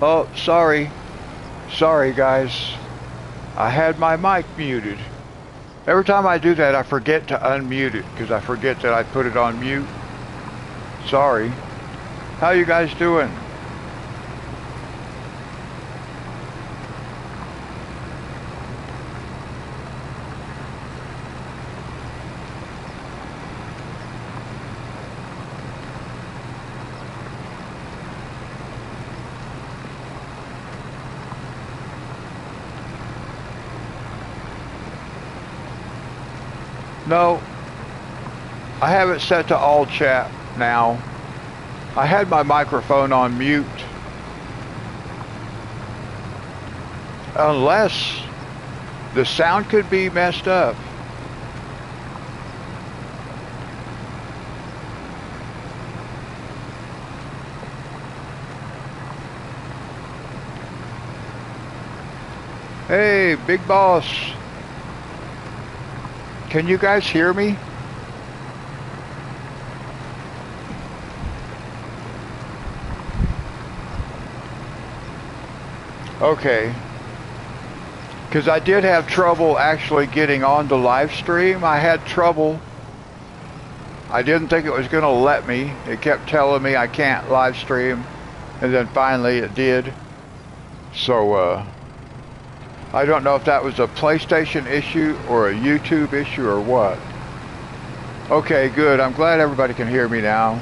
Oh, sorry. Sorry, guys. I had my mic muted. Every time I do that, I forget to unmute it because I forget that I put it on mute. Sorry. How you guys doing? No, I have it set to all chat now. I had my microphone on mute. Unless the sound could be messed up. Hey, big boss. Can you guys hear me? Okay. Because I did have trouble actually getting on the live stream. I had trouble. I didn't think it was going to let me. It kept telling me I can't live stream. And then finally it did. So, I don't know if that was a PlayStation issue or a YouTube issue or what. Okay, good. I'm glad everybody can hear me now.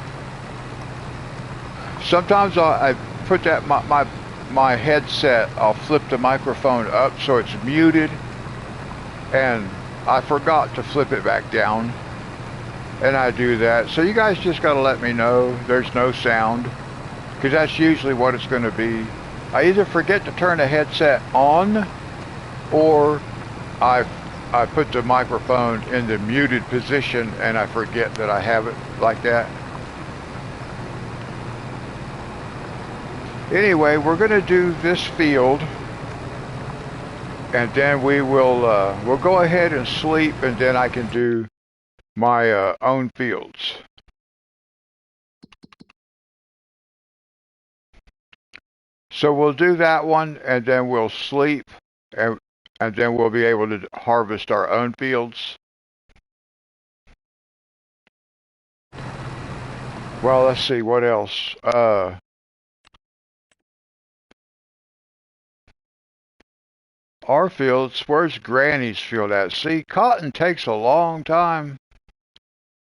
Sometimes I put that my headset, I'll flip the microphone up so it's muted, and I forgot to flip it back down, and I do that. So you guys just got to let me know there's no sound, because that's usually what it's going to be. I either forget to turn the headset on, or I put the microphone in the muted position and I forget that I have it like that. Anyway, we're going to do this field, and then we'll go ahead and sleep, and then I can do my own fields. So we'll do that one, and then we'll sleep, and then we'll be able to harvest our own fields. Well, let's see, what else? Our fields, where's Granny's field at? See, cotton takes a long time.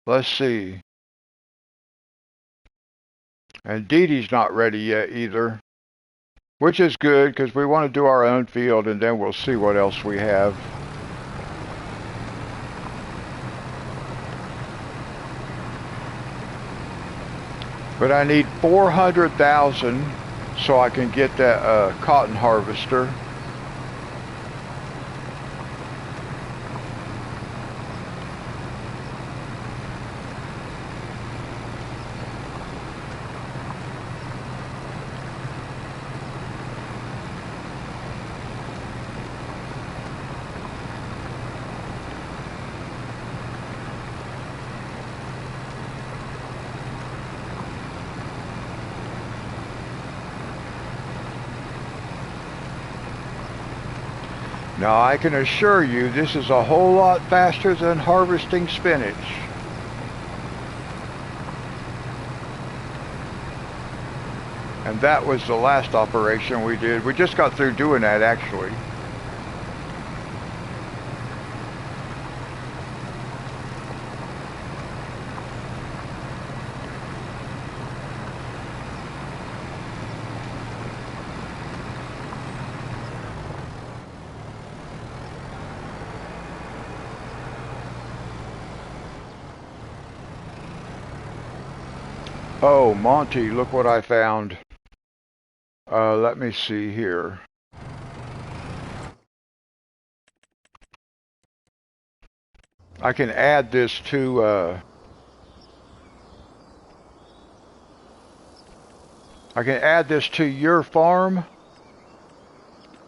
Let's see. And Dee Dee's not ready yet either. Which is good, because we want to do our own field, and then we'll see what else we have. But I need 400,000 so I can get that cotton harvester. Now I can assure you this is a whole lot faster than harvesting spinach. And that was the last operation we did. We just got through doing that actually. Oh, Monty, look what I found. Let me see here. I can add this to, I can add this to your farm.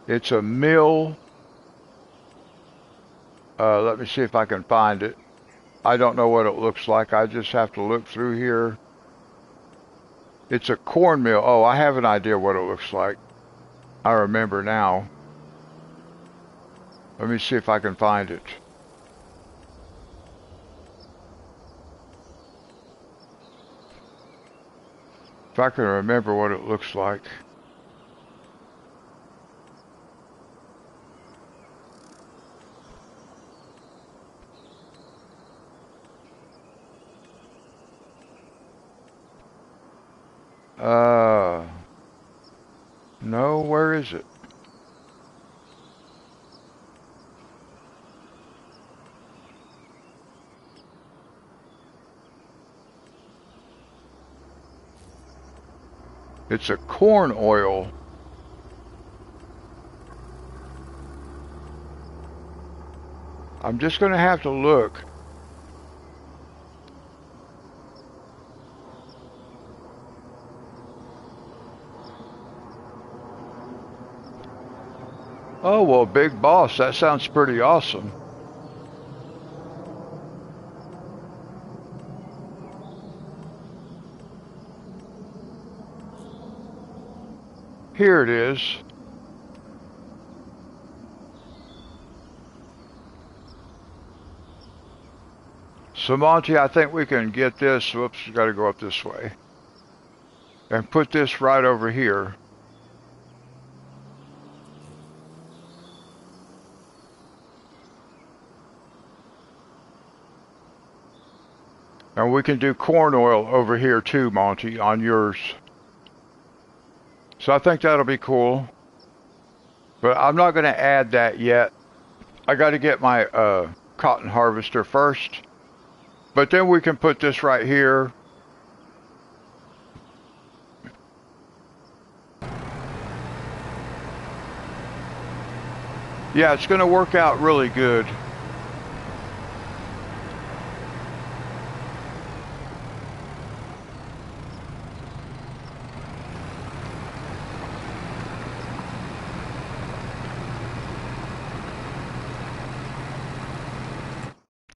It's a mill. Let me see if I can find it. I don't know what it looks like. I just have to look through here. It's a cornmeal. Oh, I have an idea what it looks like. I remember now. Let me see if I can find it. If I can remember what it looks like. No, where is it? It's a corn oil. I'm just going to have to look. Oh, well, Big Boss, that sounds pretty awesome. Here it is. So, Monty, I think we can get this. Whoops, got to go up this way. And put this right over here. And we can do corn oil over here too, Monty, on yours. So I think that'll be cool. But I'm not going to add that yet. I got to get my cotton harvester first. But then we can put this right here. Yeah, it's going to work out really good.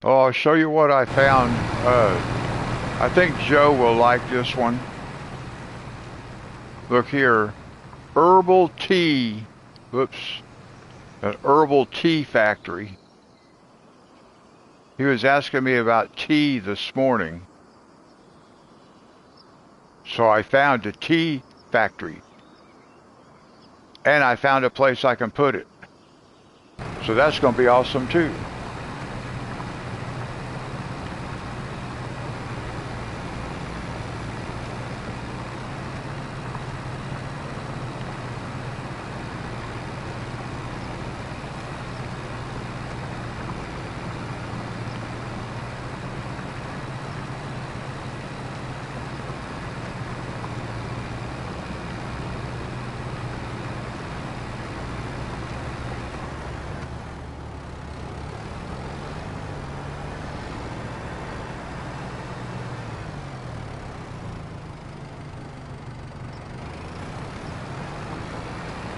Oh, I'll show you what I found. I think Joe will like this one. Look here. Herbal tea. Whoops. An herbal tea factory. He was asking me about tea this morning. So I found a tea factory. And I found a place I can put it. So that's going to be awesome too.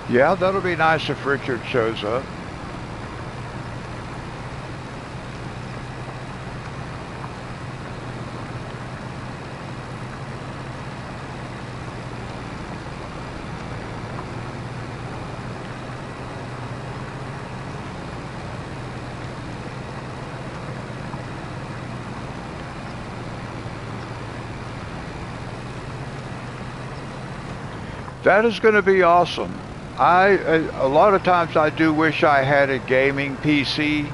Yeah, that'll be nice if Richard shows up. That is going to be awesome. A lot of times I do wish I had a gaming PC.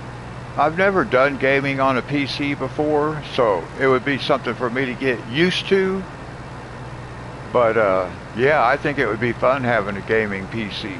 I've never done gaming on a PC before, so it would be something for me to get used to. But yeah, I think it would be fun having a gaming PC.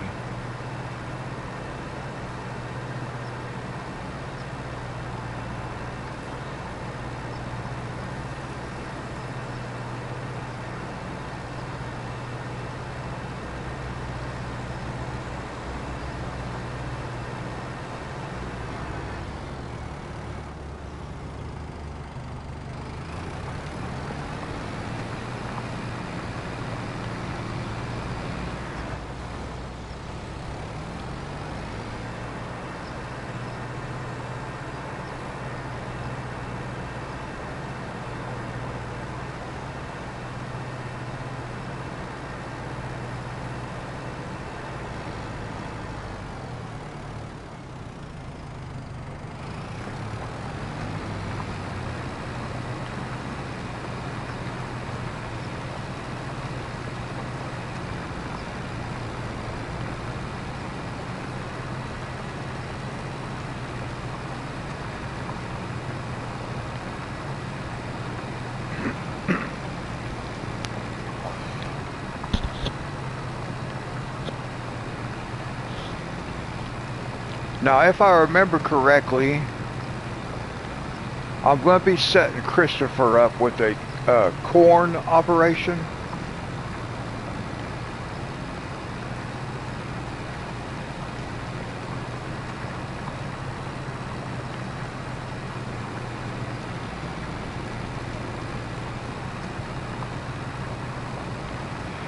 Now, if I remember correctly, I'm going to be setting Christopher up with a corn operation.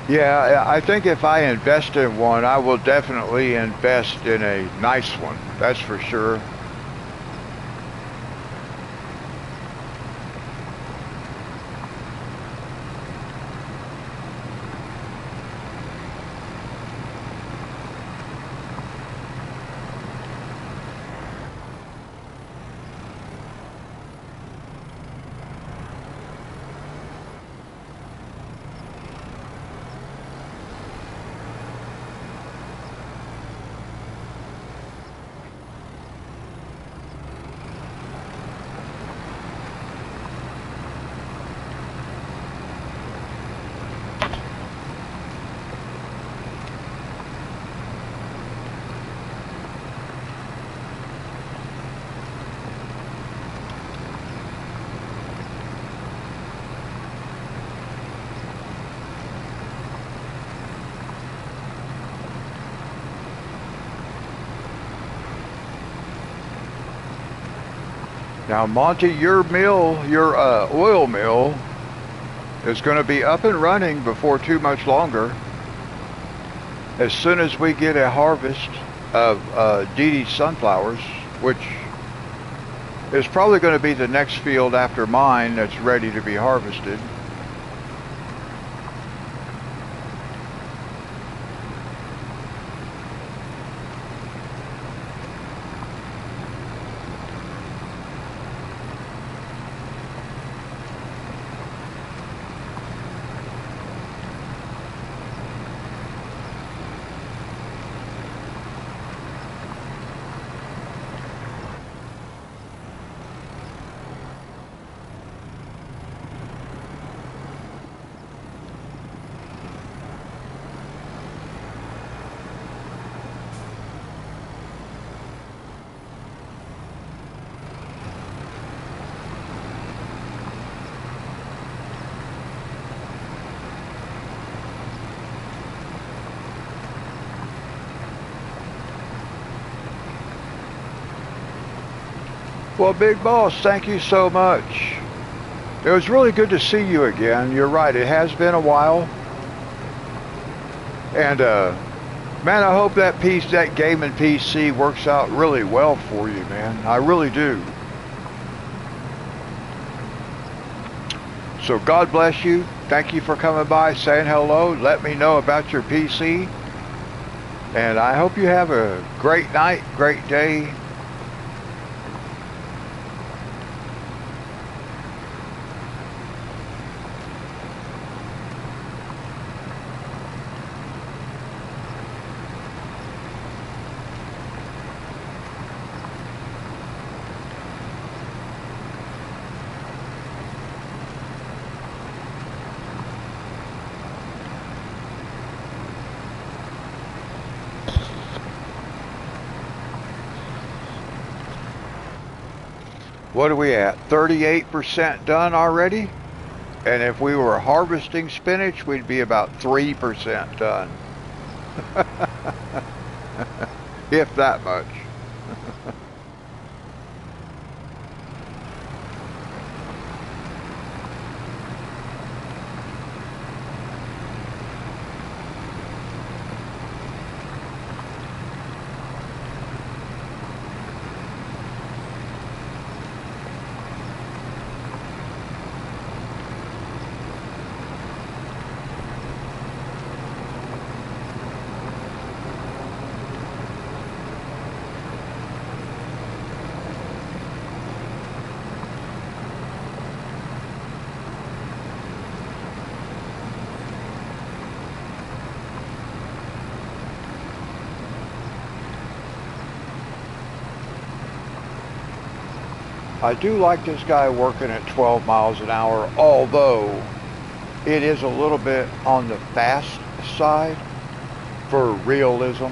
Yeah, I think if I invest in one, I will definitely invest in a nice one. That's for sure. Now, Monty, your mill, your oil mill, is going to be up and running before too much longer. As soon as we get a harvest of Dee Dee sunflowers, which is probably going to be the next field after mine that's ready to be harvested. Well, Big Boss, thank you so much. It was really good to see you again. You're right, it has been a while. And, man, I hope that gaming PC works out really well for you, man. I really do. So God bless you. Thank you for coming by, saying hello. Let me know about your PC. And I hope you have a great night, great day. What are we at? 38% done already? And if we were harvesting spinach, we'd be about 3% done. If that much. I do like this guy working at 12 miles an hour, although it is a little bit on the fast side for realism.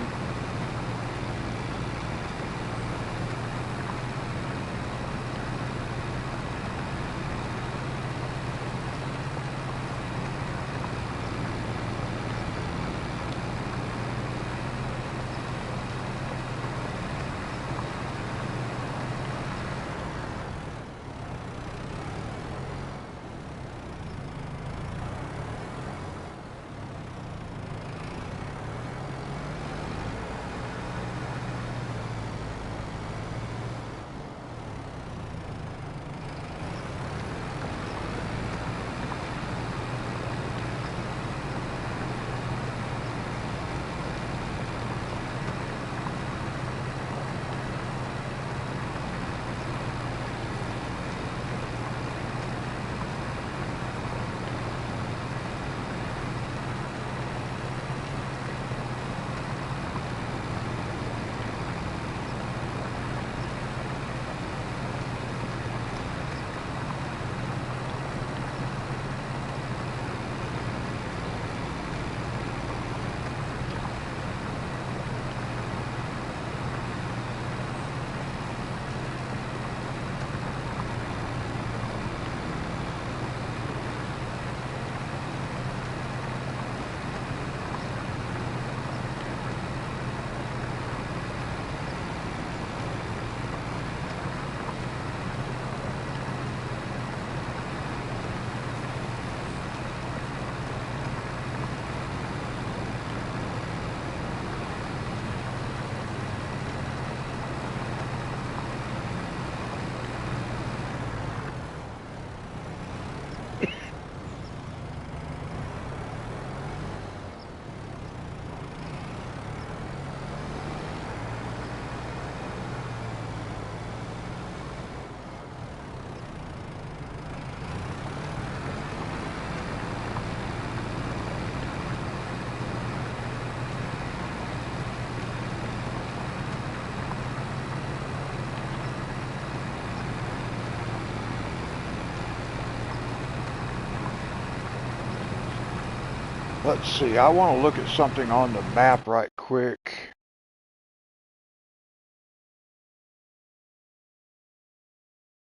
Let's see, I want to look at something on the map right quick.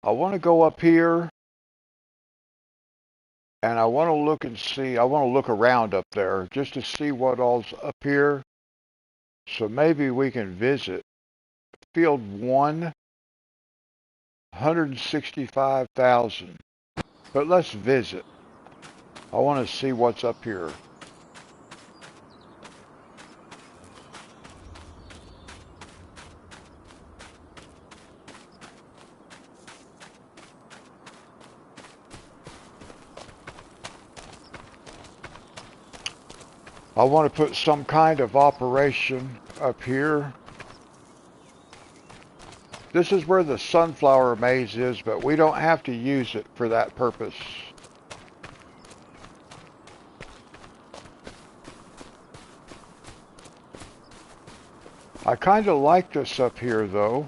I want to go up here and I want to look and see, I want to look around up there just to see what all's up here. So maybe we can visit. Field 1, 165,000. But let's visit. I want to see what's up here. I want to put some kind of operation up here. This is where the sunflower maze is, but we don't have to use it for that purpose. I kind of like this up here, though.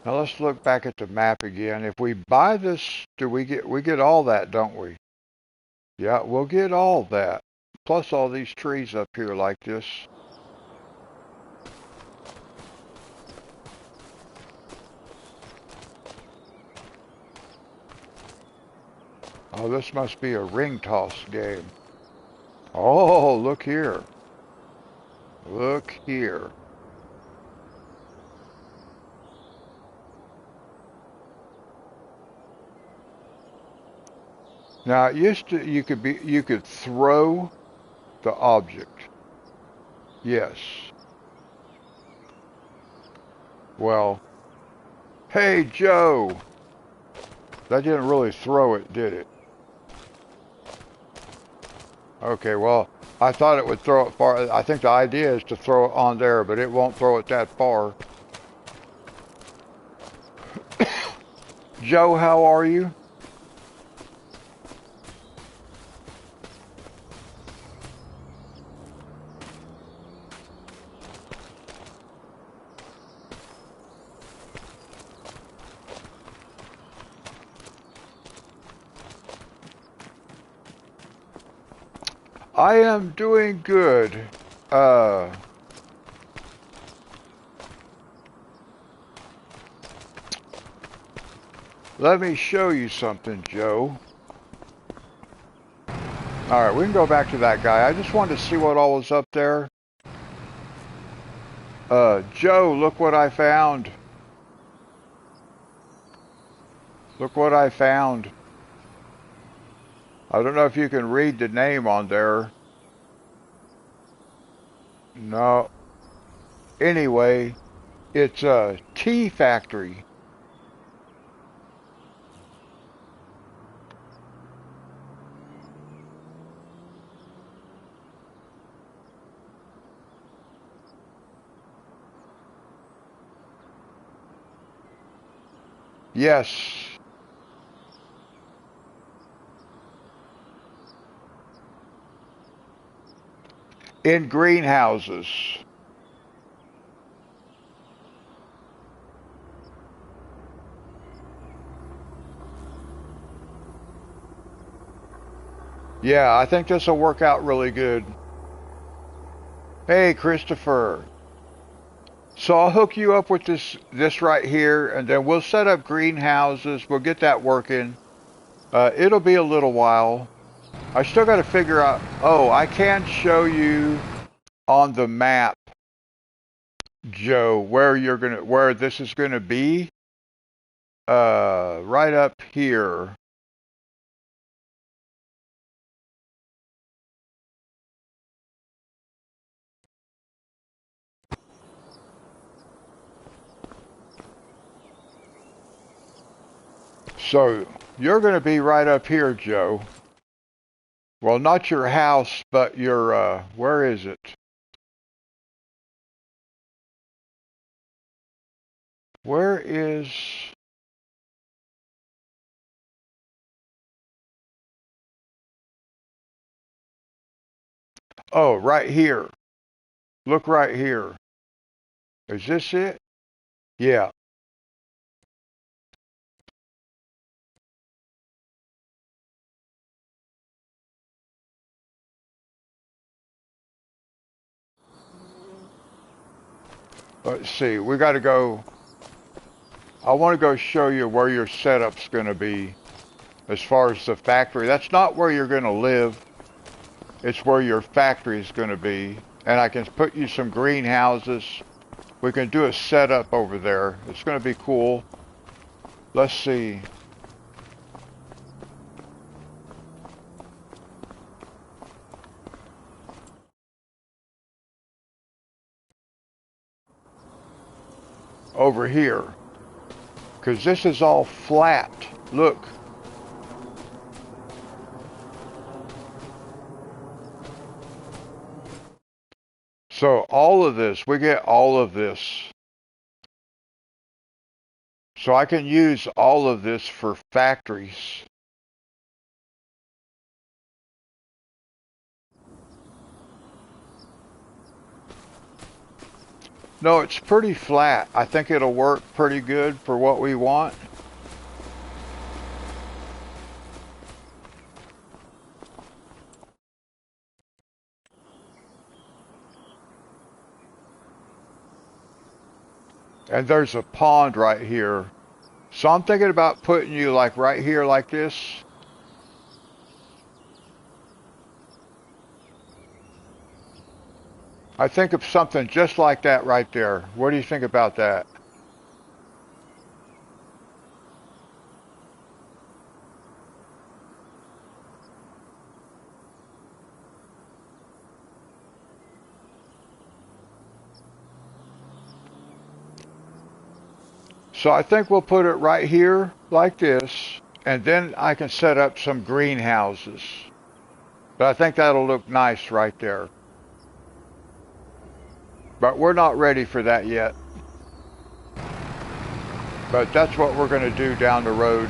Now let's look back at the map again. If we buy this, we get all that, don't we? Yeah, we'll get all that. Plus all these trees up here like this. Oh, this must be a ring toss game. Oh, look here. Look here. Now, it used to you could throw the object. Yes. Well, hey Joe. That didn't really throw it, did it? Okay, well, I thought it would throw it far. I think the idea is to throw it on there, but it won't throw it that far. Joe, how are you? I am doing good. Uh, Let me show you something, Joe. All right, we can go back to that guy. I just wanted to see what all was up there. Joe, look what I found. Look what I found. I don't know if you can read the name on there. No. Anyway, it's a tea factory. Yes. In greenhouses. Yeah, I think this will work out really good. Hey, Christopher. So I'll hook you up with this right here, and then we'll set up greenhouses. We'll get that working. It'll be a little while. I still got to figure out. Oh, I can show you on the map, Joe, where this is gonna be. Right up here. So you're gonna be right up here, Joe. Well, not your house, but your, where is it? Where is, Oh, right here. Look right here. Is this it? Yeah. Let's see. We got to go. I want to go show you where your setup's going to be as far as the factory. That's not where you're going to live. It's where your factory is going to be. And I can put you some greenhouses. We can do a setup over there. It's going to be cool. Let's see. Over here. Because this is all flat. Look. So all of this, we get all of this. So I can use all of this for factories. No, it's pretty flat. I think it'll work pretty good for what we want. And there's a pond right here. So I'm thinking about putting you like right here like this. I think of something just like that right there. What do you think about that? So I think we'll put it right here like this. And then I can set up some greenhouses. But I think that'll look nice right there. But we're not ready for that yet. But that's what we're going to do down the road.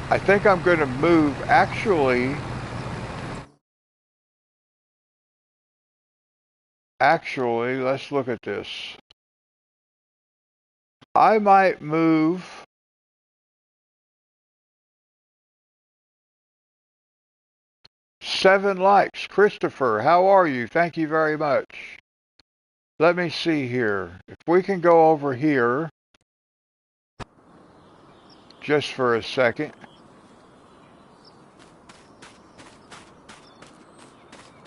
I think I'm going to move, actually, let's look at this. I might move 7 likes. Christopher, how are you? Thank you very much. Let me see here. If we can go over here just for a second.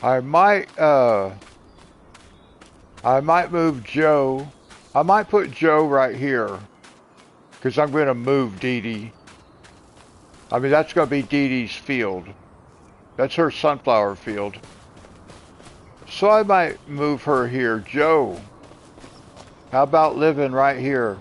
I might move Joe. I might put Joe right here because I'm going to move Dee Dee. I mean, that's going to be Dee Dee's field. That's her sunflower field. So I might move her here. Joe, how about living right here?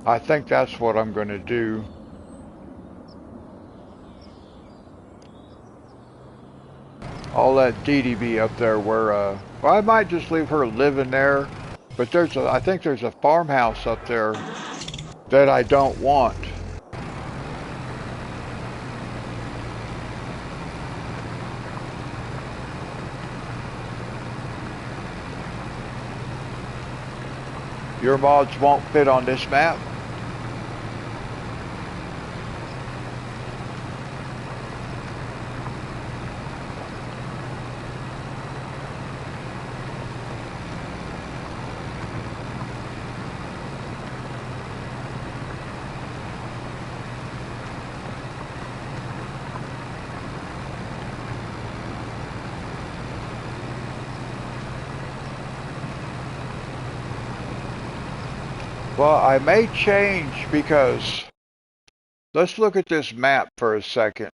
I think that's what I'm going to do. I'll let Dee Dee be up there where, well, I might just leave her living there. But I think there's a farmhouse up there that I don't want. Your mods won't fit on this map. Well, I may change because let's look at this map for a second.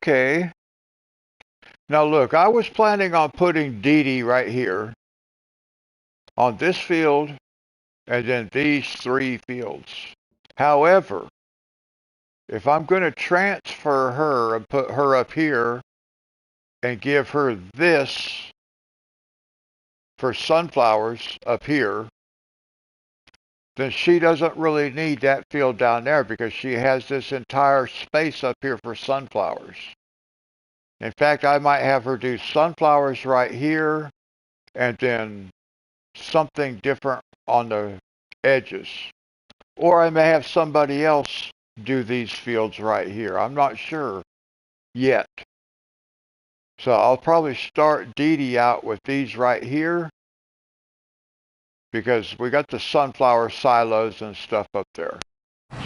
Okay. Now look, I was planning on putting Dee Dee right here on this field and then these 3 fields. However, if I'm going to transfer her and put her up here and give her this for sunflowers up here, then she doesn't really need that field down there because she has this entire space up here for sunflowers. In fact, I might have her do sunflowers right here and then something different on the edges. Or I may have somebody else do these fields right here. I'm not sure yet. So I'll probably start Dee Dee out with these right here because we got the sunflower silos and stuff up there.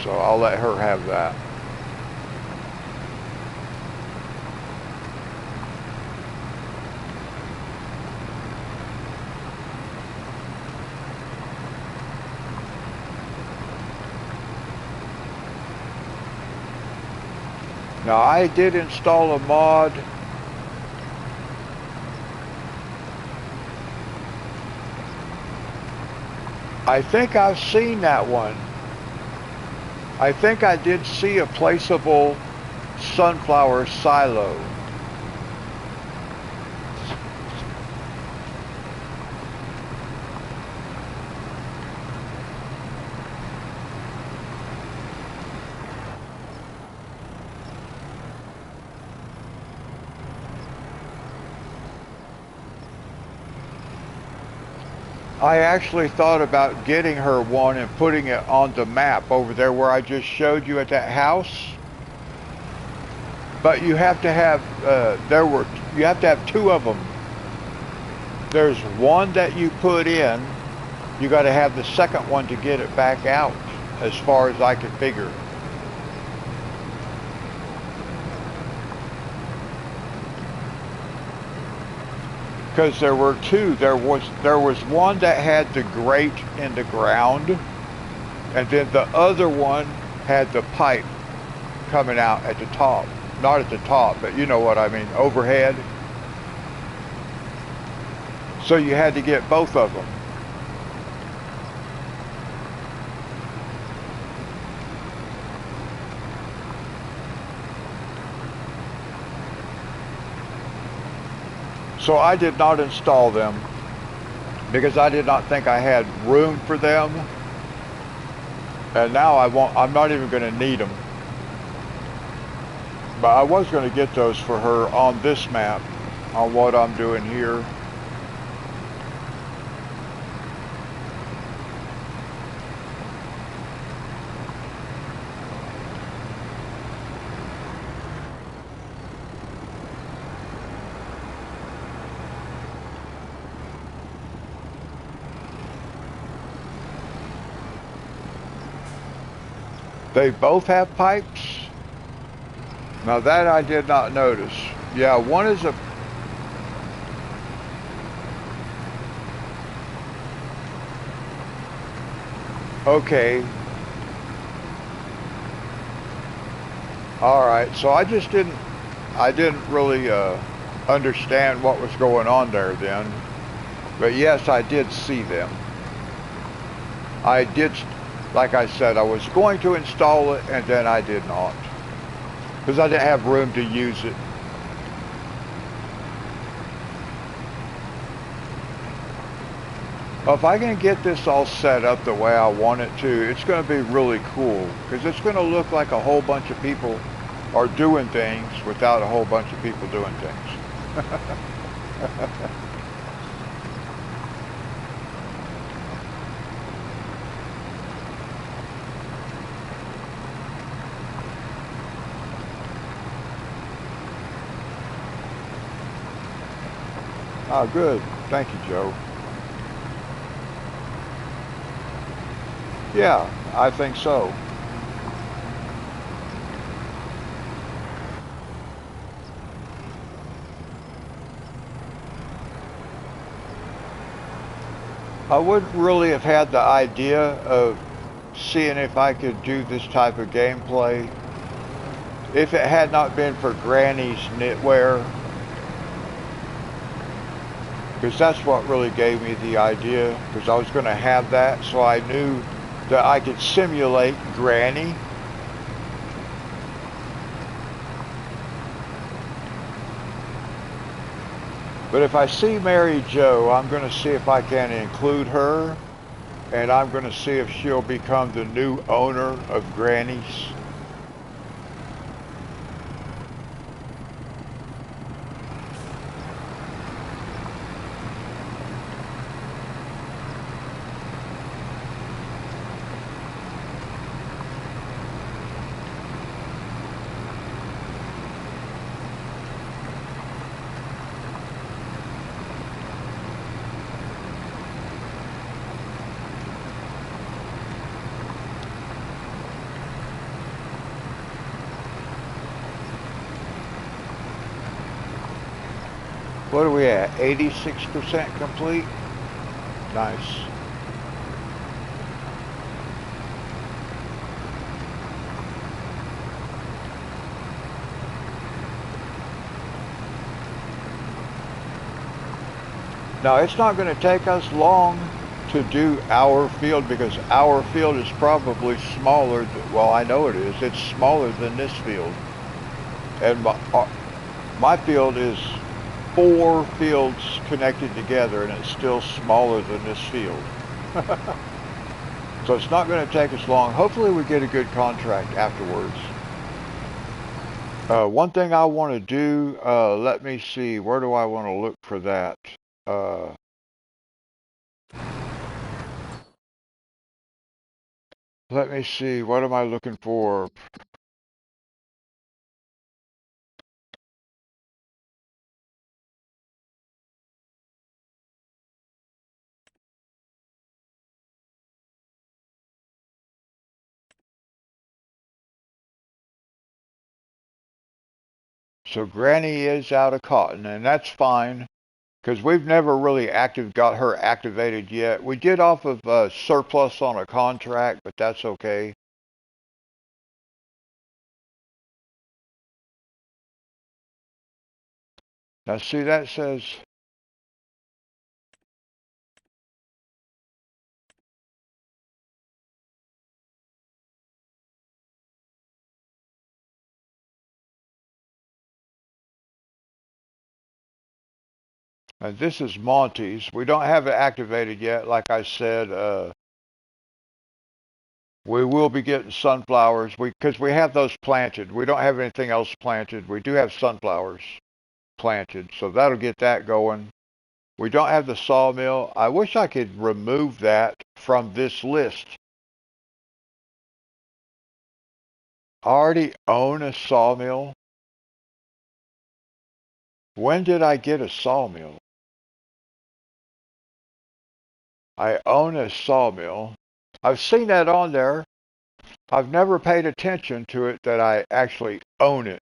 So I'll let her have that. Now I did install a mod. I think I've seen that one. I think I did see a placeable sunflower silo. I actually thought about getting her one and putting it on the map over there where I just showed you at that house. But you have to have, you have to have 2 of them. There's one that you put in. You got to have the second one to get it back out, as far as I can figure. Because there were 2. There was one that had the grate in the ground, and then the other one had the pipe coming out at the top. Not at the top, but you know what I mean, overhead. So you had to get both of them. So I did not install them because I did not think I had room for them. And now I'm not even going to need them. But I was going to get those for her on this map, on what I'm doing here. They both have pipes? Now that I did not notice. Yeah, one is a... Okay. Alright, so I didn't really understand what was going on there then. But yes, I did see them. I did... Like I said, I was going to install it, and then I did not. Because I didn't have room to use it. Well, if I can get this all set up the way I want it to, it's going to be really cool. Because it's going to look like a whole bunch of people are doing things without a whole bunch of people doing things. Oh, good. Thank you, Joe. Yeah, I think so. I wouldn't really have had the idea of seeing if I could do this type of gameplay If it had not been for Granny's knitwear, because that's what really gave me the idea, because I was going to have that, so I knew that I could simulate Granny. But if I see Mary Jo, I'm going to see if I can include her, and I'm going to see if she'll become the new owner of Granny's. What are we at? 86% complete? Nice. Now, it's not going to take us long to do our field because our field is probably smaller. Well, I know it is. It's smaller than this field. And my field is 4 fields connected together, and it's still smaller than this field. So it's not going to take us long. Hopefully we get a good contract afterwards. One thing I want to do, let me see, where do I want to look for that? Uh, Let me see, what am I looking for? So Granny is out of cotton, and that's fine, because we've never really got her activated yet. We did off of surplus on a contract, but that's okay. Now see, that says, and this is Monty's. We don't have it activated yet, like I said. We will be getting sunflowers because we have those planted. We don't have anything else planted. We do have sunflowers planted, so that'll get that going. We don't have the sawmill. I wish I could remove that from this list. I already own a sawmill. When did I get a sawmill? I own a sawmill. I've seen that on there. I've never paid attention to it that I actually own it.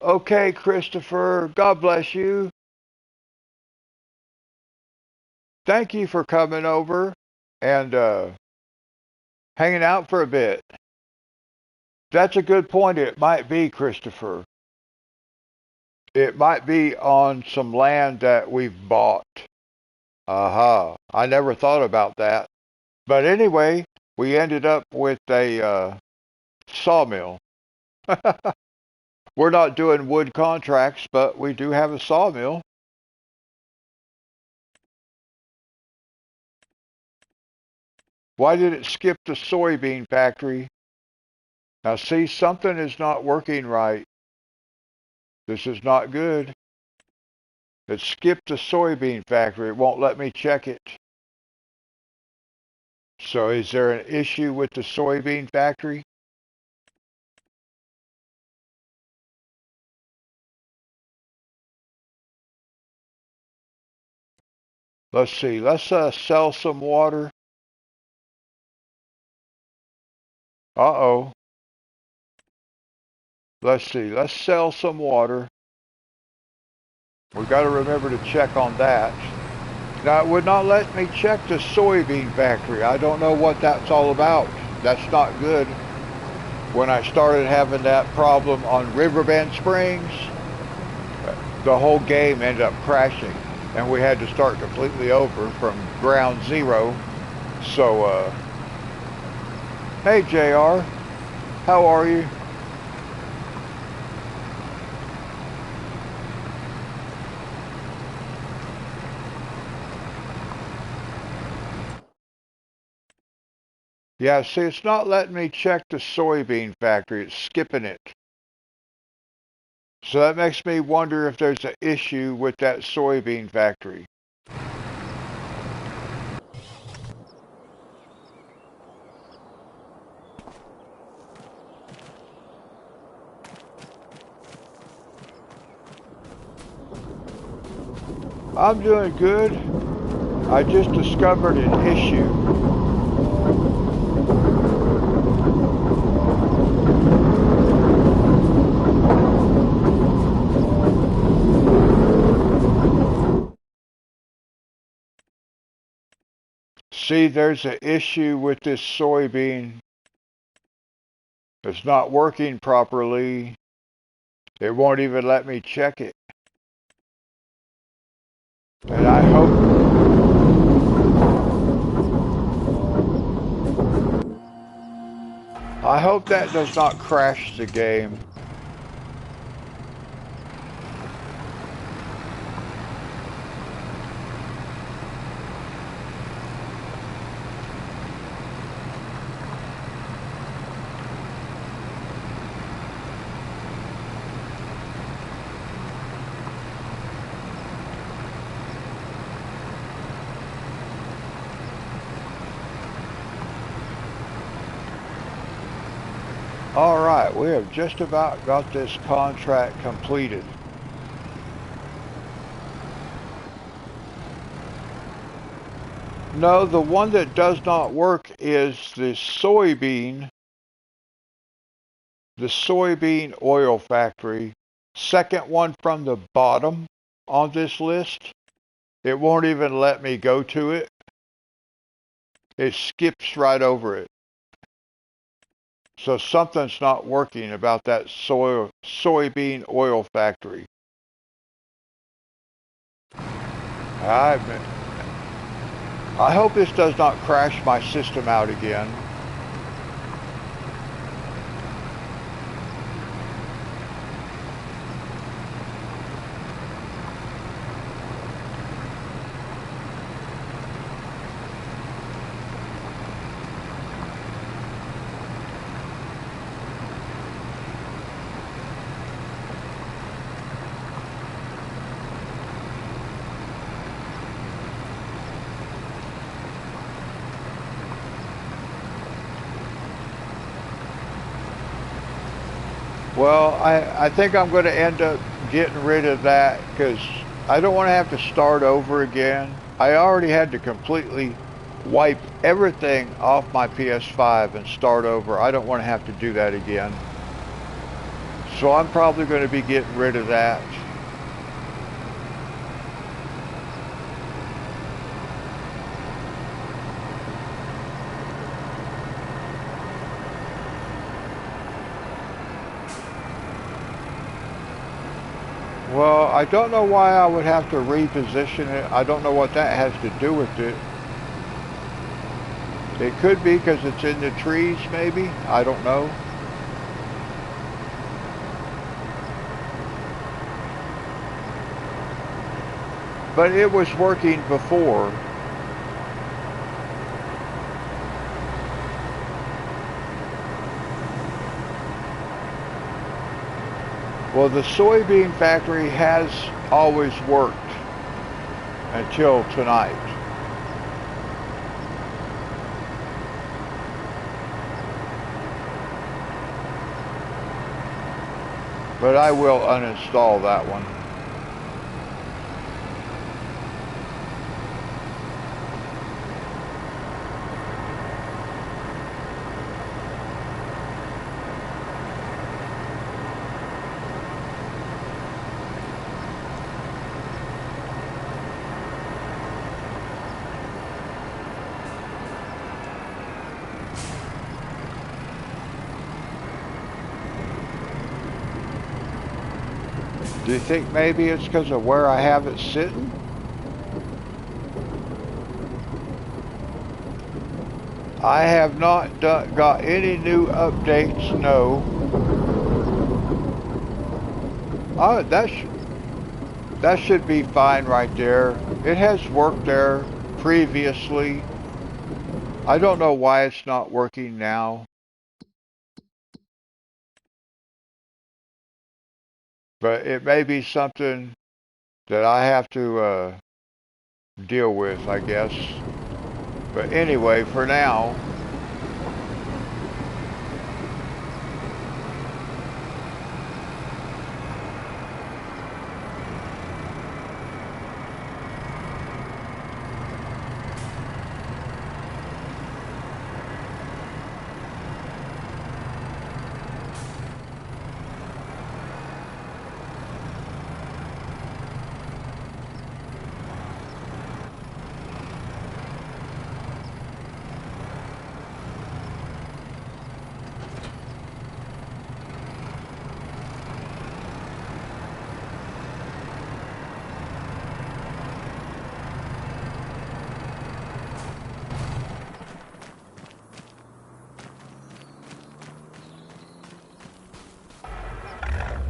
Okay, Christopher, God bless you. Thank you for coming over and hanging out for a bit. That's a good point. It might be, Christopher. It might be on some land that we've bought. Aha. I never thought about that. But anyway, we ended up with a sawmill. We're not doing wood contracts, but we do have a sawmill. Why did it skip the soybean factory? Now see, something is not working right. This is not good. It skipped the soybean factory. It won't let me check it. So is there an issue with the soybean factory? Let's see. Let's sell some water. Uh-oh. Let's see. Let's sell some water. We've got to remember to check on that. Now, it would not let me check the soybean factory. I don't know what that's all about. That's not good. When I started having that problem on Riverbend Springs, the whole game ended up crashing, and we had to start completely over from ground zero. So, hey JR, how are you? Yeah, see, it's not letting me check the soybean factory. It's skipping it. So that makes me wonder if there's an issue with that soybean factory. I'm doing good. I just discovered an issue. See, there's an issue with this soybean. It's not working properly. It won't even let me check it. And I hope that does not crash the game. All right, we have just about got this contract completed. No, the one that does not work is the soybean oil factory. Second one from the bottom on this list. It won't even let me go to it. It skips right over it. So something's not working about that soybean oil factory. I hope this does not crash my system out again. Well, I think I'm going to end up getting rid of that because I don't want to have to start over again. I already had to completely wipe everything off my PS5 and start over. I don't want to have to do that again. So I'm probably going to be getting rid of that. Well, I don't know why I would have to reposition it. I don't know what that has to do with it. It could be because it's in the trees, maybe. I don't know. But it was working before. Well, the soybean factory has always worked until tonight. But I will uninstall that one. Do you think maybe it's because of where I have it sitting? I have not got any new updates, no. Oh, that should be fine right there. It has worked there previously. I don't know why it's not working now. But it may be something that I have to deal with, I guess. But anyway, for now,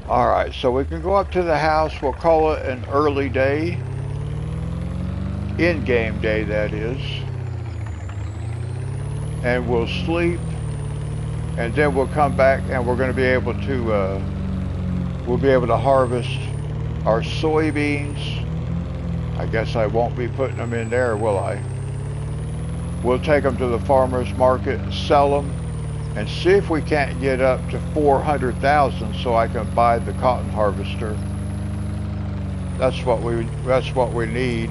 alright, so we can go up to the house. We'll call it an early day. In-game day, that is. And we'll sleep. And then we'll come back and we're going to be able to, we'll be able to harvest our soybeans. I guess I won't be putting them in there, will I? We'll take them to the farmer's market and sell them and see if we can't get up to 400,000 so I can buy the cotton harvester. That's what we need.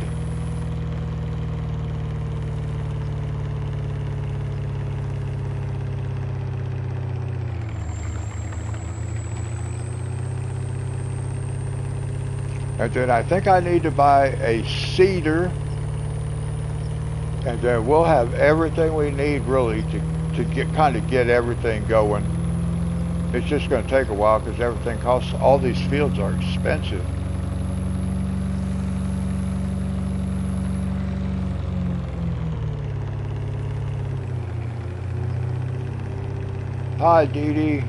And then I think I need to buy a seeder, and then we'll have everything we need really to get everything going. It's just going to take a while because everything costs. All these fields are expensive. Hi, Dee Dee.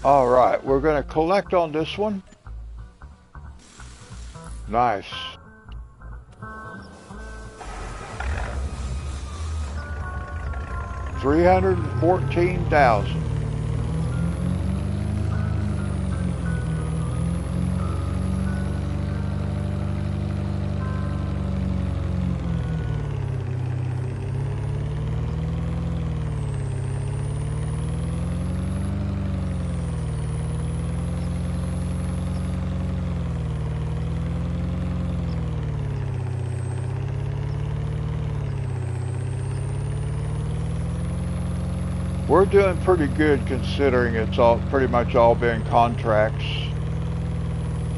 All right, we're going to collect on this one. Nice. $314,000. We're doing pretty good considering it's all pretty much all been contracts.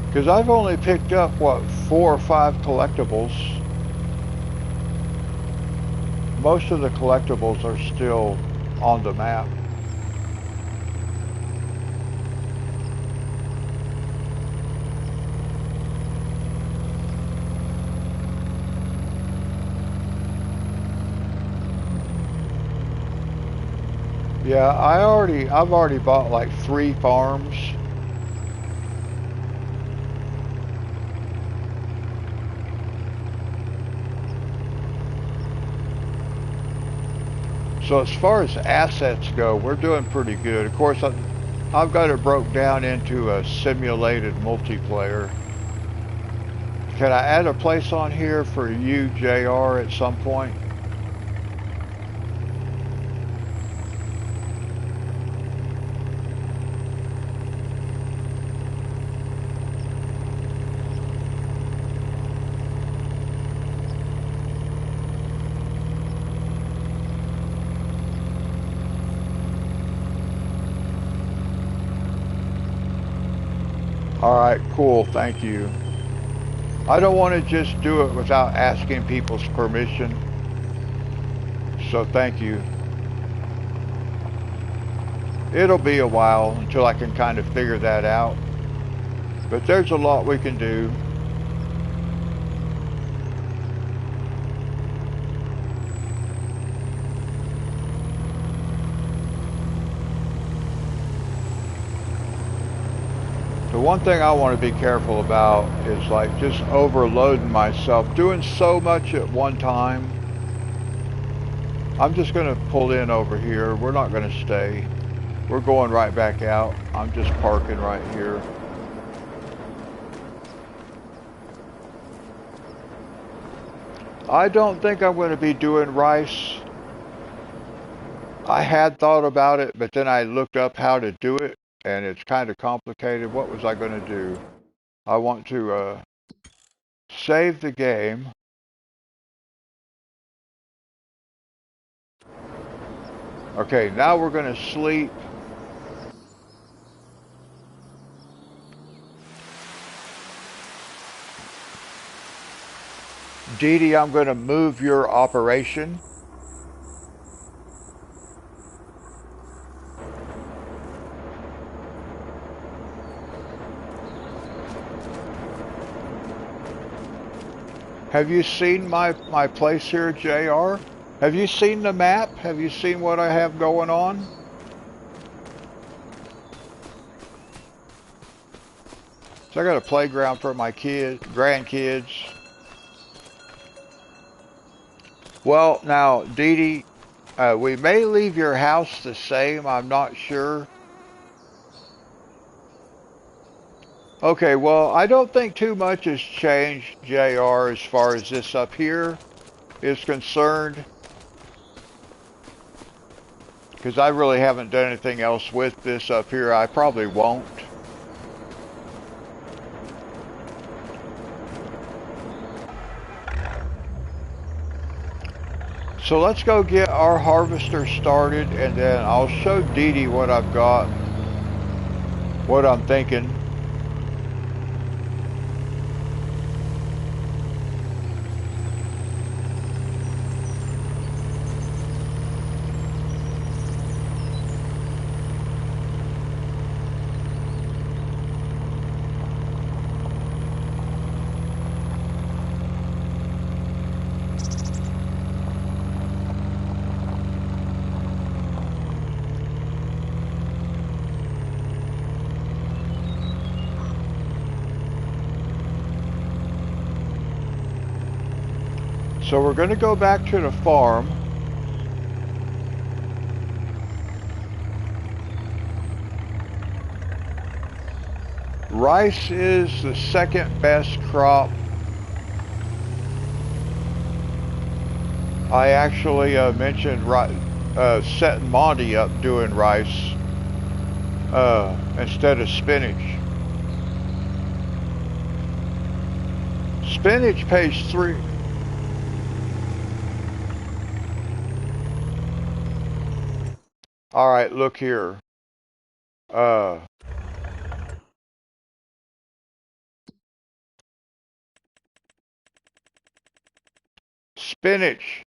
Because I've only picked up, what, 4 or 5 collectibles. Most of the collectibles are still on the map. Yeah, I've already bought like 3 farms. So as far as assets go, we're doing pretty good. Of course, I've got it broke down into a simulated multiplayer. Can I add a place on here for you, JR, at some point? All right, cool. Thank you. I don't want to just do it without asking people's permission. So thank you. It'll be a while until I can kind of figure that out. But there's a lot we can do. The one thing I want to be careful about is like just overloading myself, doing so much at one time. I'm just going to pull in over here. We're not going to stay. We're going right back out. I'm just parking right here. I don't think I'm going to be doing rice. I had thought about it, but then I looked up how to do it, and it's kind of complicated. What was I going to do? I want to save the game. Okay, now we're going to sleep. Dee Dee, I'm going to move your operation. Have you seen my place here, JR? Have you seen the map? Have you seen what I have going on? So I got a playground for my grandkids. Well, now, Dee Dee, we may leave your house the same. I'm not sure. Okay, well, I don't think too much has changed, JR, as far as this up here is concerned. Because I really haven't done anything else with this up here. I probably won't. So let's go get our harvester started, and then I'll show Dee Dee what I've got, what I'm thinking. So we're going to go back to the farm. Rice is the second best crop. I actually mentioned setting Monty up doing rice instead of spinach. Spinach pays three. All right, look here. Spinach.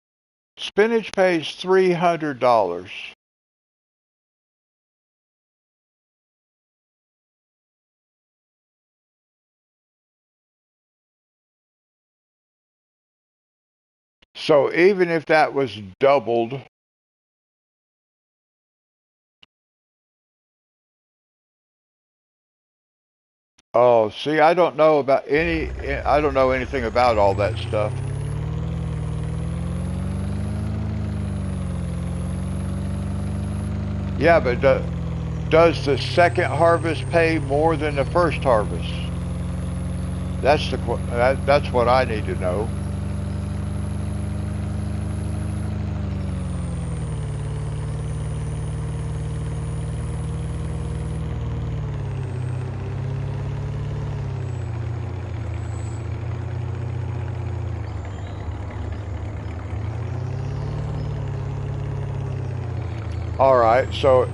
Spinach pays $300. So even if that was doubled, oh, see, I don't know about I don't know anything about all that stuff. Yeah, but does the second harvest pay more than the first harvest? That's what I need to know. All right, so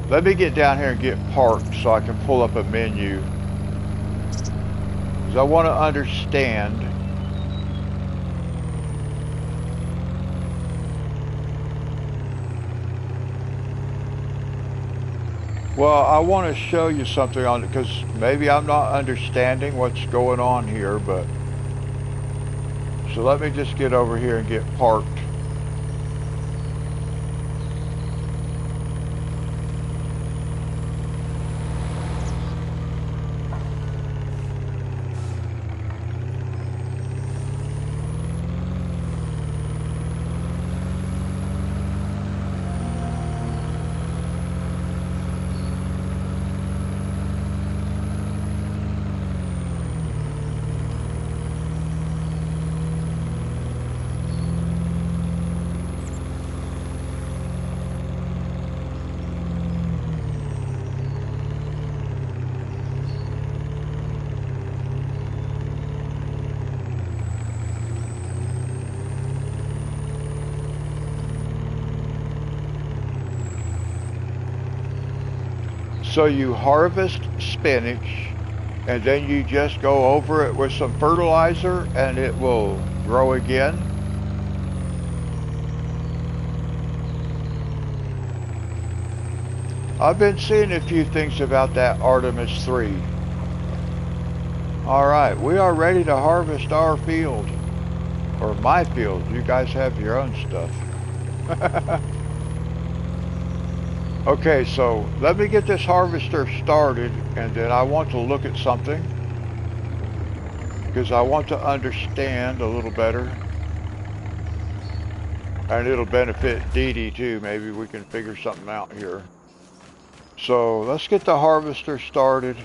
let me get down here and get parked so I can pull up a menu. because I want to understand. Well, I want to show you something on it because maybe I'm not understanding what's going on here, but so let me just get over here and get parked. So you harvest spinach and then you just go over it with some fertilizer and it will grow again. I've been seeing a few things about that Artemis 3. All right, we are ready to harvest our field, or my field. You guys have your own stuff. Okay, so let me get this harvester started and then I want to look at something because I want to understand a little better. And it'll benefit Dee Dee too. Maybe we can figure something out here. So let's get the harvester started.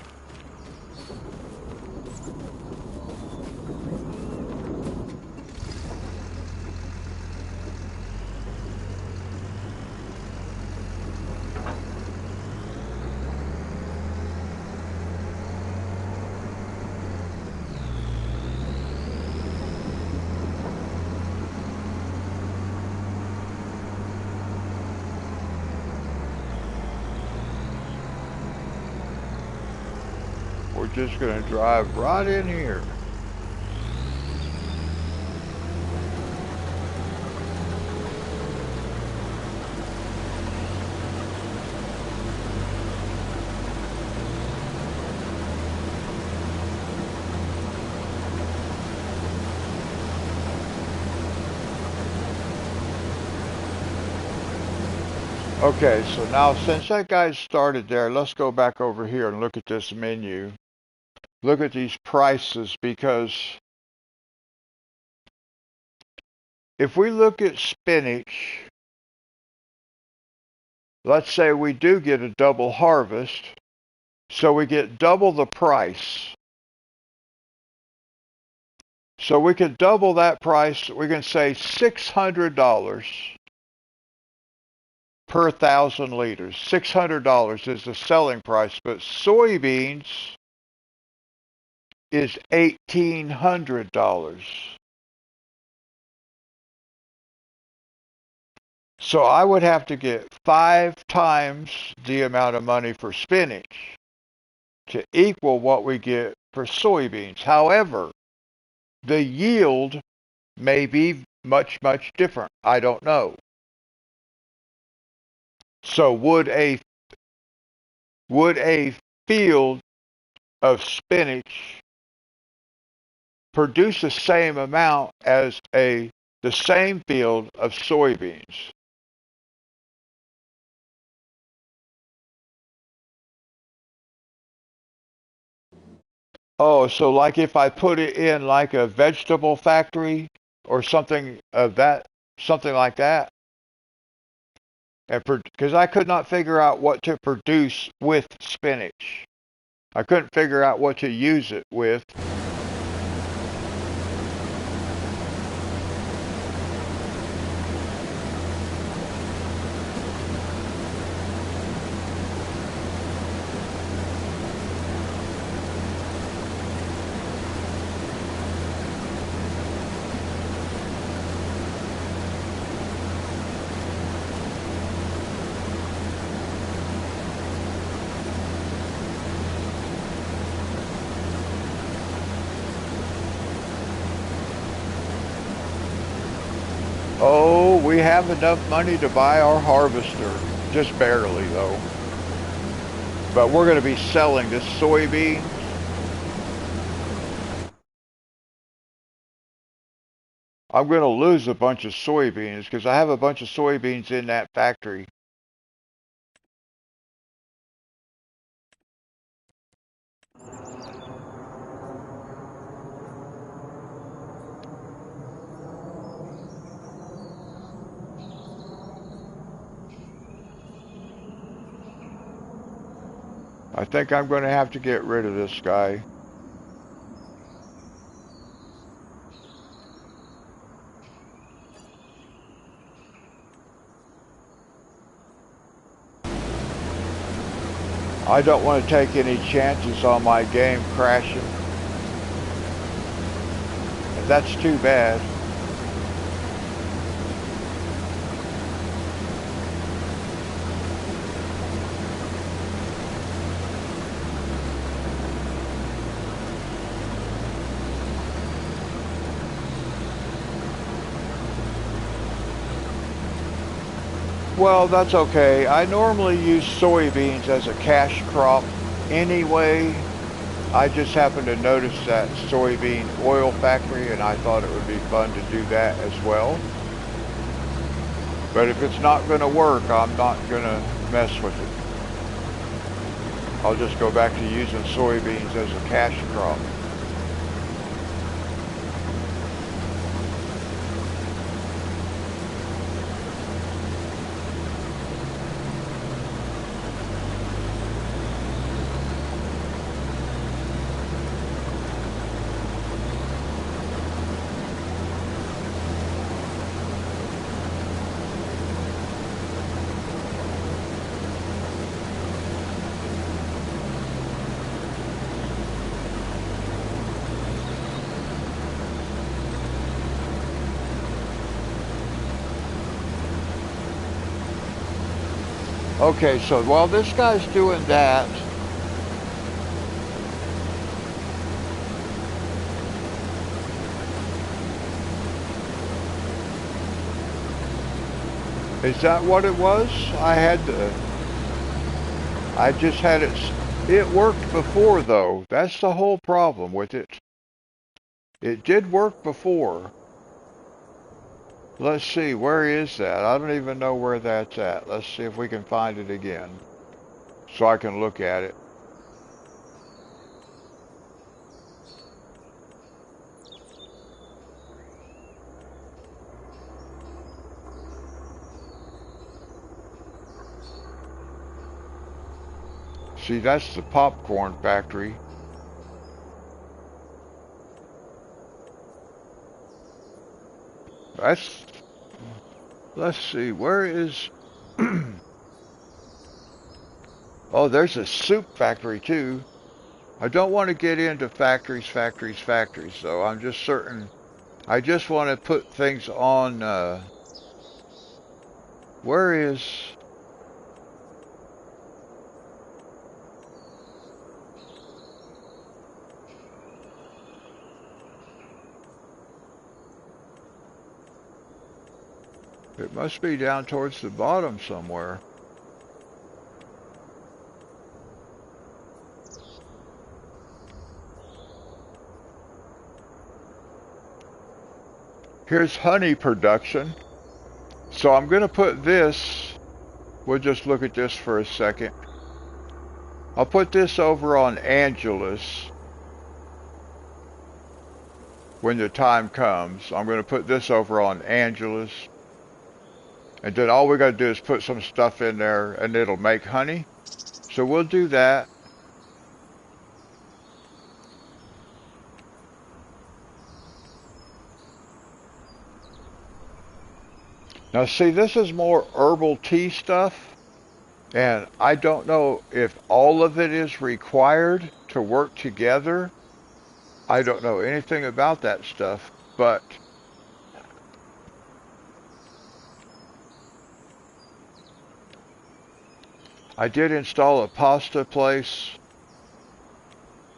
We're just going to drive right in here. Okay, so now since that guy started there, let's go back over here and look at this menu. Look at these prices because if we look at spinach, let's say we do get a double harvest, so we get double the price. So we could double that price. We can say $600 per 1,000 liters. $600 is the selling price, but soybeans is $1,800. So I would have to get 5 times the amount of money for spinach to equal what we get for soybeans. However, the yield may be much, much different. I don't know. So would a field of spinach produce the same amount as the same field of soybeans? Oh, so like if I put it in like a vegetable factory or something of that, something like that, and because I could not figure out what to produce with spinach. I couldn't figure out what to use it with. Oh, we have enough money to buy our harvester. Just barely, though. But we're going to be selling this soybean. I'm going to lose a bunch of soybeans because I have a bunch of soybeans in that factory. I think I'm going to have to get rid of this guy. I don't want to take any chances on my game crashing. And that's too bad. Well, that's okay. I normally use soybeans as a cash crop anyway. I just happened to notice that soybean oil factory and I thought it would be fun to do that as well. But if it's not going to work, I'm not going to mess with it. I'll just go back to using soybeans as a cash crop. Okay, so while this guy's doing that, is that what it was? I just had it worked before though. That's the whole problem with it. It did work before. Let's see, where is that? I don't even know where that's at. Let's see if we can find it again so I can look at it. See, that's the popcorn factory. That's, let's see, where is, oh, there's a soup factory too. I don't want to get into factories, so I'm just certain. I just want to put things on, where is, it must be down towards the bottom somewhere. Here's honey production. So I'm going to put this, we'll just look at this for a second. I'll put this over on Angelus when the time comes. I'm going to put this over on Angelus. And then all we got to do is put some stuff in there and it'll make honey. So we'll do that. Now see, this is more herbal tea stuff. And I don't know if all of it is required to work together. I don't know anything about that stuff, but I did install a pasta place,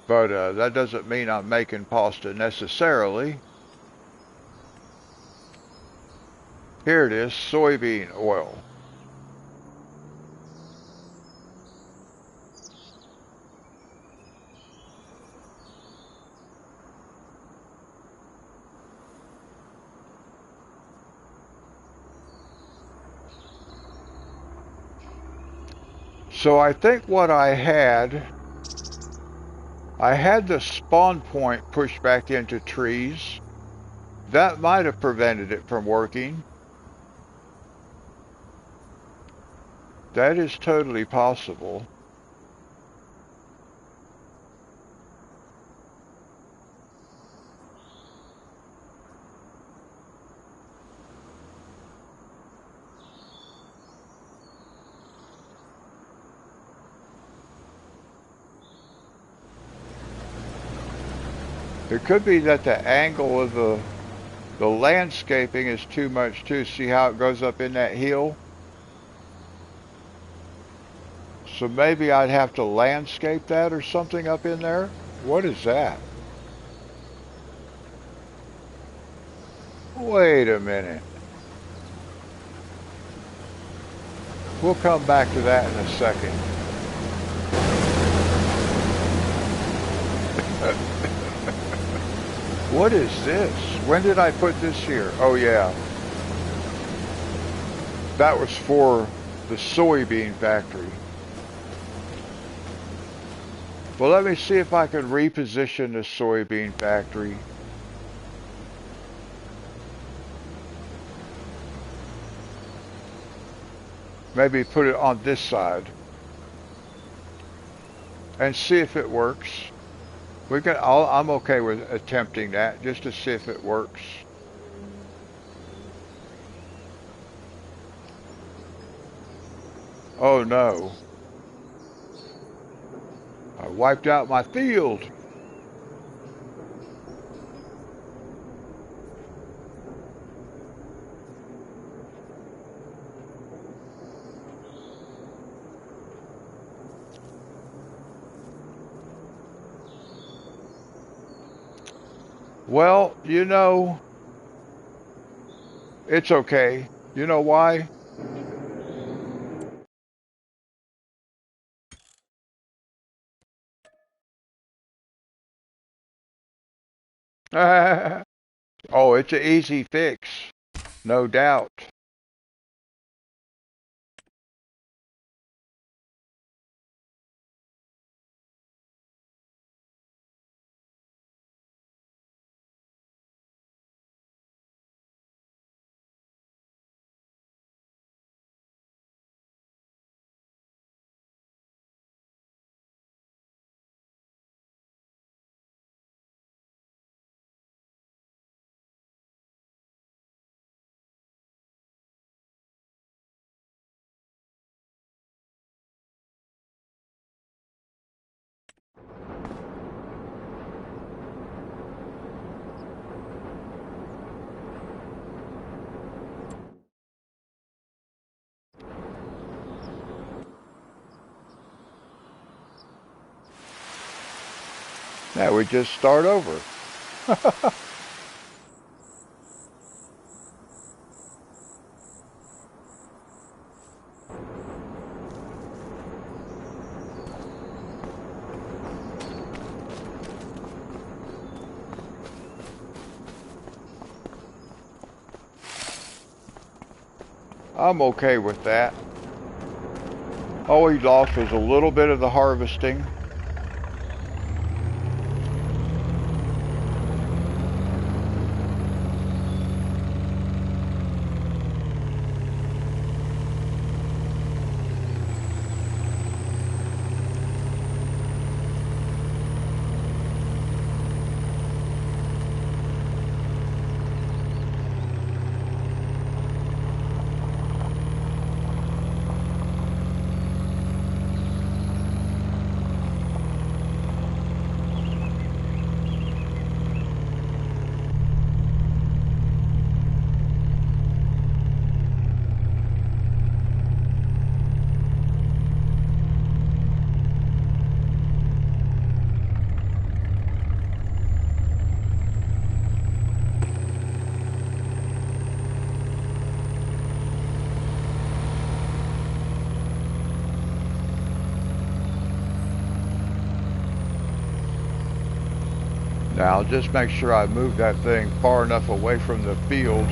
but that doesn't mean I'm making pasta necessarily. Here it is, soybean oil. So I think what I had the spawn point pushed back into trees. That might have prevented it from working. That is totally possible. It could be that the angle of the landscaping is too much too. See how it goes up in that hill? So maybe I'd have to landscape that or something up in there. What is that? Wait a minute. We'll come back to that in a second. What is this? When did I put this here? Oh yeah. That was for the soybean factory. Well, let me see if I can reposition the soybean factory. Maybe put it on this side. And see if it works. I'm okay with attempting that, just to see if it works. Oh no. I wiped out my field. Well, you know, it's okay. You know why? Oh, it's an easy fix. No doubt. Now we just start over. I'm okay with that. All we lost was a little bit of the harvesting. Now, I'll just make sure I move that thing far enough away from the field.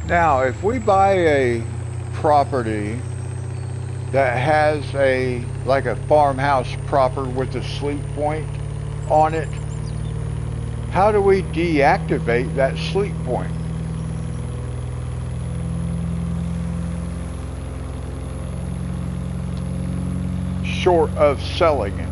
Now, if we buy a property that has like a farmhouse proper with a sleep point on it, how do we deactivate that sleep point? Short of selling it.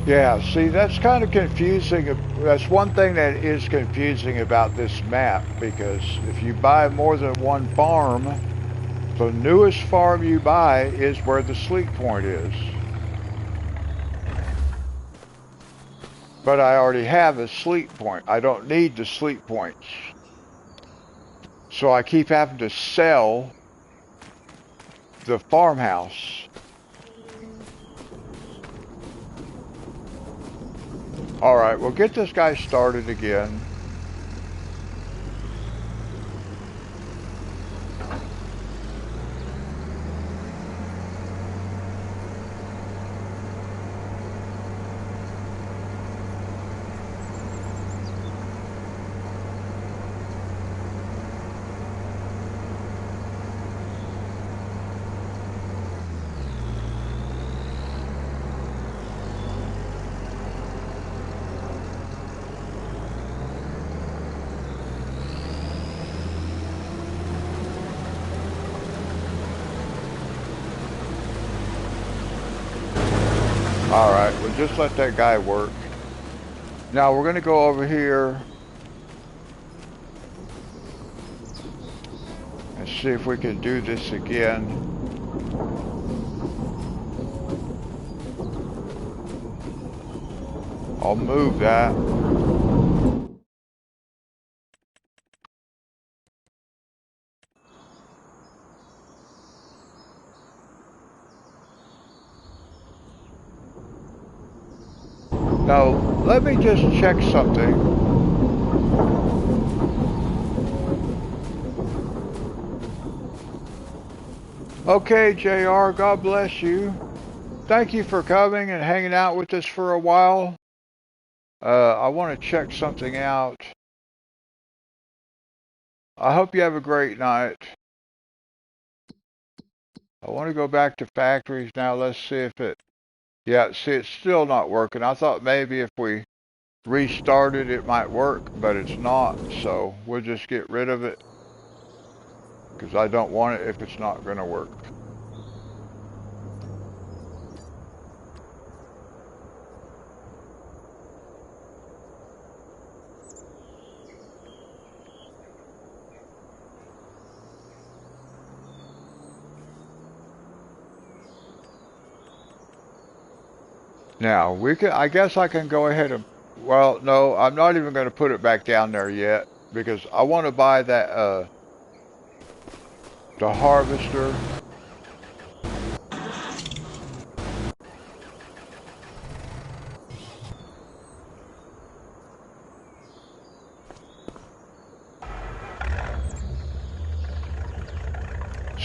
Yeah, see, that's kind of confusing. That's one thing that is confusing about this map, because if you buy more than one farm, the newest farm you buy is where the sleep point is. But I already have a sleep point. I don't need the sleep points. So I keep having to sell the farmhouse. Alright, we'll get this guy started again. Alright, we'll just let that guy work. Now we're going to go over here and see if we can do this again. I'll move that. Now, let me just check something. Okay, JR, God bless you. Thank you for coming and hanging out with us for a while. I want to check something out. I hope you have a great night. I want to go back to factories now. Let's see if it... Yeah, see, it's still not working. I thought maybe if we restarted it might work, but it's not. So we'll just get rid of it, because I don't want it if it's not going to work. Now, I guess I can go ahead and, well, no, I'm not even going to put it back down there yet, because I want to buy that, the harvester.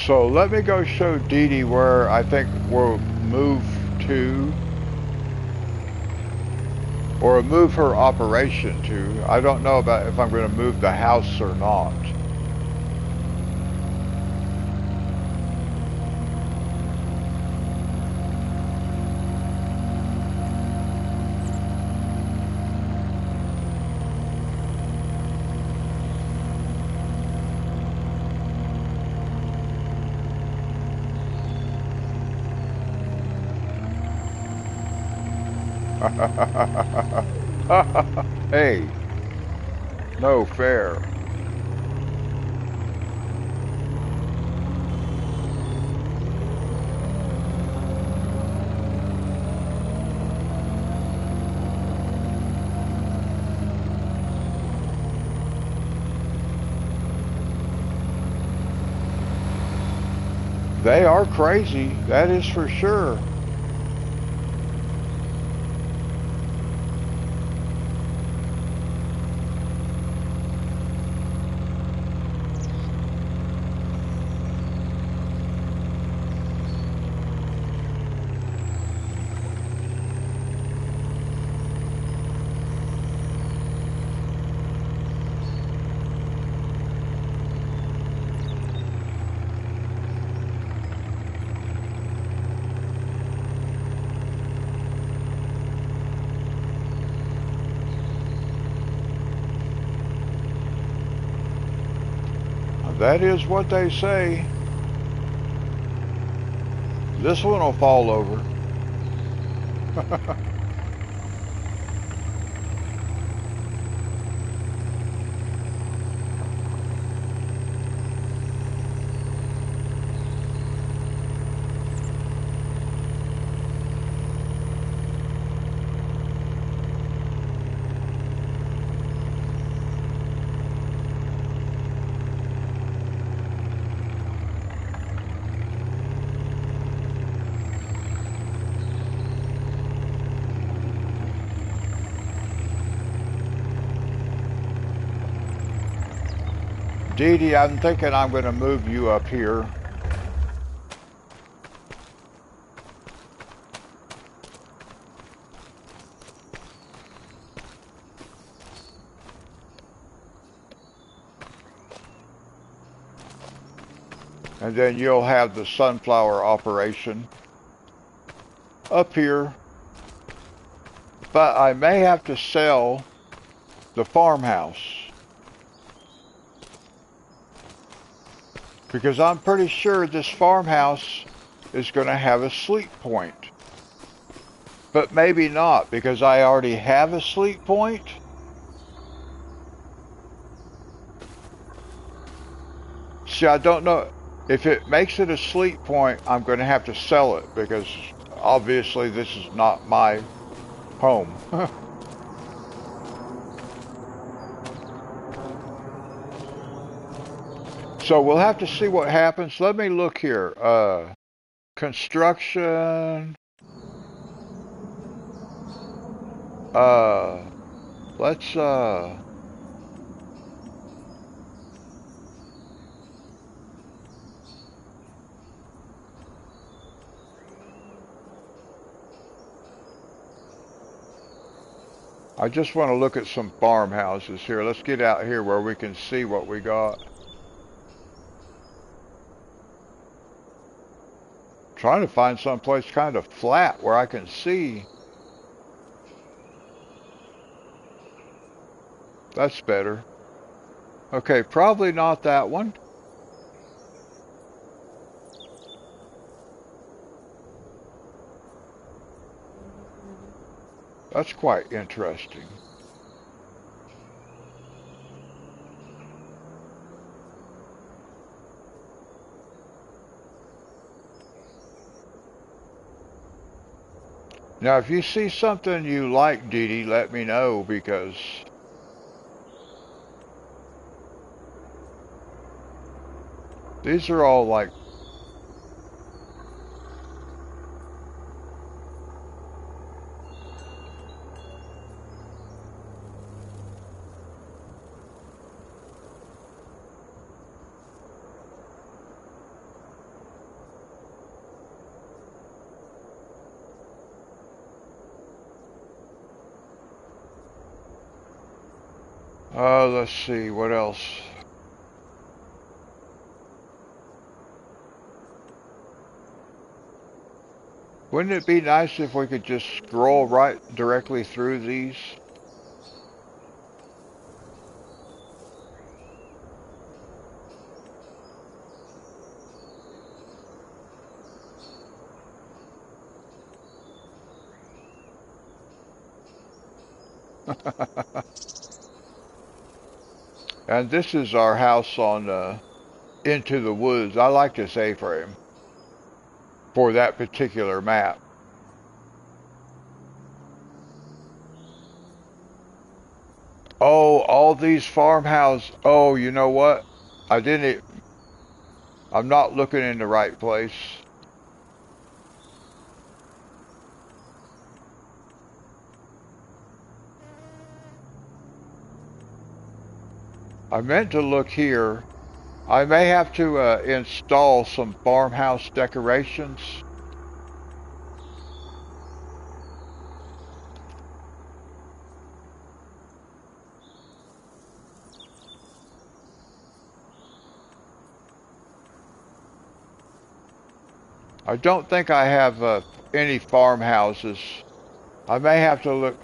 So let me go show Dee Dee where I think we'll move to, or move her operation to. I don't know about if I'm going to move the house or not. Hey, no fair. They are crazy, that is for sure. That is what they say. This one will fall over. Dee Dee, I'm thinking I'm going to move you up here. And then you'll have the sunflower operation up here. But I may have to sell the farmhouse, because I'm pretty sure this farmhouse is going to have a sleep point. But maybe not, because I already have a sleep point. See, I don't know. If it makes it a sleep point, I'm going to have to sell it, because obviously this is not my home. So we'll have to see what happens. Let me look here. Construction. Uh, let's, I just want to look at some farmhouses here. Let's get out here where we can see what we got. Trying to find someplace kind of flat where I can see. That's better. Okay, probably not that one. That's quite interesting. Now, if you see something you like, Dee Dee, let me know, because these are all like, Let's see, what else? Wouldn't it be nice if we could just scroll right directly through these? And this is our house on Into the Woods. I like this A-frame for that particular map. Oh, all these farmhouses. Oh, you know what? I didn't. I'm not looking in the right place. I meant to look here. I may have to install some farmhouse decorations. I don't think I have any farmhouses. I may have to look.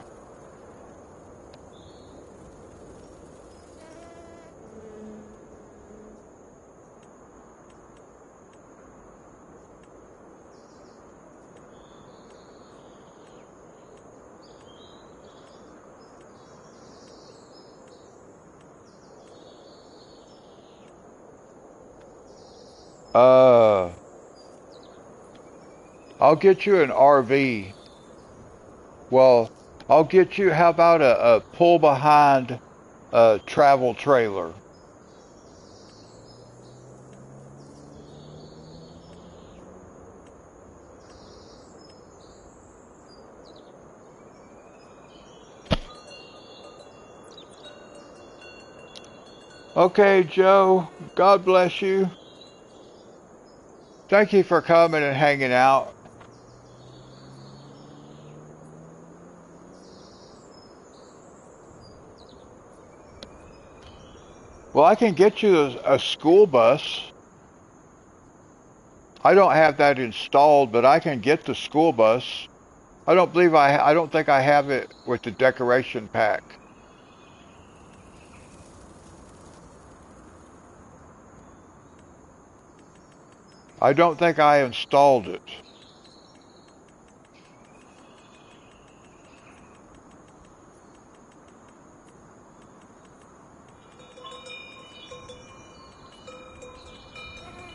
Uh, I'll get you an RV. Well, I'll get you. How about a pull behind travel trailer? Okay, Joe. God bless you. Thank you for coming and hanging out. Well, I can get you a school bus. I don't have that installed, but I can get the school bus. I don't think I have it with the decoration pack. I don't think I installed it.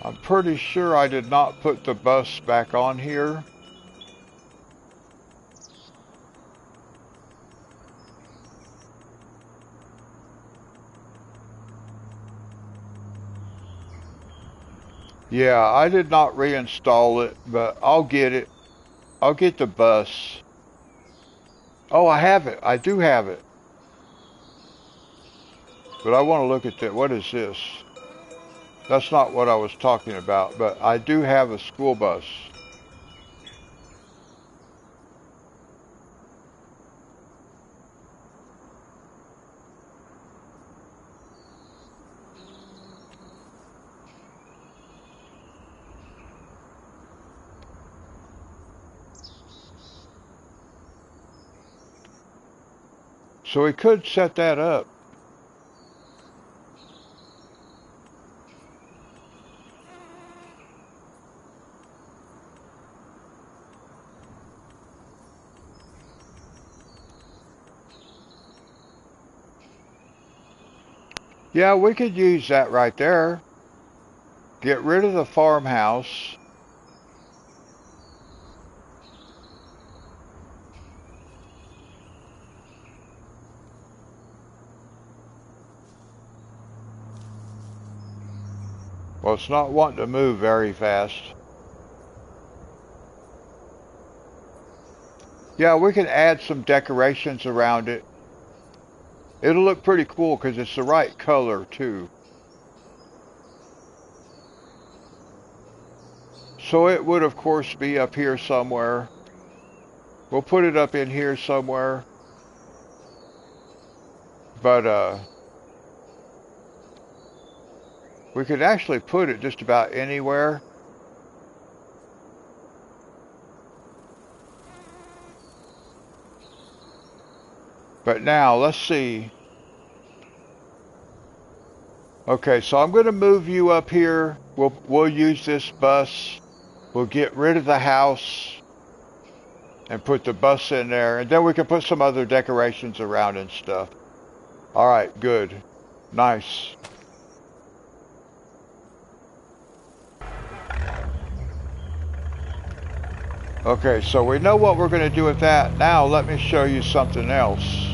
I'm pretty sure I did not put the bus back on here. Yeah, I did not reinstall it, but I'll get it. I'll get the bus. Oh, I have it. I do have it. But I want to look at that. What is this? That's not what I was talking about, but I do have a school bus. So we could set that up. Yeah, we could use that right there. Get rid of the farmhouse. Well, it's not wanting to move very fast. Yeah, we can add some decorations around it. It'll look pretty cool because it's the right color too. So it would of course be up here somewhere. We'll put it up in here somewhere. But We could actually put it just about anywhere. But now, let's see. Okay, so I'm going to move you up here. We'll use this bus. We'll get rid of the house and put the bus in there, and then we can put some other decorations around and stuff. All right, good. Nice. Okay, so we know what we're going to do with that. Now let me show you something else.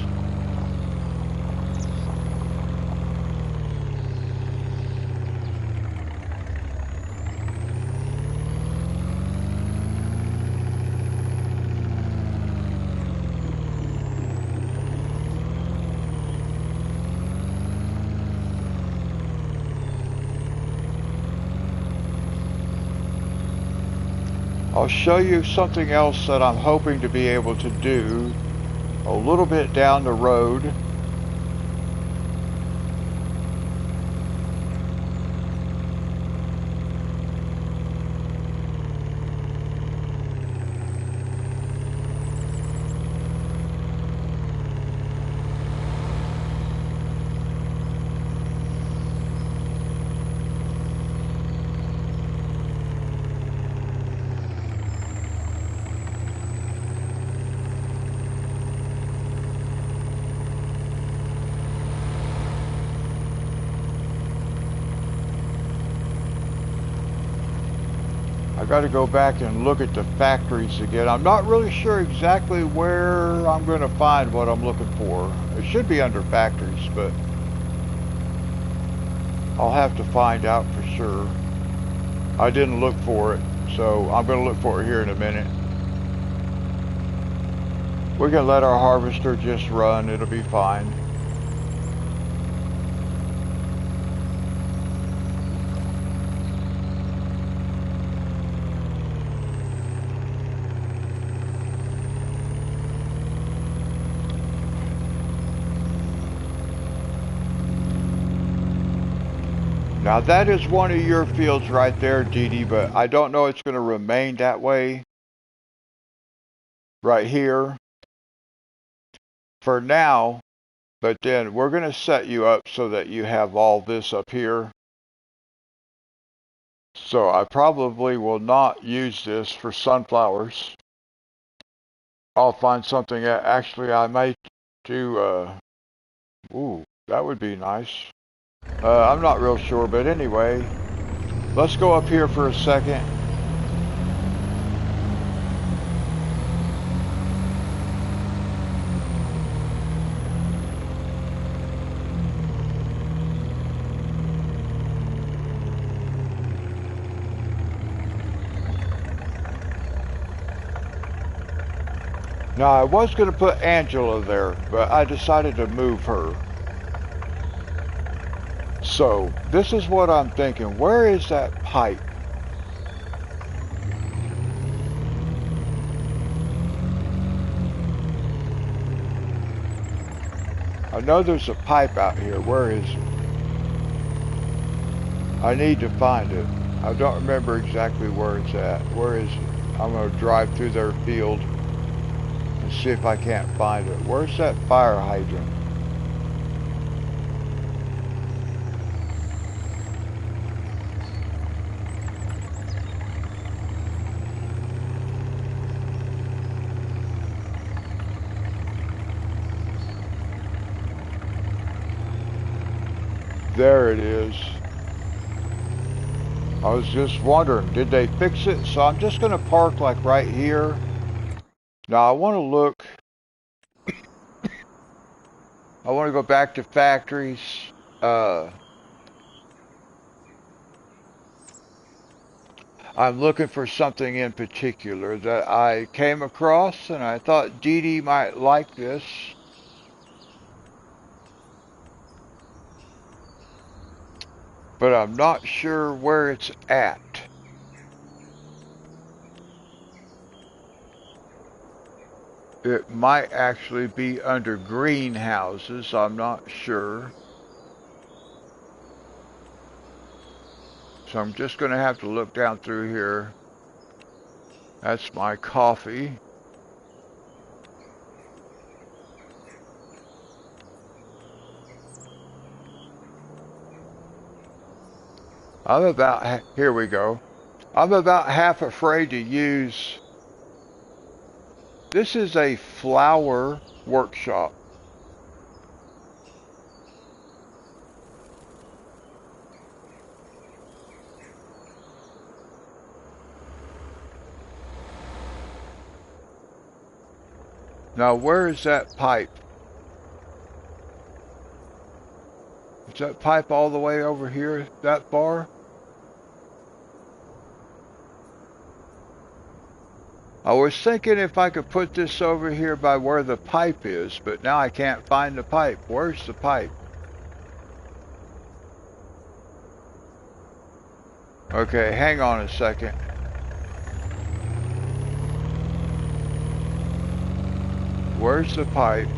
I'll show you something else that I'm hoping to be able to do a little bit down the road. I got to go back and look at the factories again. I'm not really sure exactly where I'm going to find what I'm looking for. It should be under factories, but I'll have to find out for sure. I didn't look for it, so I'm going to look for it here in a minute. We can let our harvester just run. It'll be fine. Now that is one of your fields right there, Dee Dee, but I don't know it's going to remain that way right here for now, but then we're going to set you up so that you have all this up here. So I probably will not use this for sunflowers. I'll find something actually I might do, ooh, that would be nice. I'm not real sure, but anyway, let's go up here for a second. Now I was going to put Angela there, but I decided to move her. So, this is what I'm thinking. Where is that pipe? I know there's a pipe out here. Where is it? I need to find it. I don't remember exactly where it's at. Where is it? I'm going to drive through their field and see if I can't find it. Where's that fire hydrant? There it is. I was just wondering, did they fix it? So I'm just going to park like right here. Now I want to look. I want to go back to factories. I'm looking for something in particular that I came across, and I thought Dee Dee might like this. But I'm not sure where it's at. It might actually be under greenhouses. I'm not sure. So I'm just going to have to look down through here. That's my coffee. Here we go. I'm about half afraid to use, this is a flower workshop. Now, where is that pipe? Is that pipe all the way over here, that far? I was thinking if I could put this over here by where the pipe is, but now I can't find the pipe. Where's the pipe? Okay, hang on a second. Where's the pipe?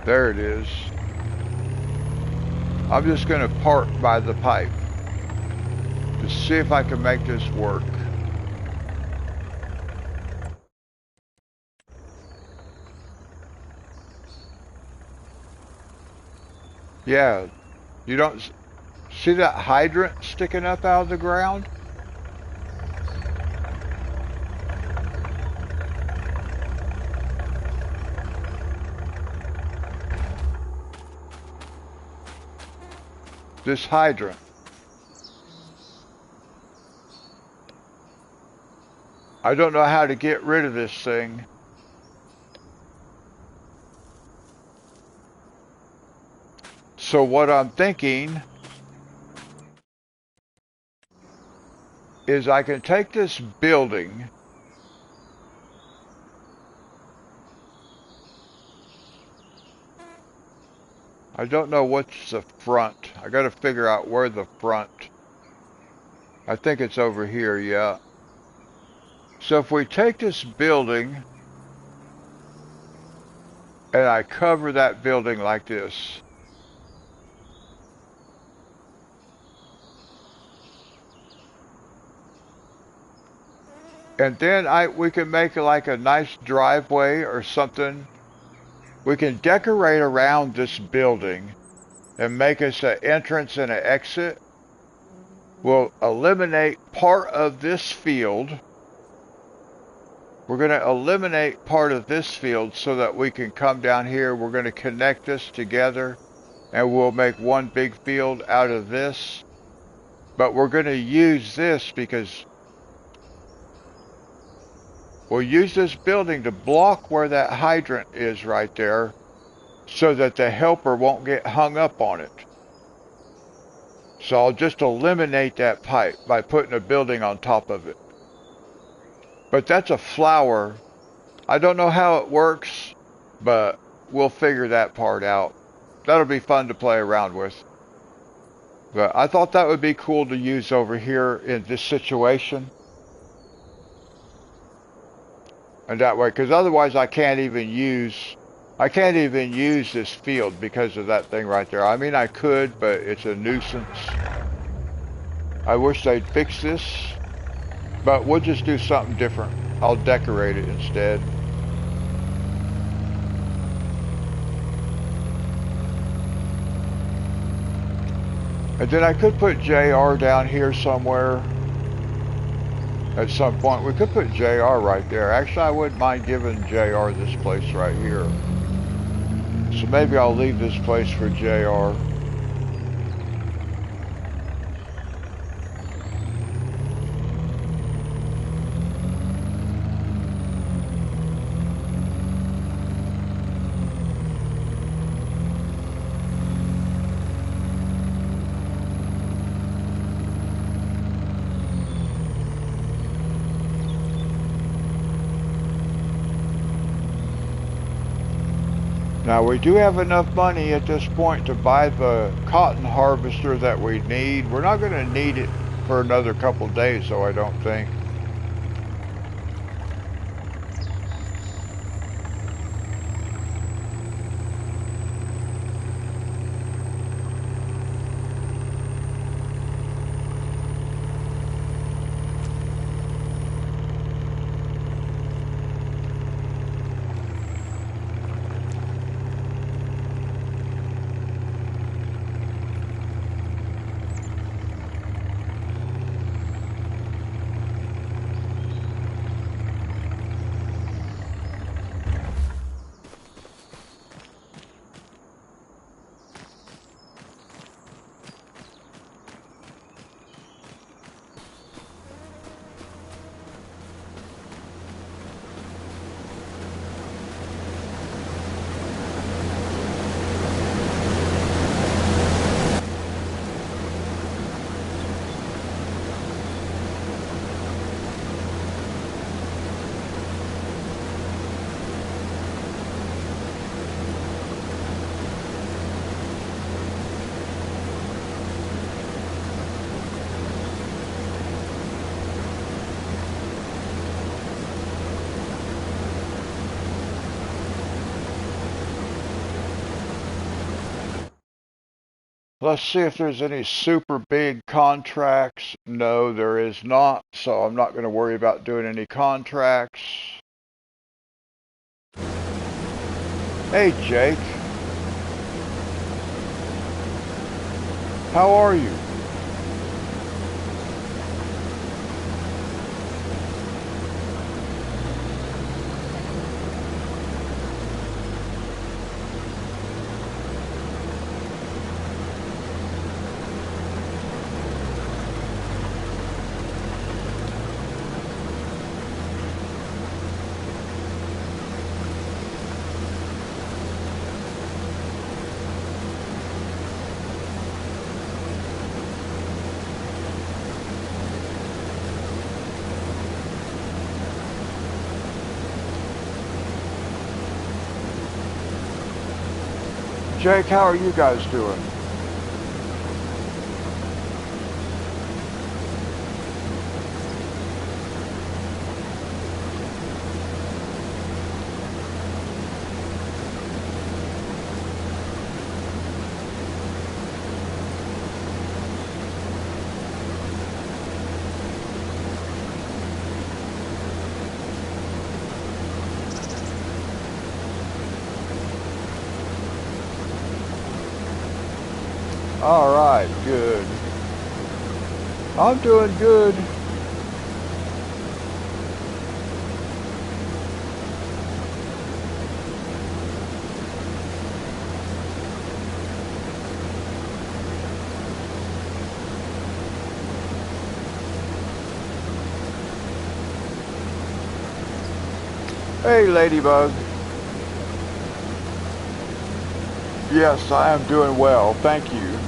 There it is. I'm just going to park by the pipe to see if I can make this work. Yeah, you don't see that hydrant sticking up out of the ground? This hydrant. I don't know how to get rid of this thing. So what I'm thinking is I can take this building I don't know what's the front. I gotta figure out where the front. I think it's over here, yeah. So if we take this building and I cover that building like this. And then we can make like a nice driveway or something. We can decorate around this building and make us an entrance and an exit. We'll eliminate part of this field. We're going to eliminate part of this field so that we can come down here. We're going to connect this together and we'll make one big field out of this. But we're going to use this because we'll use this building to block where that hydrant is right there so that the helper won't get hung up on it. So I'll just eliminate that pipe by putting a building on top of it. But that's a flower. I don't know how it works, but we'll figure that part out. That'll be fun to play around with. But I thought that would be cool to use over here in this situation. And that way, because otherwise I can't even use this field because of that thing right there. I mean, I could, but it's a nuisance. I wish they'd fix this, but we'll just do something different. I'll decorate it instead. And then I could put JR down here somewhere. At some point, we could put JR right there. Actually, I wouldn't mind giving JR this place right here. So maybe I'll leave this place for JR. Now we do have enough money at this point to buy the cotton harvester that we need. We're not going to need it for another couple days though, I don't think. Let's see if there's any super big contracts. No, there is not, so I'm not going to worry about doing any contracts. Hey, Jake. How are you? Jake, how are you guys doing? All right, good. I'm doing good. Hey, Ladybug. Yes, I am doing well, thank you.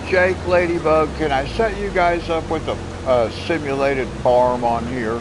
Jake, Ladybug, can I set you guys up with a simulated farm on here?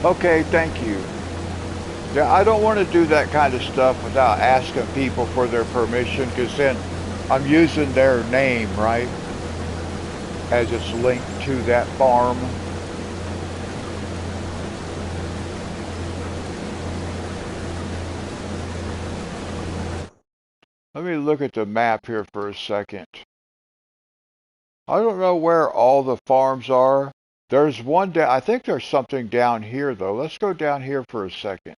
Okay, thank you. Yeah, I don't want to do that kind of stuff without asking people for their permission, because then I'm using their name, right? As it's linked to that farm. Let me look at the map here for a second. I don't know where all the farms are. There's one down, I think there's something down here though. Let's go down here for a second.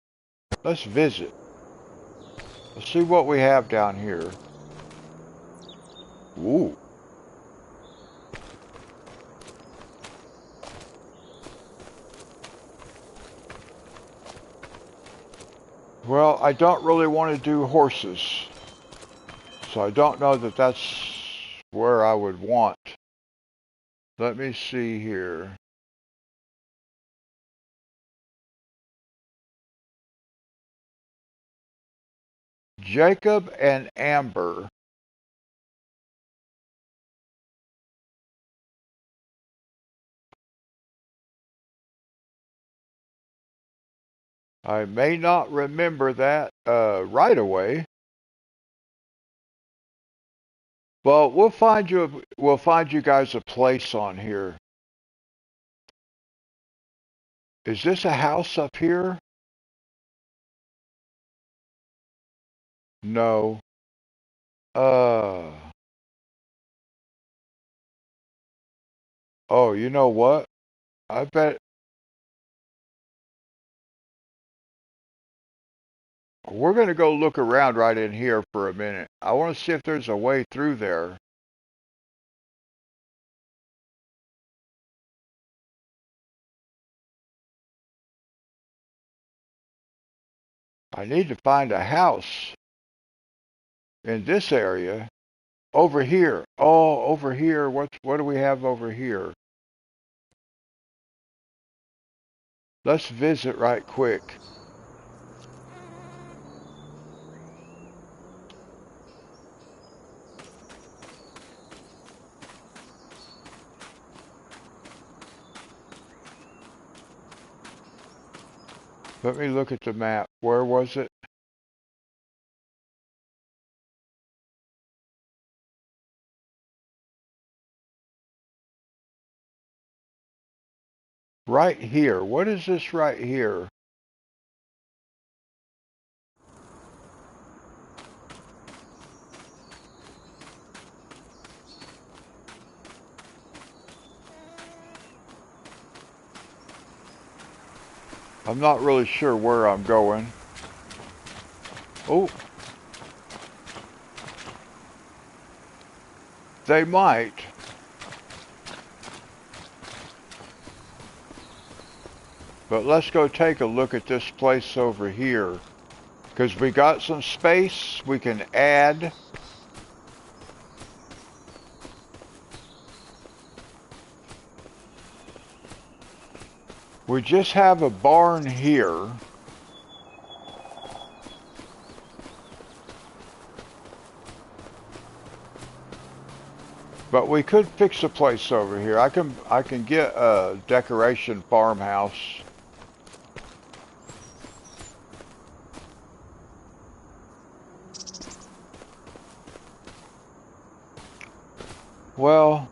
Let's visit. Let's see what we have down here. Ooh. Well, I don't really want to do horses. So I don't know that that's where I would want. Let me see here. Jacob and Amber. I may not remember that right away. Well, we'll find you guys a place on here. Is this a house up here? No. Uh oh, you know what? I bet we're gonna go look around right in here for a minute. I want to see if there's a way through there. I need to find a house in this area. Over here. Oh, over here. What do we have over here? Let's visit right quick. Let me look at the map. Where was it? Right here. What is this right here? I'm not really sure where I'm going. Oh. They might. But let's go take a look at this place over here. Because we got some space we can add. We just have a barn here. But we could fix the place over here. I can get a decoration farmhouse. Well,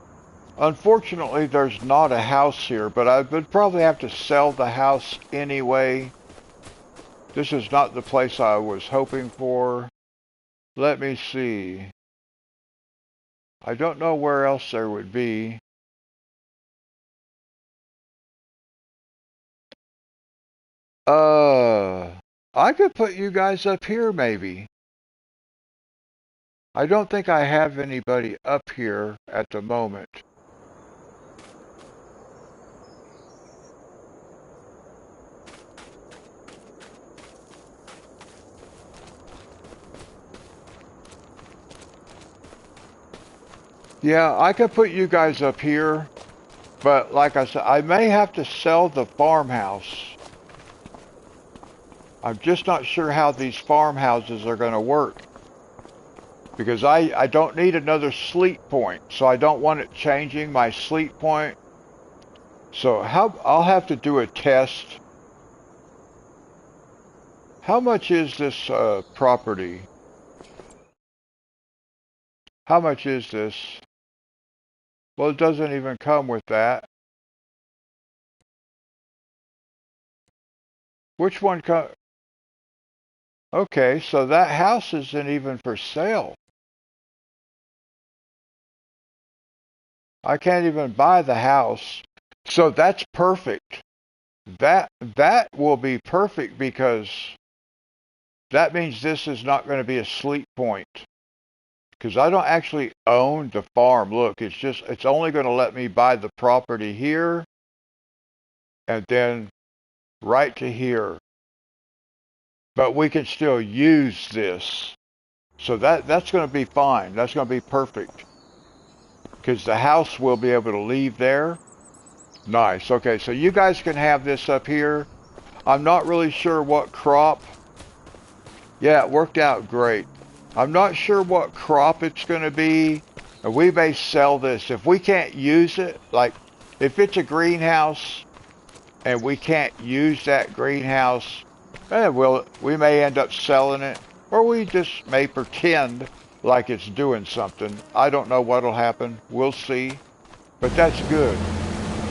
unfortunately there's not a house here, but I would probably have to sell the house anyway. This is not the place I was hoping for. Let me see. I don't know where else there would be. I could put you guys up here maybe. I don't think I have anybody up here at the moment. Yeah, I could put you guys up here, but like I said, I may have to sell the farmhouse. I'm just not sure how these farmhouses are going to work. Because I don't need another sleep point, so I don't want it changing my sleep point. So I'll have to do a test. How much is this property? How much is this? Well, it doesn't even come with that. Which one Okay, so that house isn't even for sale. I can't even buy the house. So that's perfect. That will be perfect because that means this is not going to be a sleep point. Because I don't actually own the farm. Look, it's only going to let me buy the property here and then right to here. But we can still use this. So that's going to be fine. That's going to be perfect. Because the house will be able to leave there. Nice. Okay, so you guys can have this up here. I'm not really sure what crop. Yeah, it worked out great. I'm not sure what crop it's going to be. We may sell this. If we can't use it, like if it's a greenhouse and we can't use that greenhouse, we may end up selling it. Or we just may pretend like it's doing something. I don't know what'll happen. We'll see. But that's good.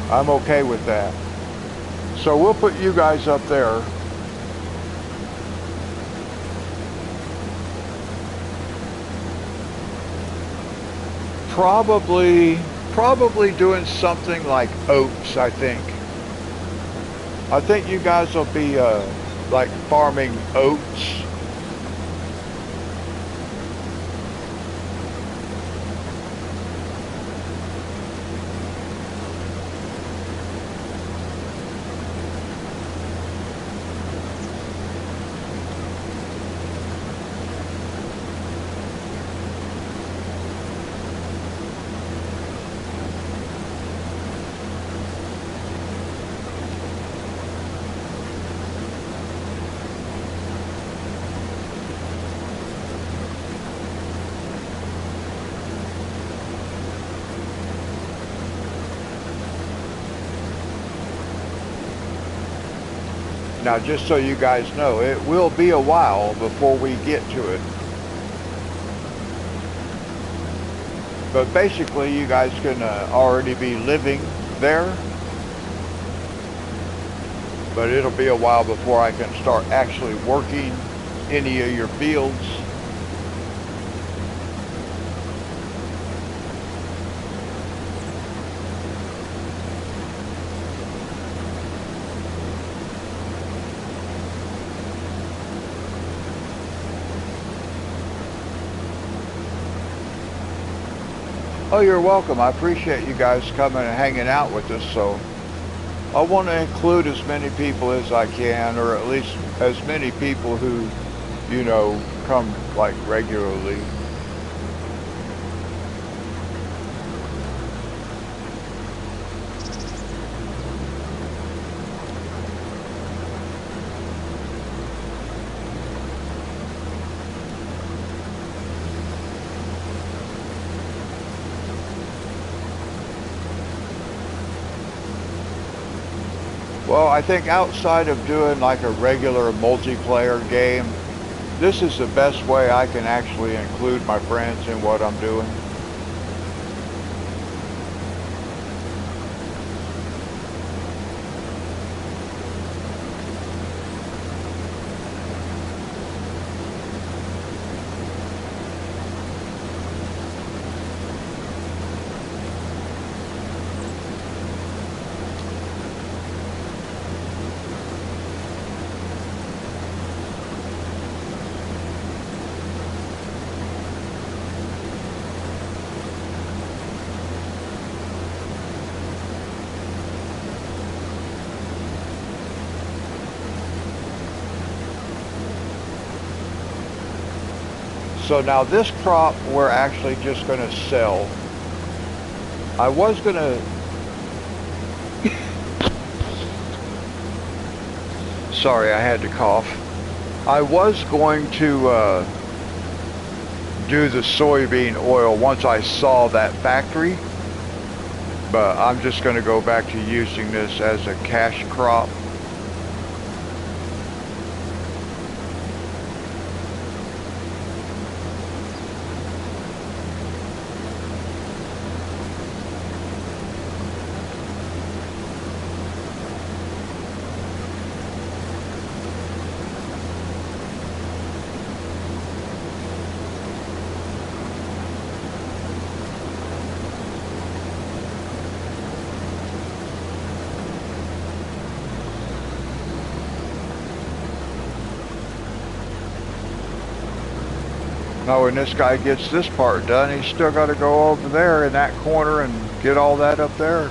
I'm okay with that. So we'll put you guys up there. Probably doing something like oats, I think. I think you guys will be like farming oats. Now, just so you guys know, it will be a while before we get to it. But basically, you guys can already be living there. But it'll be a while before I can start actually working any of your fields. Oh, you're welcome. I appreciate you guys coming and hanging out with us. So I want to include as many people as I can, or at least as many people who, you know, come like regularly. Well, I think outside of doing like a regular multiplayer game, this is the best way I can actually include my friends in what I'm doing. So now this crop we're actually just going to sell. I was going to... Sorry, I had to cough. I was going to do the soybean oil once I saw that factory, but I'm just going to go back to using this as a cash crop. Now when this guy gets this part done, he's still got to go over there in that corner and get all that up there.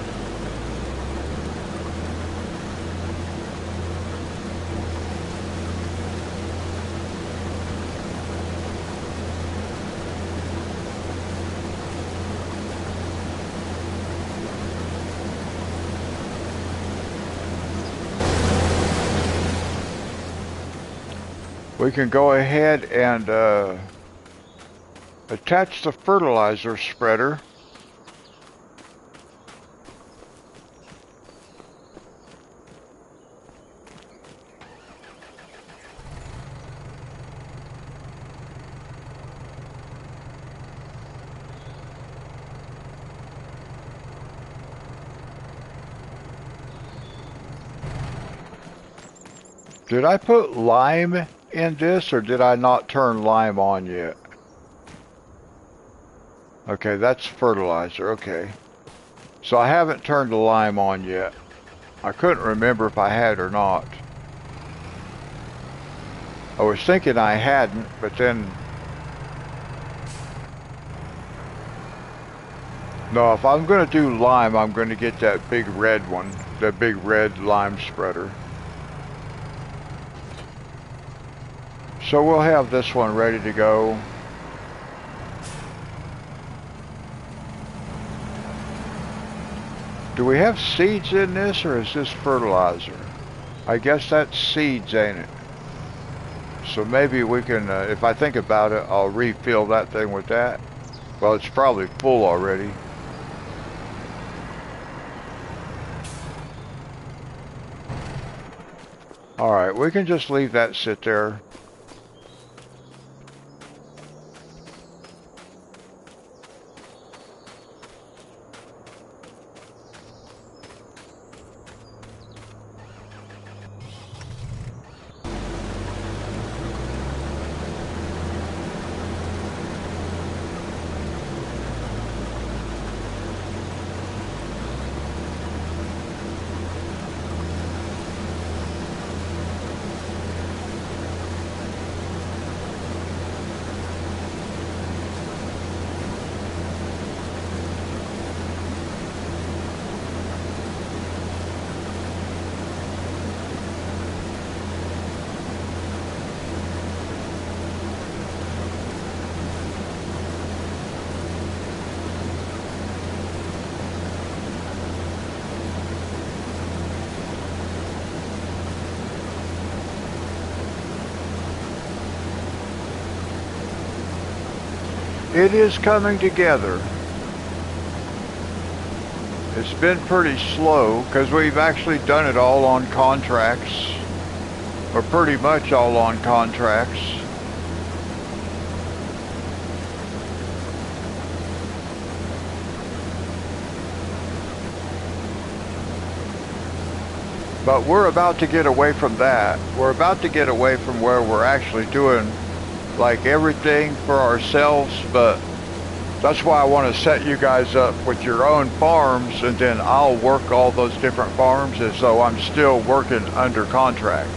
We can go ahead and attach the fertilizer spreader. Did I put lime in this, or did I not turn lime on yet? Okay, that's fertilizer, okay. So I haven't turned the lime on yet. I couldn't remember if I had or not. I was thinking I hadn't, but then... No, if I'm going to do lime, I'm going to get that big red one. That big red lime spreader. So we'll have this one ready to go. Do we have seeds in this, or is this fertilizer? I guess that's seeds, ain't it? So maybe we can, if I think about it, I'll refill that thing with that. Well, it's probably full already. Alright, we can just leave that sit there. It is coming together. It's been pretty slow because we've actually done it all on contracts, or pretty much all on contracts. But we're about to get away from that. We're about to get away from where we're actually doing like everything for ourselves, but that's why I want to set you guys up with your own farms, and then I'll work all those different farms as though I'm still working under contract.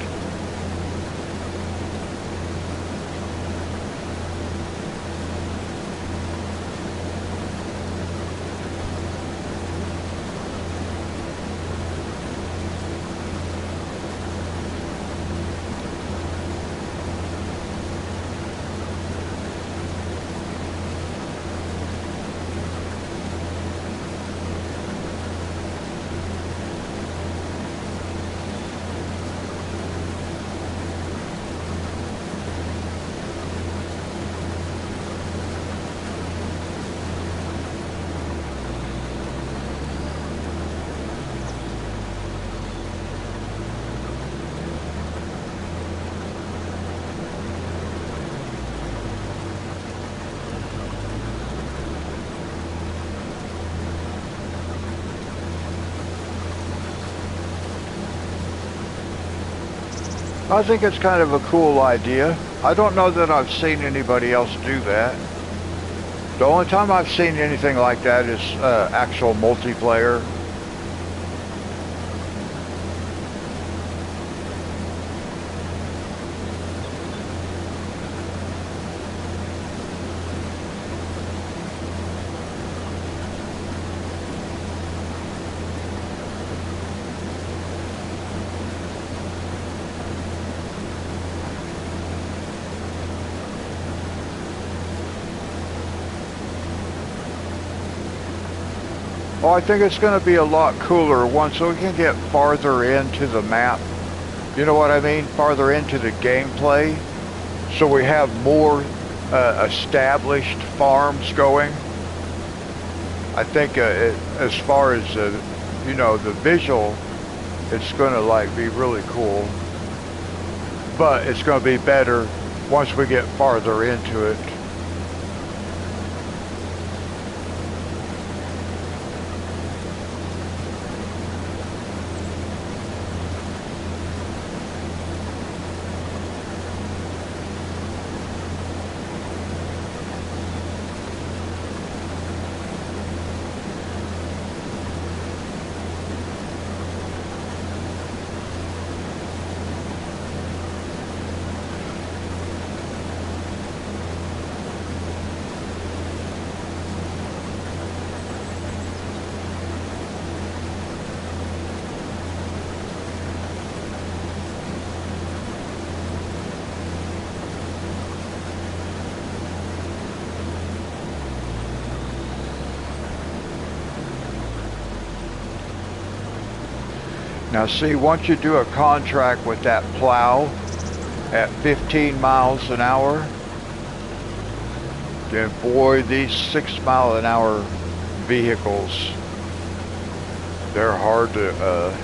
I think it's kind of a cool idea. I don't know that I've seen anybody else do that. The only time I've seen anything like that is actual multiplayer. Oh, I think it's going to be a lot cooler once we can get farther into the map. You know what I mean? Farther into the gameplay. So we have more established farms going. I think as far as, you know, the visual, it's going to like be really cool. But it's going to be better once we get farther into it. Now see, once you do a contract with that plow at 15 miles an hour, then boy, these 6-mile-an-hour vehicles, they're hard to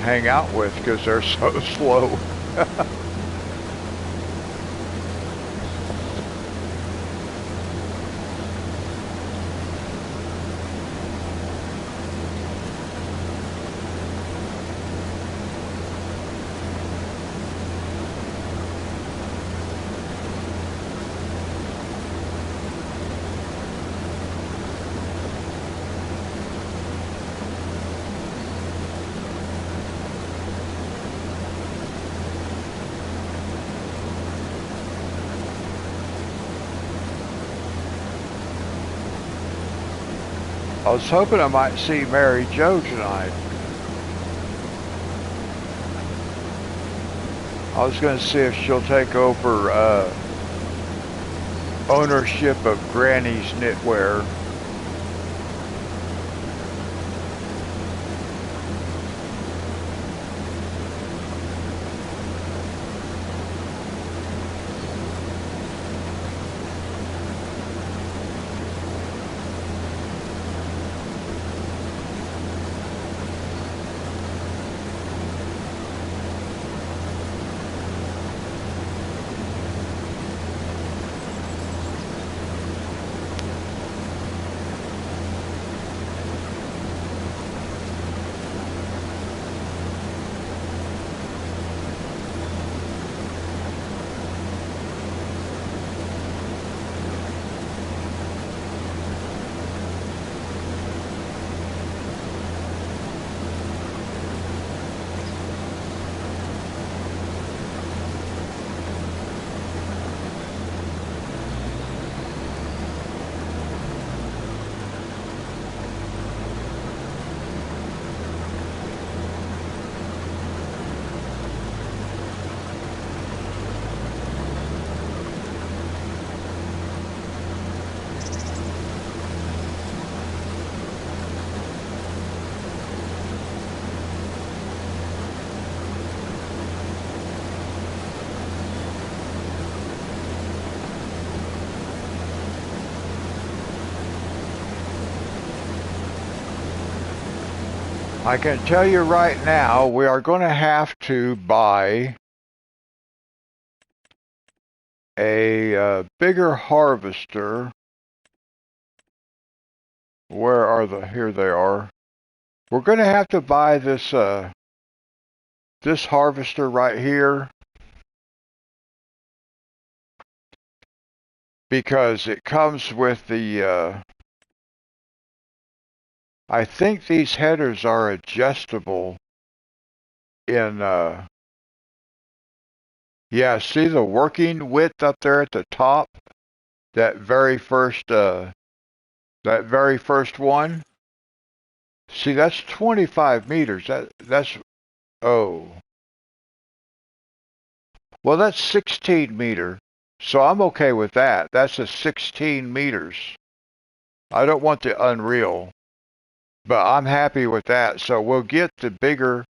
hang out with because they're so slow. I was hoping I might see Mary Jo tonight. I was going to see if she'll take over ownership of Granny's Knitwear. I can tell you right now, we are going to have to buy a bigger harvester. Where are the? Here they are. We're going to have to buy this this harvester right here because it comes with the. I think these headers are adjustable in. Yeah, see the working width up there at the top? That very first one? See, that's 25 meters. That's oh. Well, that's 16 meter. So I'm okay with that. That's a 16 meters. I don't want the Unreal, but I'm happy with that. So we'll get the bigger,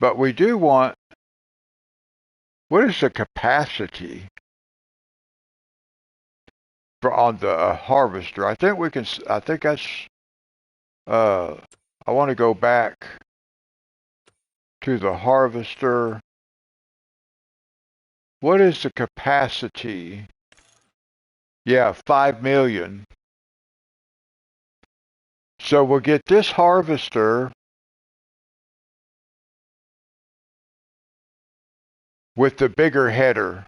but we do want, what is the capacity for on the harvester? I think we can, I think that's, I want to go back to the harvester. What is the capacity? Yeah, 5 million. So we'll get this harvester with the bigger header,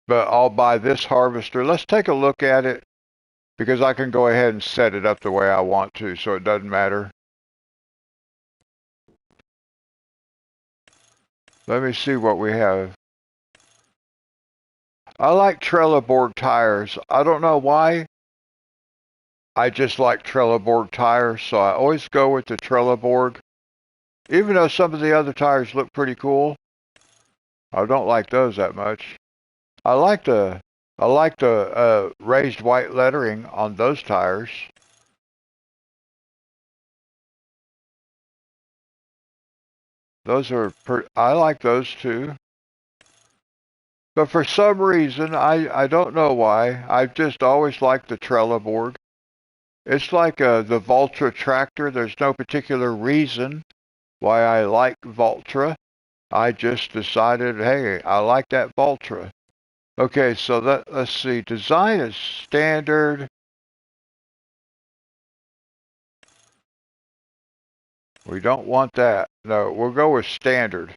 but I'll buy this harvester. Let's take a look at it because I can go ahead and set it up the way I want to, so it doesn't matter. Let me see what we have. I like Trelleborg tires. I don't know why. I just like Trelleborg tires, so I always go with the Trelleborg. Even though some of the other tires look pretty cool, I don't like those that much. I like the raised white lettering on those tires. Those are I like those too. But for some reason, I don't know why, I've just always liked the Trelleborg. It's like the Valtra tractor. There's no particular reason why I like Valtra. I just decided, hey, I like that Valtra. Okay, so let's see. Design is standard. We don't want that. No, we'll go with standard.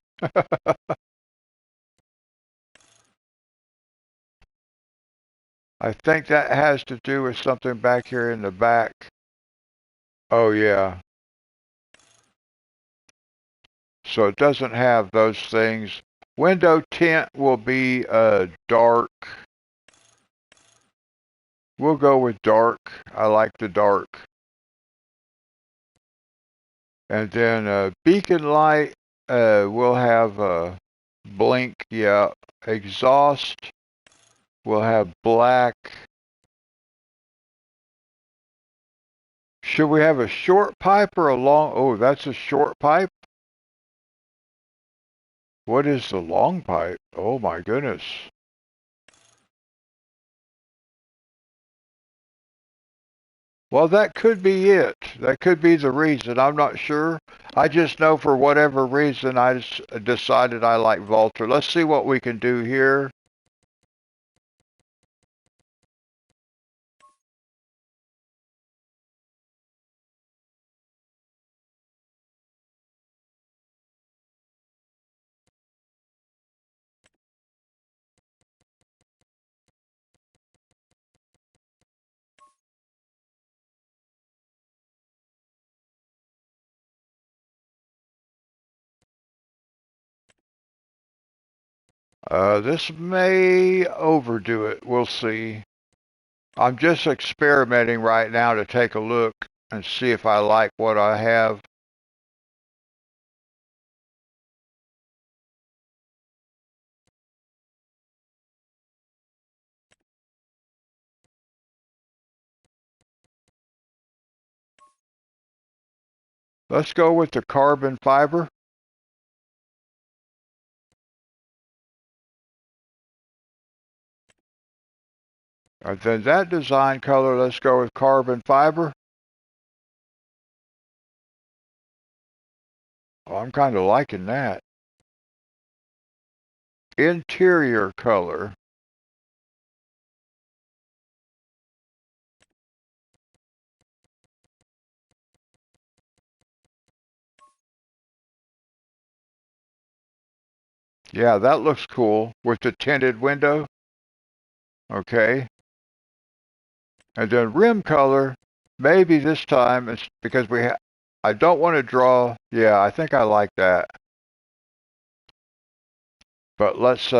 I think that has to do with something back here in the back. Oh, yeah. So it doesn't have those things. Window tint will be dark. We'll go with dark. I like the dark. And then beacon light, we'll have blink, yeah. Exhaust, we'll have black. Should we have a short pipe or a long? Oh, that's a short pipe. What is the long pipe? Oh my goodness. Well, that could be it. That could be the reason. I'm not sure. I just know for whatever reason I decided I like Volta. Let's see what we can do here. This may overdo it. We'll see. I'm just experimenting right now to take a look and see if I like what I have. Let's go with the carbon fiber. And then that design color, let's go with carbon fiber. Oh, I'm kind of liking that. Interior color. Yeah, that looks cool with the tinted window. Okay. And then rim color, maybe this time it's because I don't want to draw. Yeah, I think I like that. But let's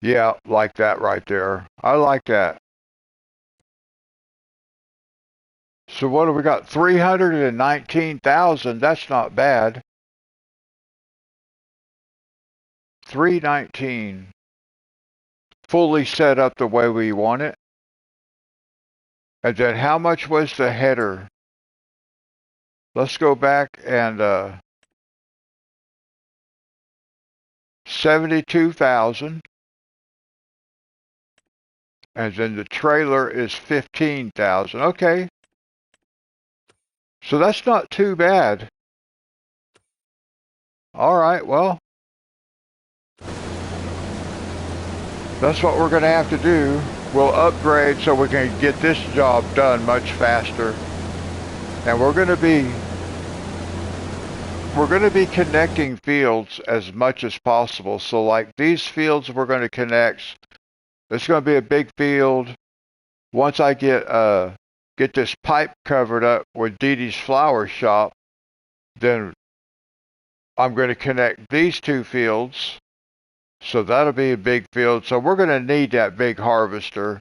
yeah, like that right there. I like that. So what do we got? 319,000. That's not bad. 319. Fully set up the way we want it. And then how much was the header? Let's go back and 72,000. And then the trailer is 15,000. Okay. So that's not too bad. All right, well, that's what we're going to have to do. We'll upgrade so we can get this job done much faster. And we're going to be connecting fields as much as possible. So like these fields we're going to connect. It's going to be a big field. Once I get this pipe covered up with Dee Dee's flower shop, then I'm going to connect these two fields. So that'll be a big field. So we're going to need that big harvester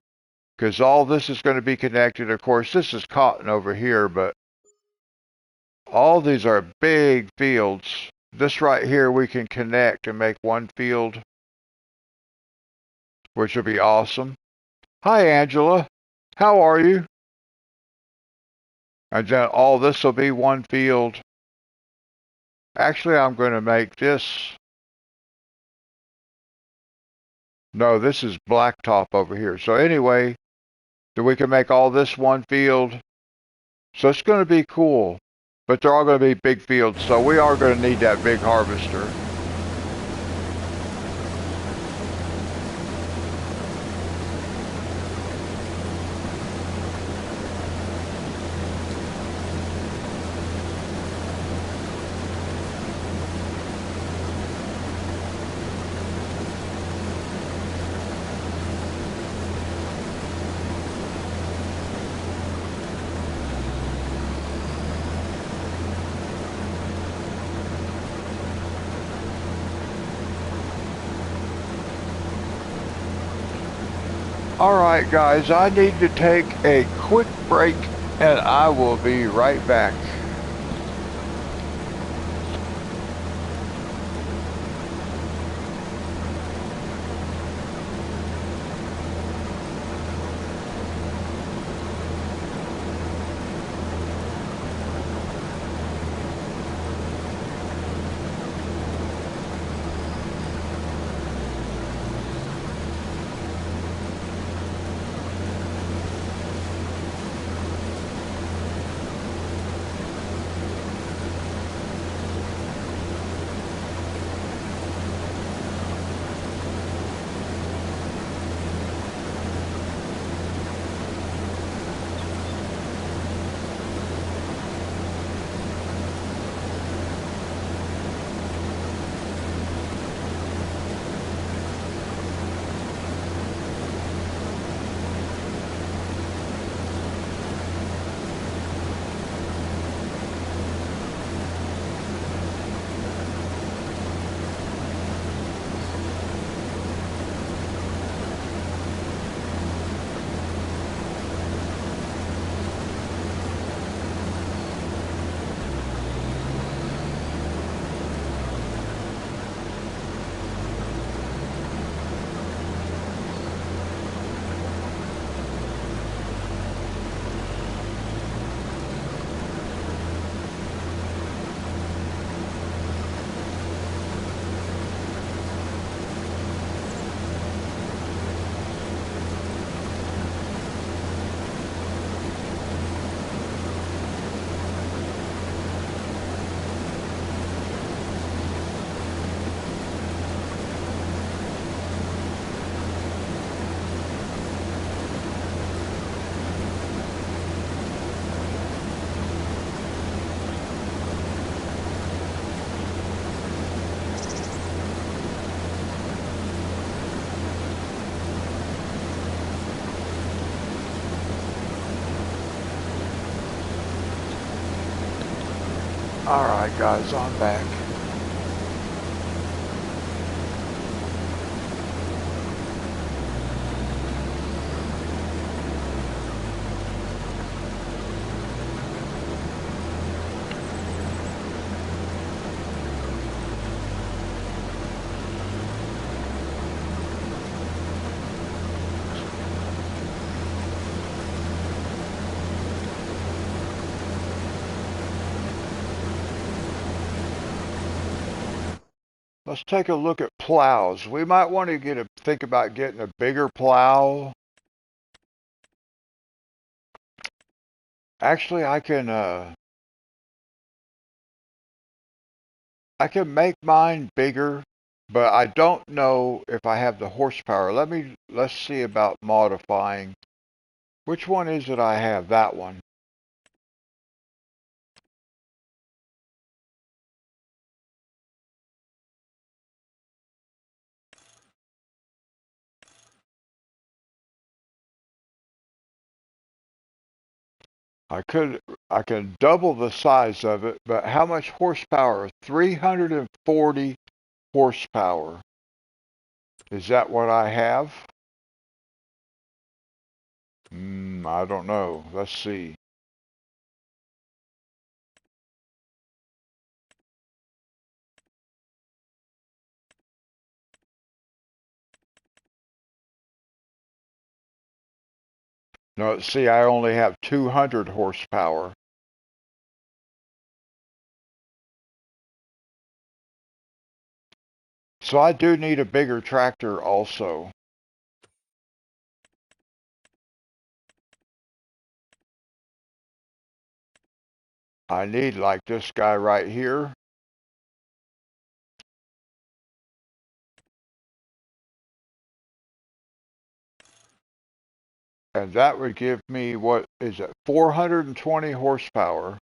because all this is going to be connected. Of course, this is cotton over here, but all these are big fields. This right here we can connect and make one field, which will be awesome. Hi, Angela. How are you? And then all this will be one field. Actually, I'm going to make this No, this is blacktop over here. So anyway, then we can make all this one field. So it's going to be cool. But they're all going to be big fields. So we are going to need that big harvester. Alright guys, I need to take a quick break and I will be right back. Alright guys, I'm back. Let's take a look at plows. We might want to think about getting a bigger plow. Actually, I can make mine bigger, but I don't know if I have the horsepower. Let's see about modifying. Which one is it I have? That one. I could I can double the size of it, but how much horsepower? 340 horsepower. Is that what I have? I don't know. Let's see. No, see, I only have 200 horsepower. So I do need a bigger tractor also. I need like this guy right here. And that would give me, what is it, 420 horsepower.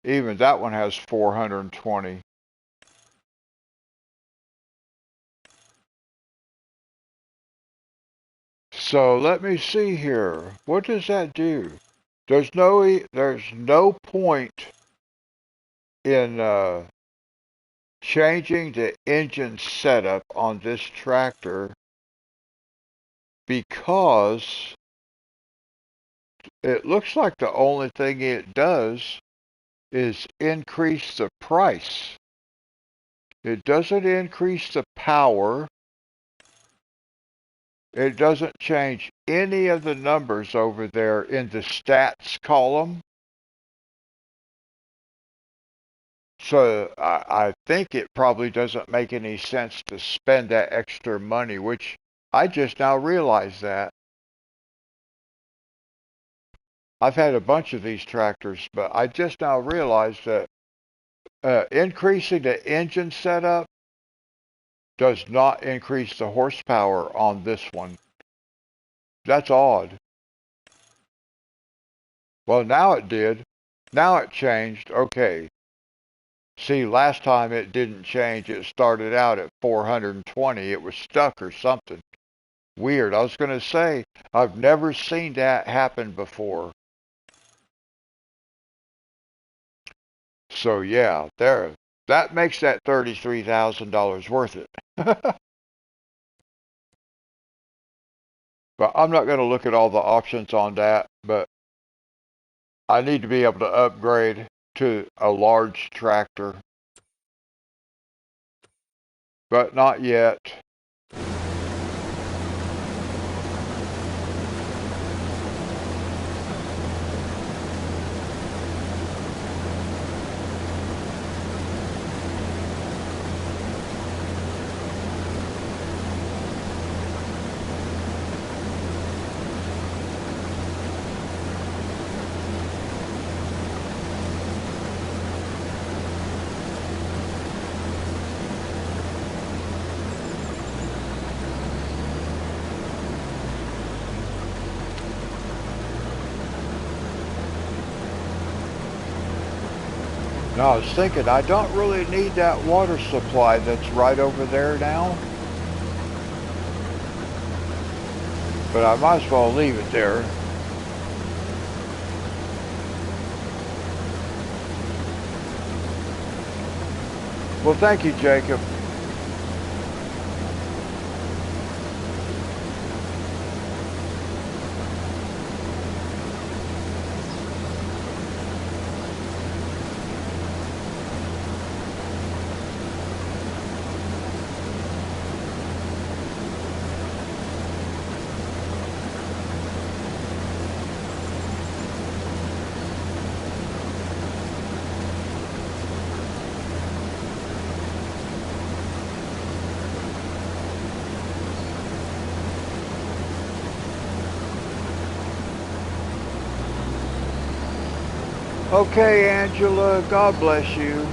Even that one has 420. So let me see here. What does that do? There's no point in changing the engine setup on this tractor because it looks like the only thing it does is increase the price. It doesn't increase the power. It doesn't change any of the numbers over there in the stats column. So I think it probably doesn't make any sense to spend that extra money, which I just now realized that. I've had a bunch of these tractors, but I just now realized that increasing the engine setup does not increase the horsepower on this one. That's odd. Well, now it did. Now it changed. Okay. See, last time it didn't change. It started out at 420. It was stuck or something. Weird. I was going to say, I've never seen that happen before. So yeah, that makes that $33,000 worth it. But I'm not going to look at all the options on that, but I need to be able to upgrade to a large tractor, but not yet. Now I was thinking I don't really need that water supply that's right over there now, but I might as well leave it there. Well, thank you, Jacob. Okay, Angela, God bless you.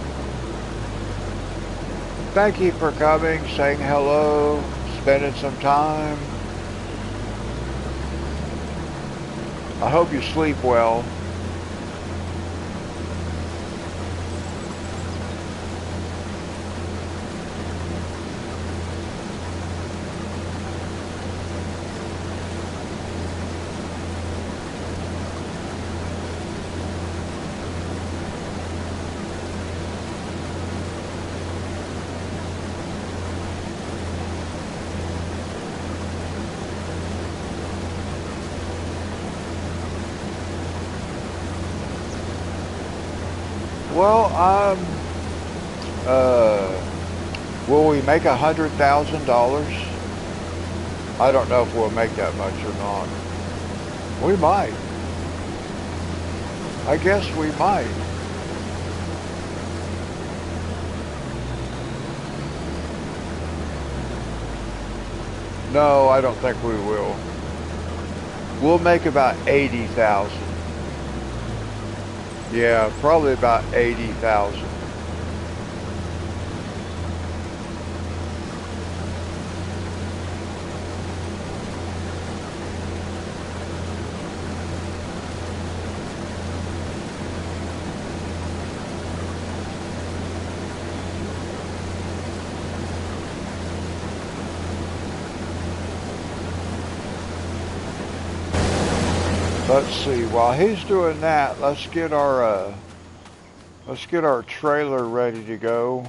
Thank you for coming, saying hello, spending some time. I hope you sleep well. Well, will we make $100,000? I don't know if we'll make that much or not. We might. I guess we might. No, I don't think we will. We'll make about 80,000. Yeah, probably about 80,000. Let's see. While he's doing that, let's get our trailer ready to go.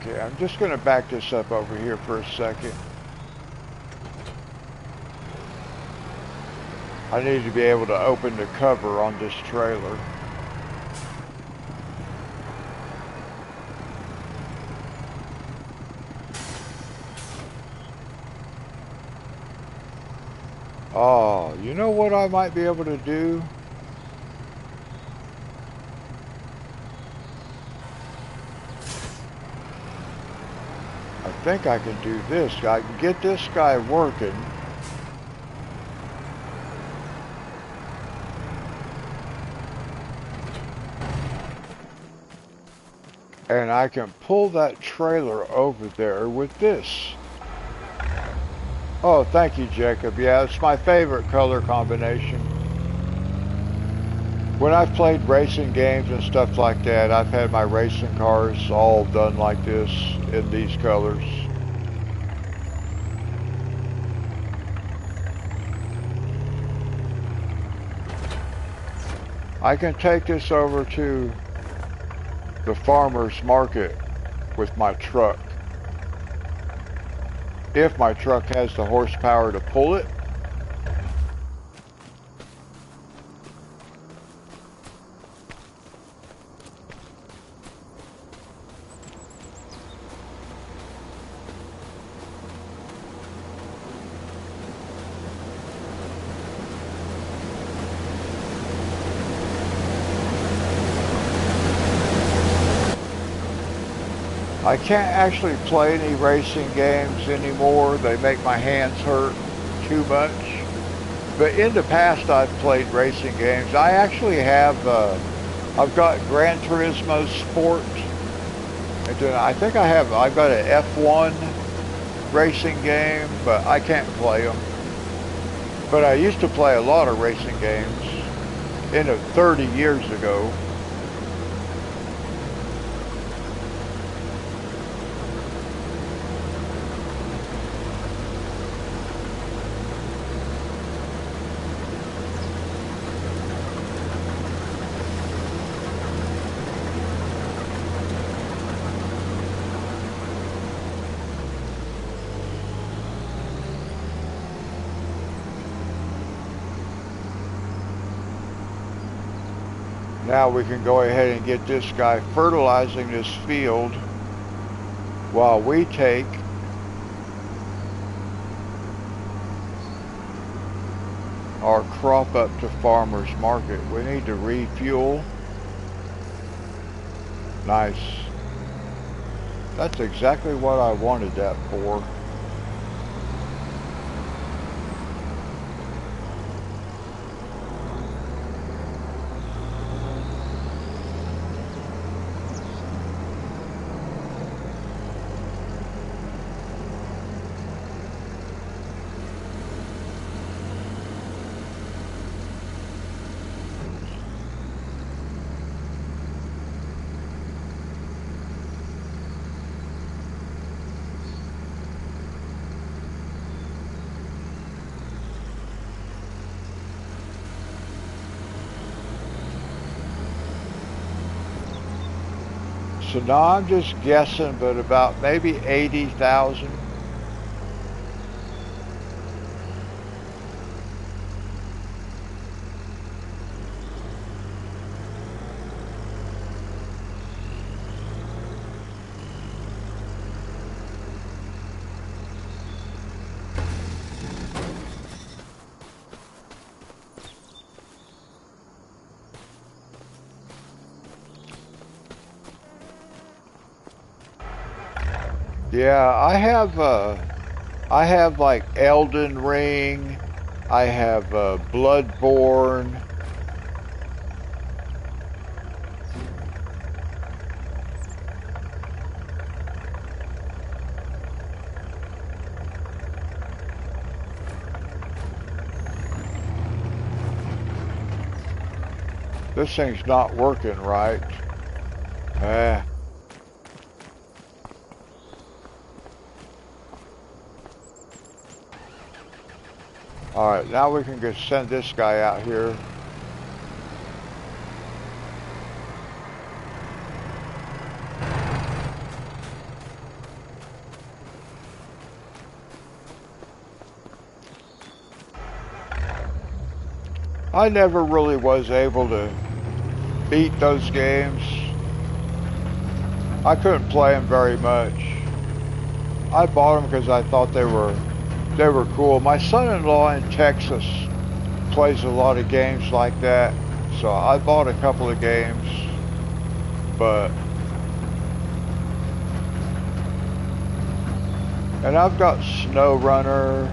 Okay, I'm just going to back this up over here for a second. I need to be able to open the cover on this trailer. Oh, you know what I might be able to do? I think I can do this. I can get this guy working. And I can pull that trailer over there with this. Oh, thank you, Jacob. Yeah, it's my favorite color combination. When I've played racing games and stuff like that, I've had my racing cars all done like this in these colors. I can take this over to the farmer's market with my truck. If my truck has the horsepower to pull it. I can't actually play any racing games anymore. They make my hands hurt too much. But in the past, I've played racing games. I actually have, I've got Gran Turismo Sport. And then I've got an F1 racing game, but I can't play them. But I used to play a lot of racing games 30 years ago. Now we can go ahead and get this guy fertilizing this field while we take our crop up to farmer's market. We need to refuel. Nice. That's exactly what I wanted that for. So now I'm just guessing, but about maybe 80,000. Yeah, I have like Elden Ring. I have Bloodborne. This thing's not working right. Eh. Alright, now we can just send this guy out here. I never really was able to beat those games. I couldn't play them very much. I bought them because I thought they were cool. My son-in-law in Texas plays a lot of games like that, so I bought a couple of games, and I've got SnowRunner.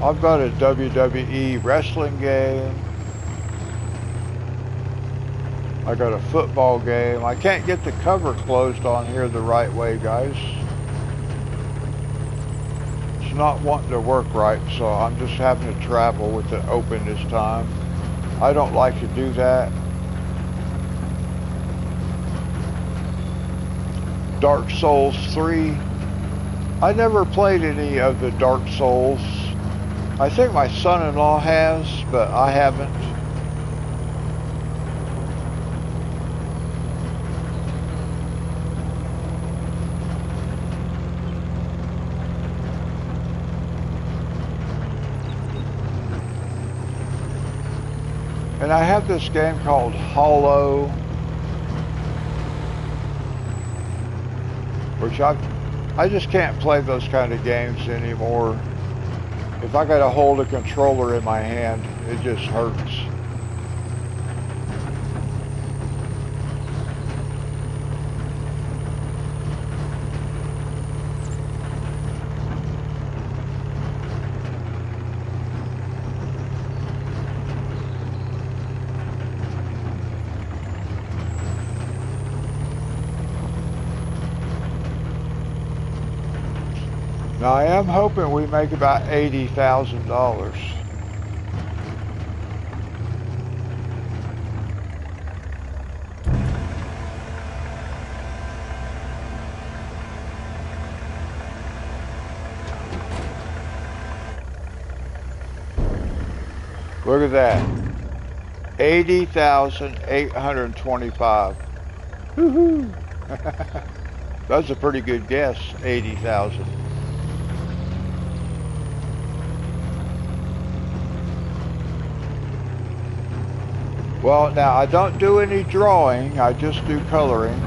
I've got a WWE wrestling game. I got a football game. I can't get the cover closed on here the right way, guys. It's not wanting to work right, so I'm just having to travel with it open this time. I don't like to do that. Dark Souls 3. I never played any of the Dark Souls. I think my son-in-law has, but I haven't. And I have this game called Hollow, which I just can't play those kind of games anymore. If I got to hold a controller in my hand, it just hurts. Now I am hoping we make about $80,000. Look at that. 80,825. Woohoo! That's a pretty good guess, 80,000. Well, now I don't do any drawing, I just do coloring.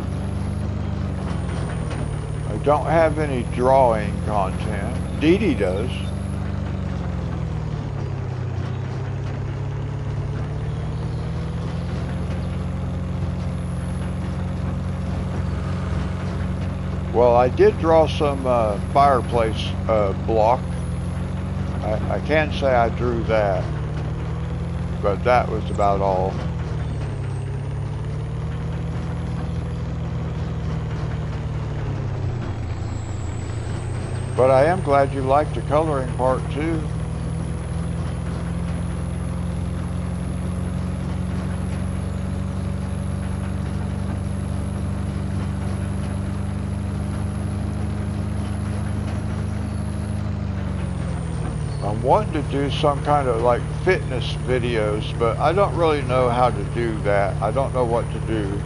I don't have any drawing content. Dee Dee does. Well, I did draw some fireplace block. I can't say I drew that, but that was about all. But I am glad you liked the coloring part too. I'm wanting to do some kind of like fitness videos, but I don't really know how to do that. I don't know what to do.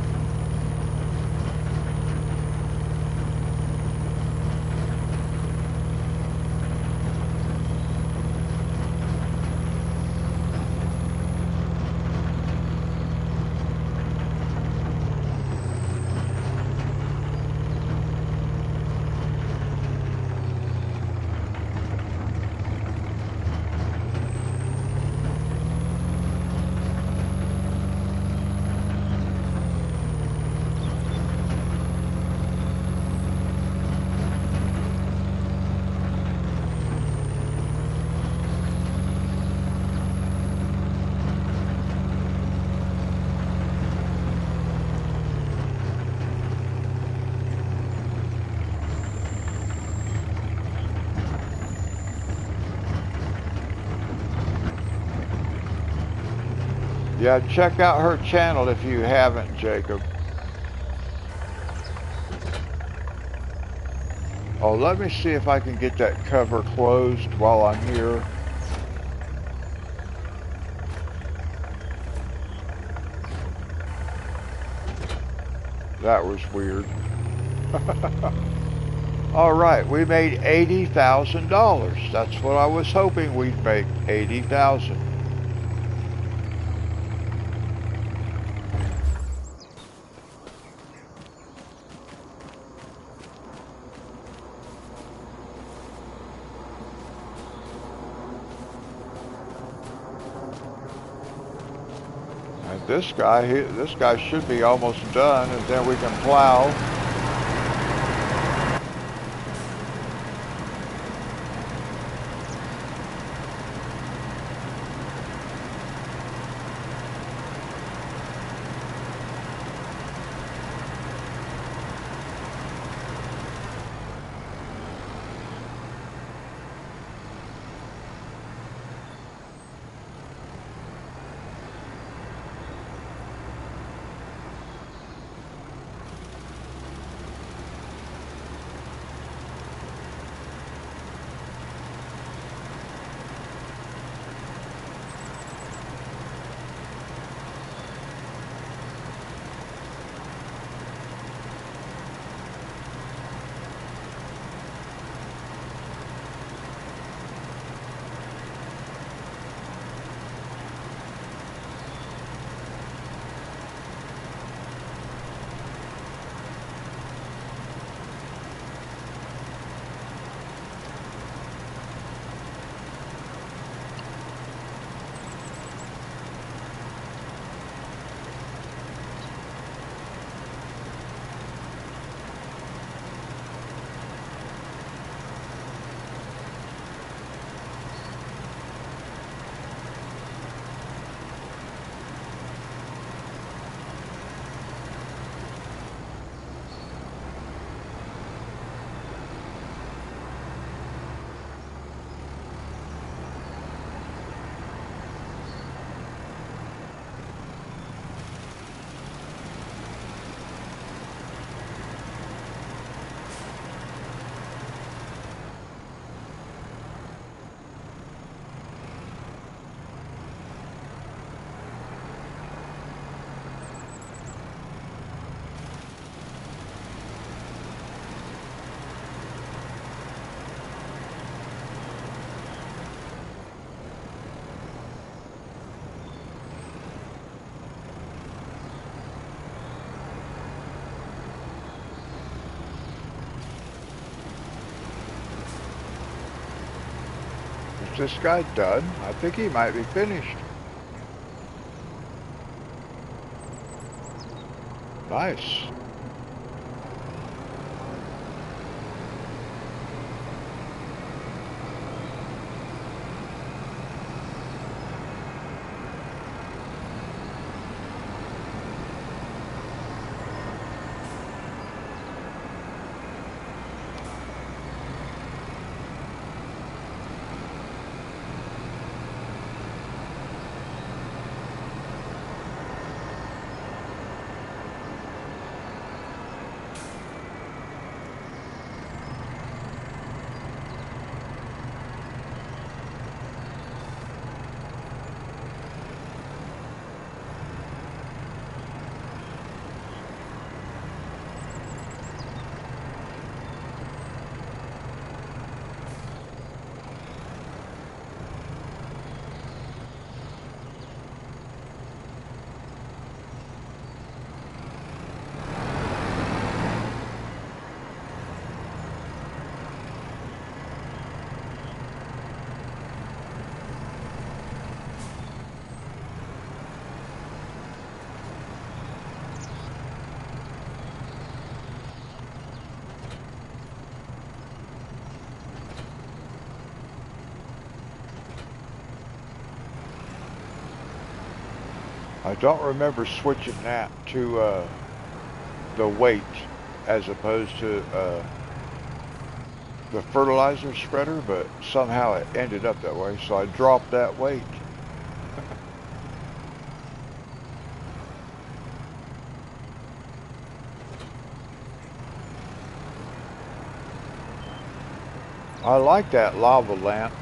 Yeah, check out her channel if you haven't, Jacob. Oh, let me see if I can get that cover closed while I'm here. That was weird. All right, we made $80,000. That's what I was hoping we'd make, 80,000. And this guy should be almost done, and then we can plow. Is this guy done? I think he might be finished. Nice. I don't remember switching that to the weight as opposed to the fertilizer spreader, but somehow it ended up that way, so I dropped that weight. I like that lava lamp.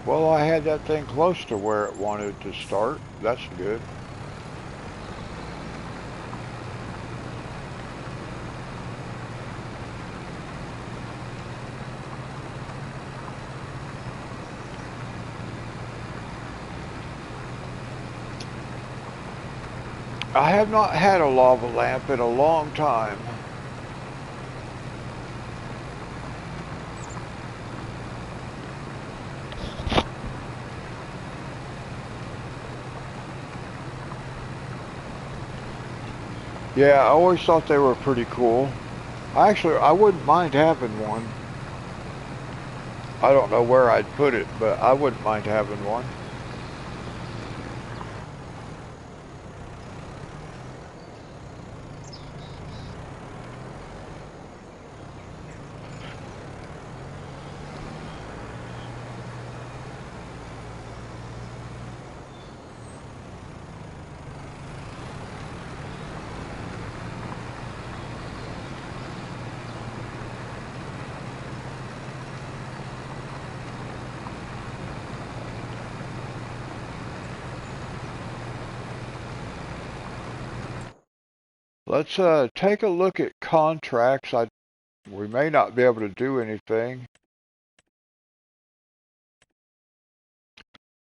Well, I had that thing close to where it wanted to start. That's good. I have not had a lava lamp in a long time. Yeah, I always thought they were pretty cool. I wouldn't mind having one. I don't know where I'd put it, but I wouldn't mind having one. Let's take a look at contracts. We may not be able to do anything.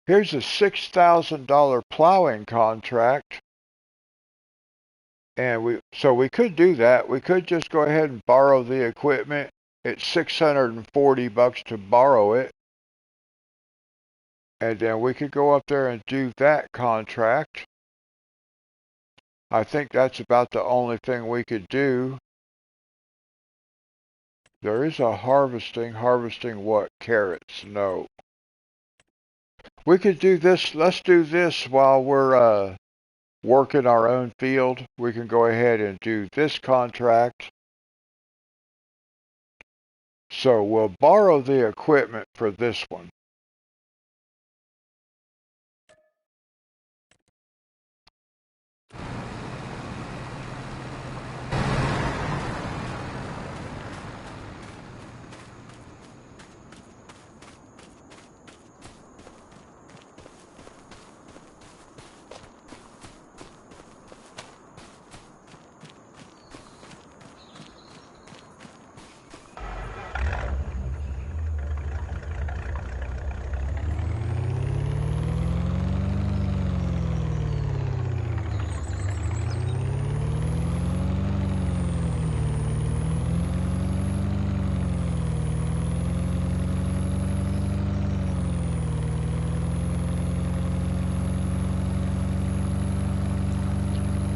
Here's a $6,000 plowing contract. And we could do that. We could just go ahead and borrow the equipment. It's $640 to borrow it. And then we could go up there and do that contract. I think that's about the only thing we could do. There is a harvesting. Harvesting what? Carrots? No. We could do this. Let's do this while we're working our own field. We can go ahead and do this contract. So we'll borrow the equipment for this one.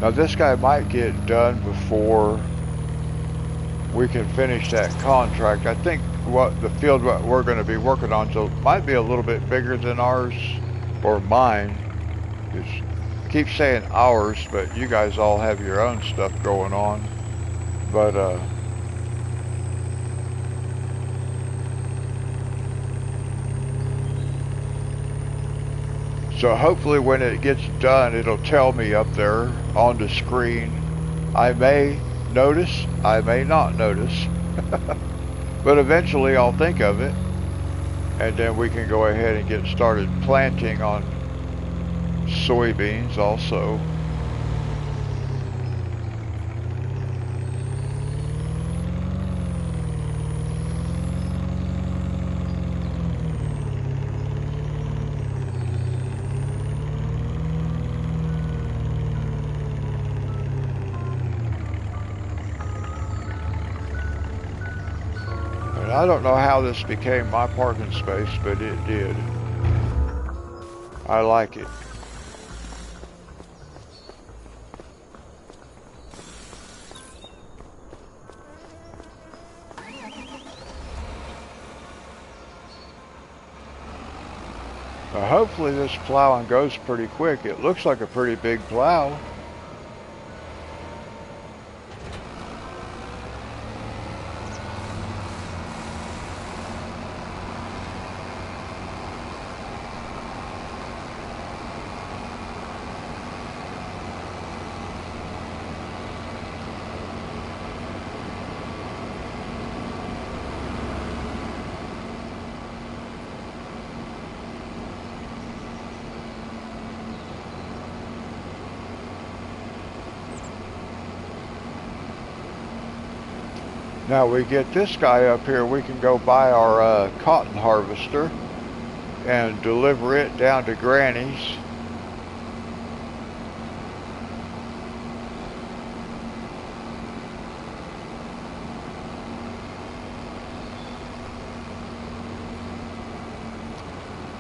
Now this guy might get done before we can finish that contract. I think what the field what we're going to be working on might be a little bit bigger than ours or mine. Keep saying ours, but you guys all have your own stuff going on. But so hopefully when it gets done, it'll tell me up there on the screen. I may notice, I may not notice, but eventually I'll think of it, and then we can go ahead and get started planting on soybeans also. I don't know how this became my parking space, but it did. I like it. Hopefully this plowing goes pretty quick. It looks like a pretty big plow. Now we get this guy up here, we can go buy our cotton harvester and deliver it down to Granny's.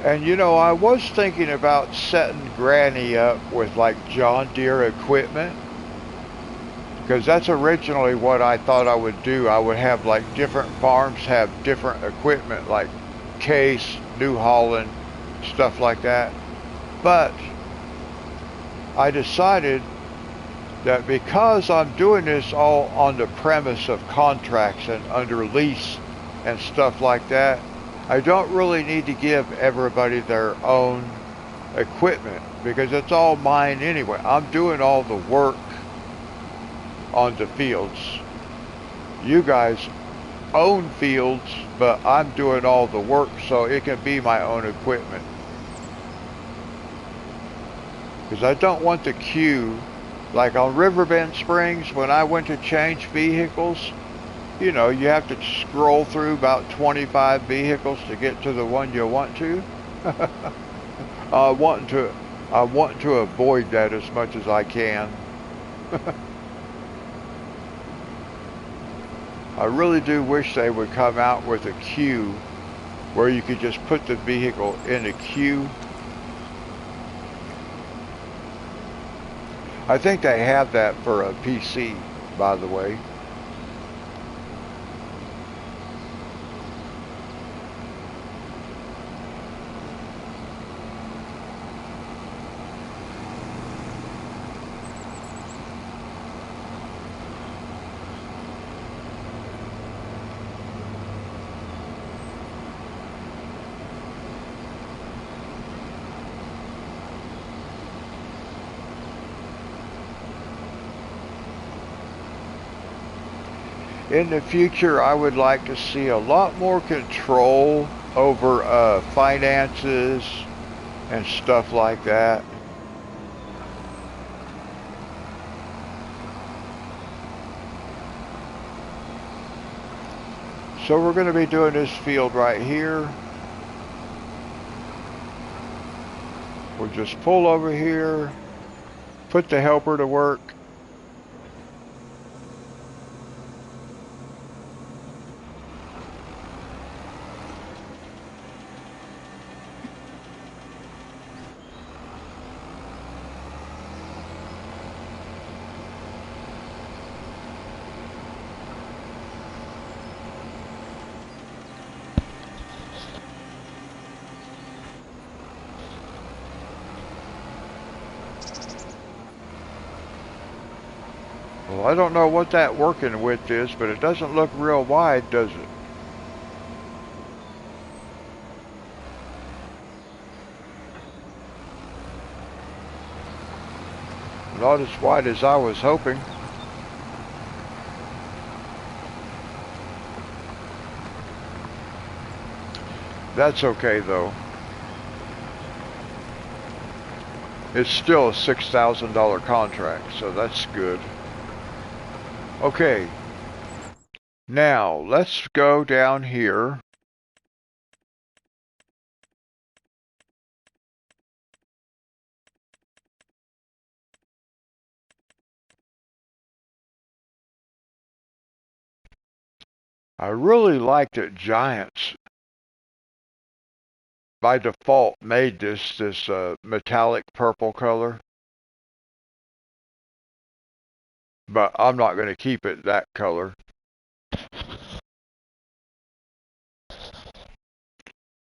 And you know, I was thinking about setting Granny up with like John Deere equipment, because that's originally what I thought I would do. I would have like different farms have different equipment like Case, New Holland, stuff like that. But I decided that because I'm doing this all on the premise of contracts and under lease and stuff like that, I don't really need to give everybody their own equipment because it's all mine anyway. I'm doing all the work on the fields. You guys own fields, but I'm doing all the work, so it can be my own equipment. Because I don't want the queue, like on Riverbend Springs, when I went to change vehicles, you know, you have to scroll through about 25 vehicles to get to the one you want to. I want to avoid that as much as I can. I really do wish they would come out with a queue where you could just put the vehicle in a queue. I think they have that for a PC, by the way. In the future, I would like to see a lot more control over finances and stuff like that. So we're going to be doing this field right here. We'll just pull over here, put the helper to work. Well, I don't know what that working width is, but it doesn't look real wide, does it? Not as wide as I was hoping. That's okay though. It's still a $6,000 contract, so that's good. Okay, now let's go down here. I really like that Giants by default made this metallic purple color, but I'm not going to keep it that color.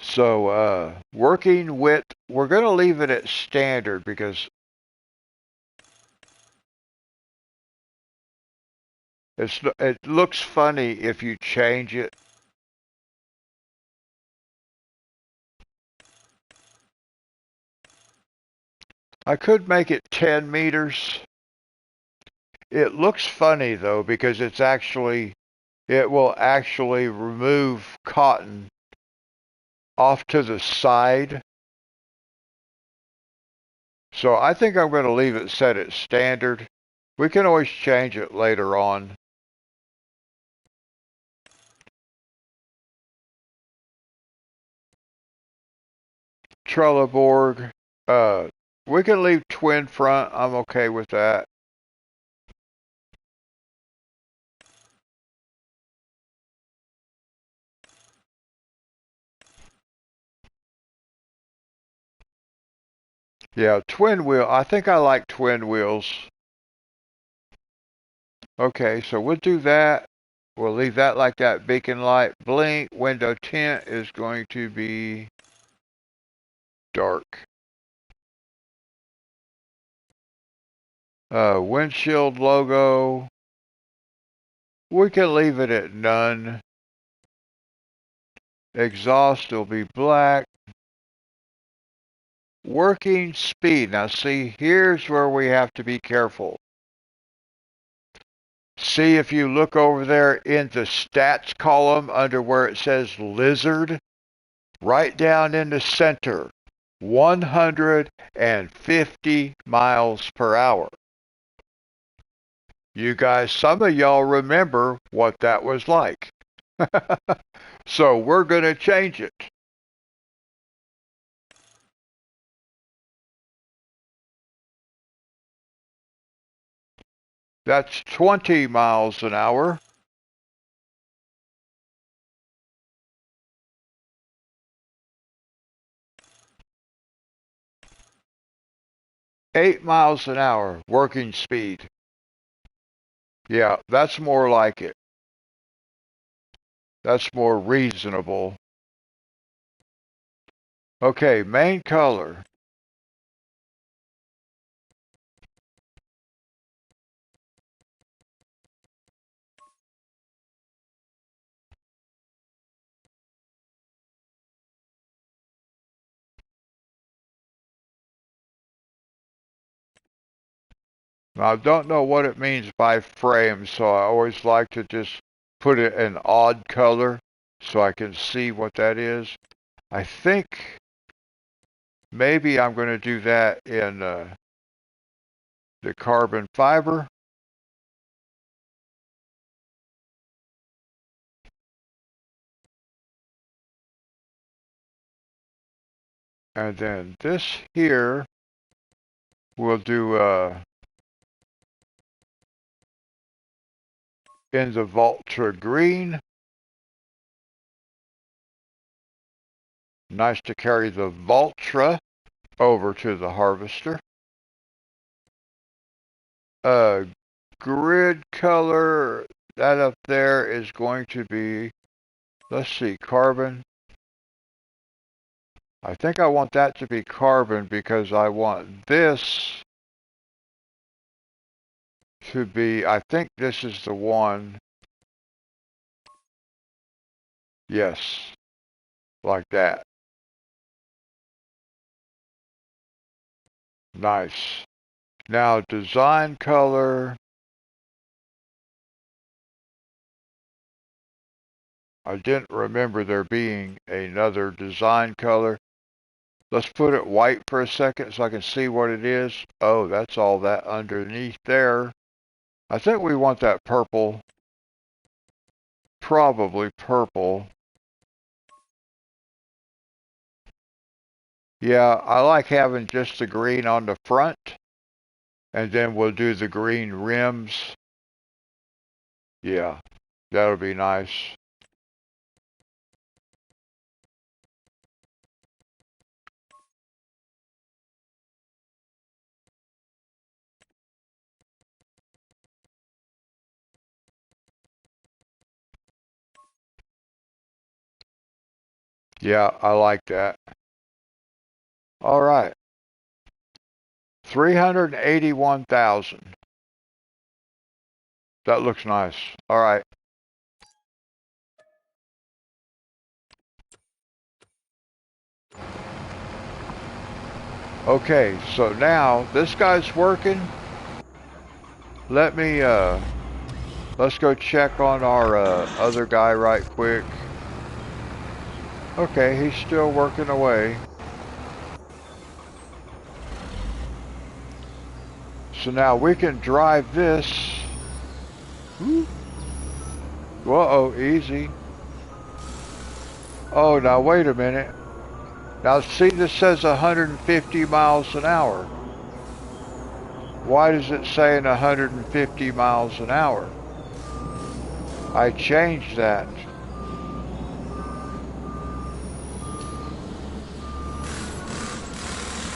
So working width, we're going to leave it at standard because it looks funny if you change it. I could make it 10 meters. It looks funny though because it will actually remove cotton off to the side. So I think I'm going to leave it set at standard. We can always change it later on. Trelleborg, we can leave twin front. I'm okay with that. Yeah, twin wheel. I think I like twin wheels. Okay, so we'll do that. We'll leave that like that. Beacon light, blink, window tint is going to be dark. Windshield logo, we can leave it at none. Exhaust will be black. Working speed. Now see, here's where we have to be careful. See if you look over there in the stats column under where it says lizard, right down in the center, 150 miles per hour. You guys, some of y'all remember what that was like. So we're going to change it. That's 20 miles an hour. Eight miles an hour, working speed. Yeah, that's more like it. That's more reasonable. Okay, main color. Now, I don't know what it means by frame, so I always like to just put it an odd color so I can see what that is. I think maybe I'm going to do that in the carbon fiber. And then this here, we'll do in the Vultra green. Nice to carry the Vultra over to the harvester. Grid color, that up there is going to be, let's see, carbon. I think I want that to be carbon because I want this to be, I think this is the one. Yes, like that. Nice. Now design color. I didn't remember there being another design color. Let's put it white for a second so I can see what it is. Oh, that's all that underneath there. I think we want that purple. Probably purple. Yeah, I like having just the green on the front. And then we'll do the green rims. Yeah, that'll be nice. Yeah, I like that. All right. 381,000. That looks nice. All right. Okay, so now this guy's working. Let me let's go check on our other guy right quick. Okay, he's still working away. So now we can drive this. Whoa, easy. Oh, now wait a minute. Now see, this says 150 miles an hour. Why does it say 150 miles an hour? I changed that.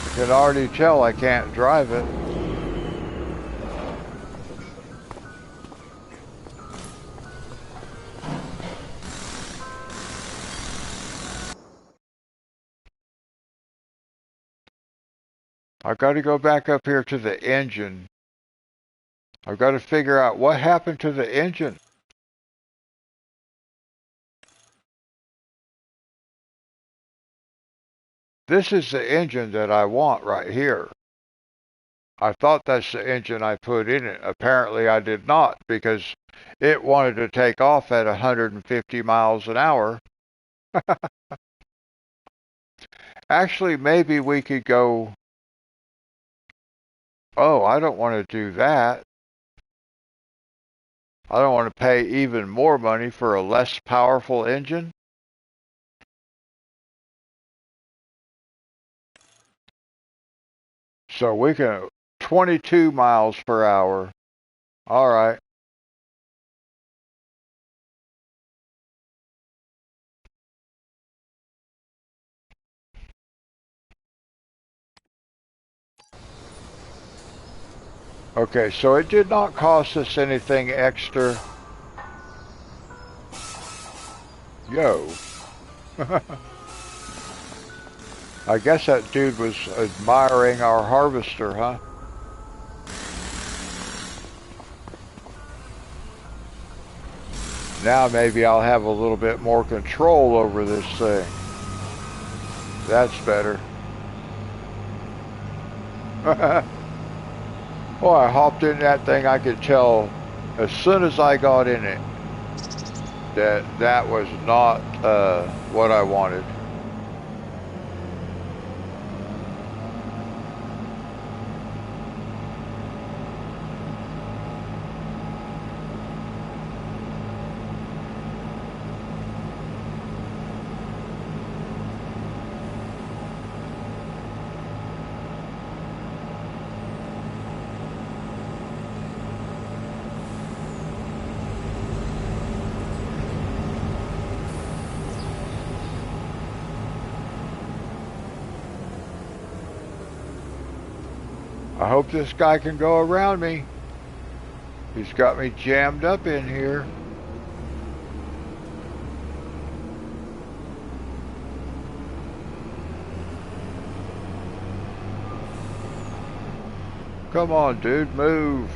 You can already tell I can't drive it. I've got to go back up here to the engine. I've got to figure out what happened to the engine. This is the engine that I want right here. I thought that's the engine I put in it. Apparently I did not, because it wanted to take off at 150 miles an hour. Actually, maybe we could go... Oh, I don't want to do that. I don't want to pay even more money for a less powerful engine. So we can... 22 miles per hour. All right. Okay, so it did not cost us anything extra. Yo. I guess that dude was admiring our harvester, huh? Now maybe I'll have a little bit more control over this thing. That's better. Oh, I hopped in that thing. I could tell as soon as I got in it that that was not what I wanted. I hope this guy can go around me. He's got me jammed up in here. Come on, dude, move.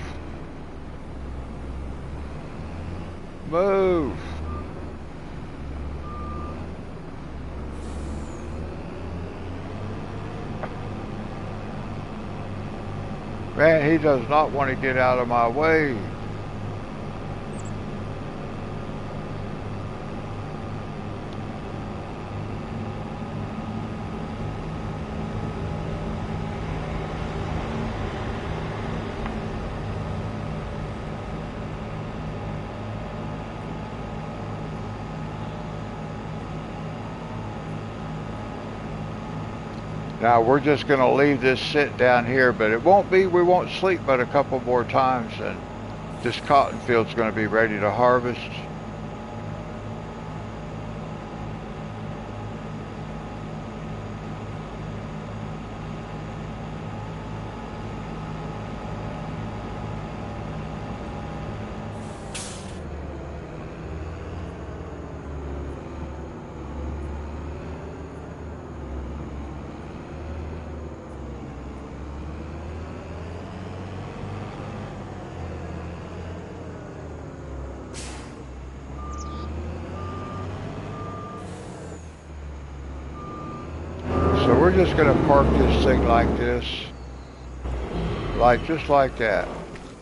Move. Man, he does not want to get out of my way. Now we're just going to leave this sit down here, but it won't be, we won't sleep but a couple more times, and this cotton field's going to be ready to harvest. So we're just gonna park this thing like this. Like, just like that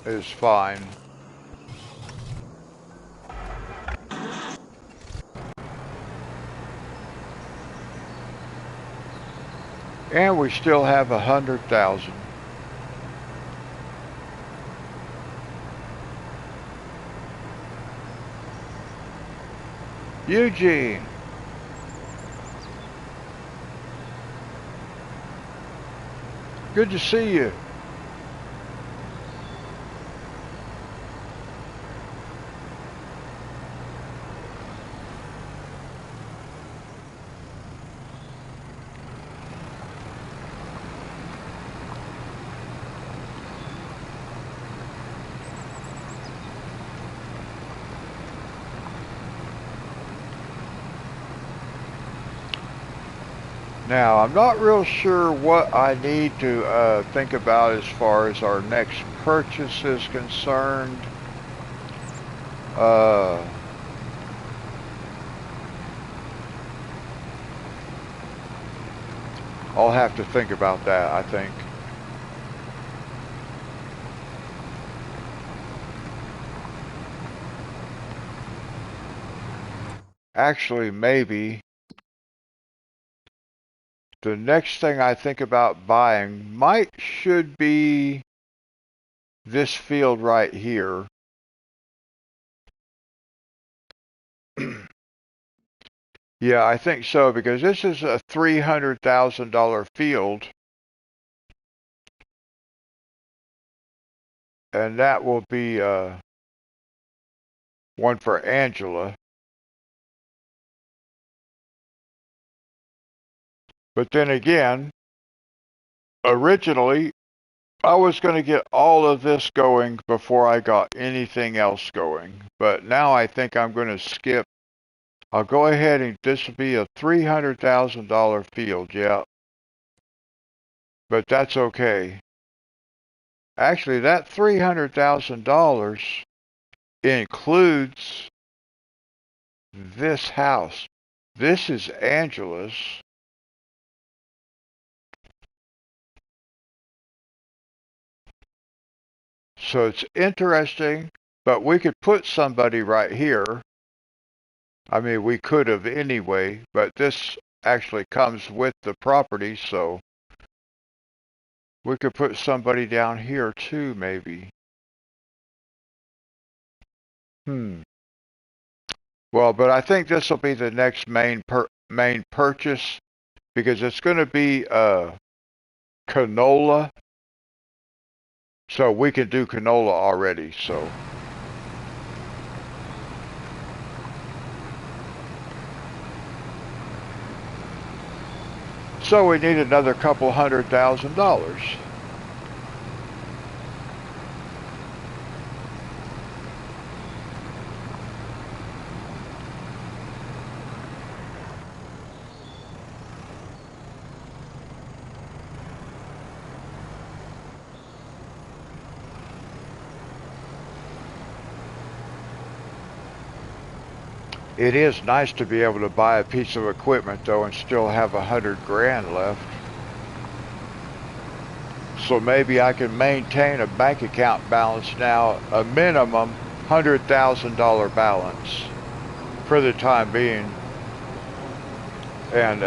is fine. And we still have 100,000. Eugene. Good to see you. Now, I'm not real sure what I need to think about as far as our next purchase is concerned. I'll have to think about that, I think. Actually, maybe the next thing I think about buying should be this field right here. Yeah, I think so, because this is a $300,000 field. And that will be one for Angela. But then again, originally, I was going to get all of this going before I got anything else going. But now I think I'm going to skip. I'll go ahead and this will be a $300,000 field, yeah. But that's okay. Actually, that $300,000 includes this house. This is Angela's. So it's interesting, but we could put somebody right here. I mean, we could have anyway, but this actually comes with the property, so we could put somebody down here too, maybe. Well, but I think this will be the next main purchase because it's going to be canola. So we can do canola already, so. So we need another couple $100,000. It is nice to be able to buy a piece of equipment though and still have 100 grand left. So maybe I can maintain a bank account balance now, a minimum $100,000 balance for the time being. And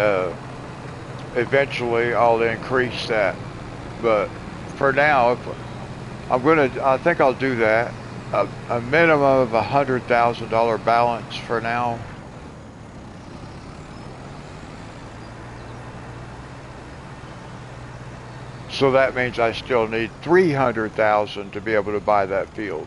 eventually I'll increase that. But for now, I think I'll do that. A minimum of $100,000 balance for now. So that means I still need $300,000 to be able to buy that field.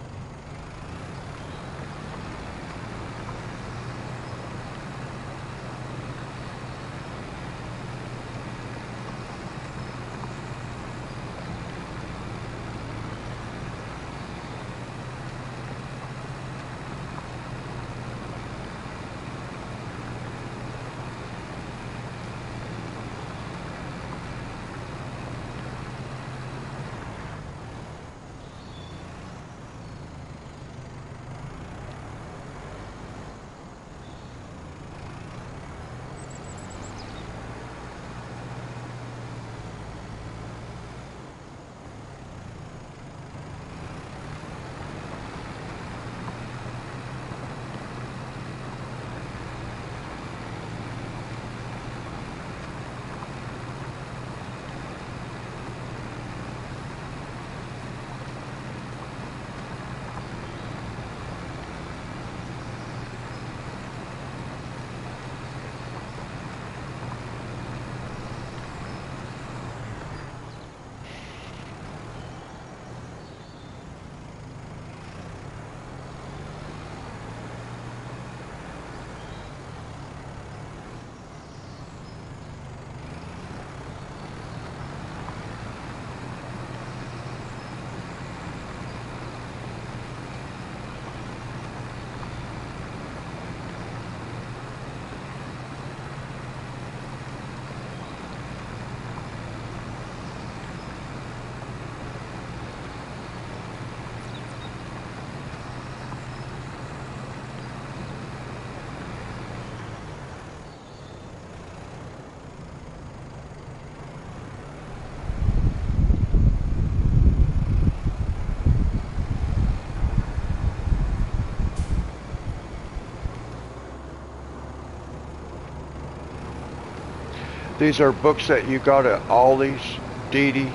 These are books that you got at Ollie's, Dee Dee.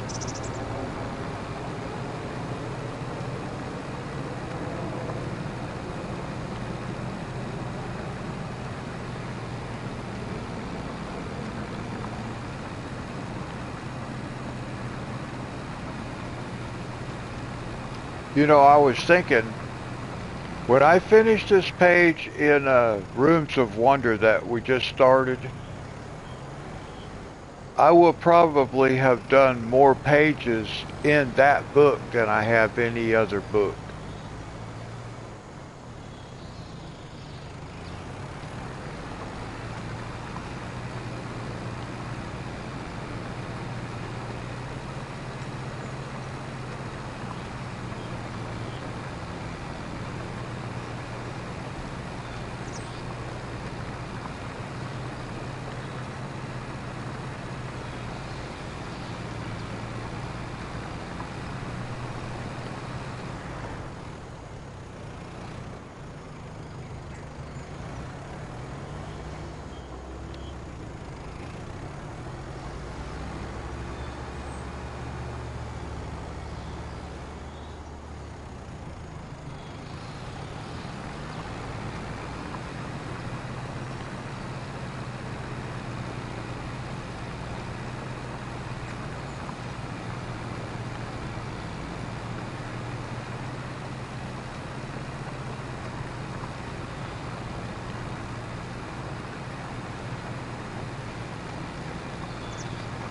You know, I was thinking, when I finish this page in Rooms of Wonder that we just started, I will probably have done more pages in that book than I have any other book.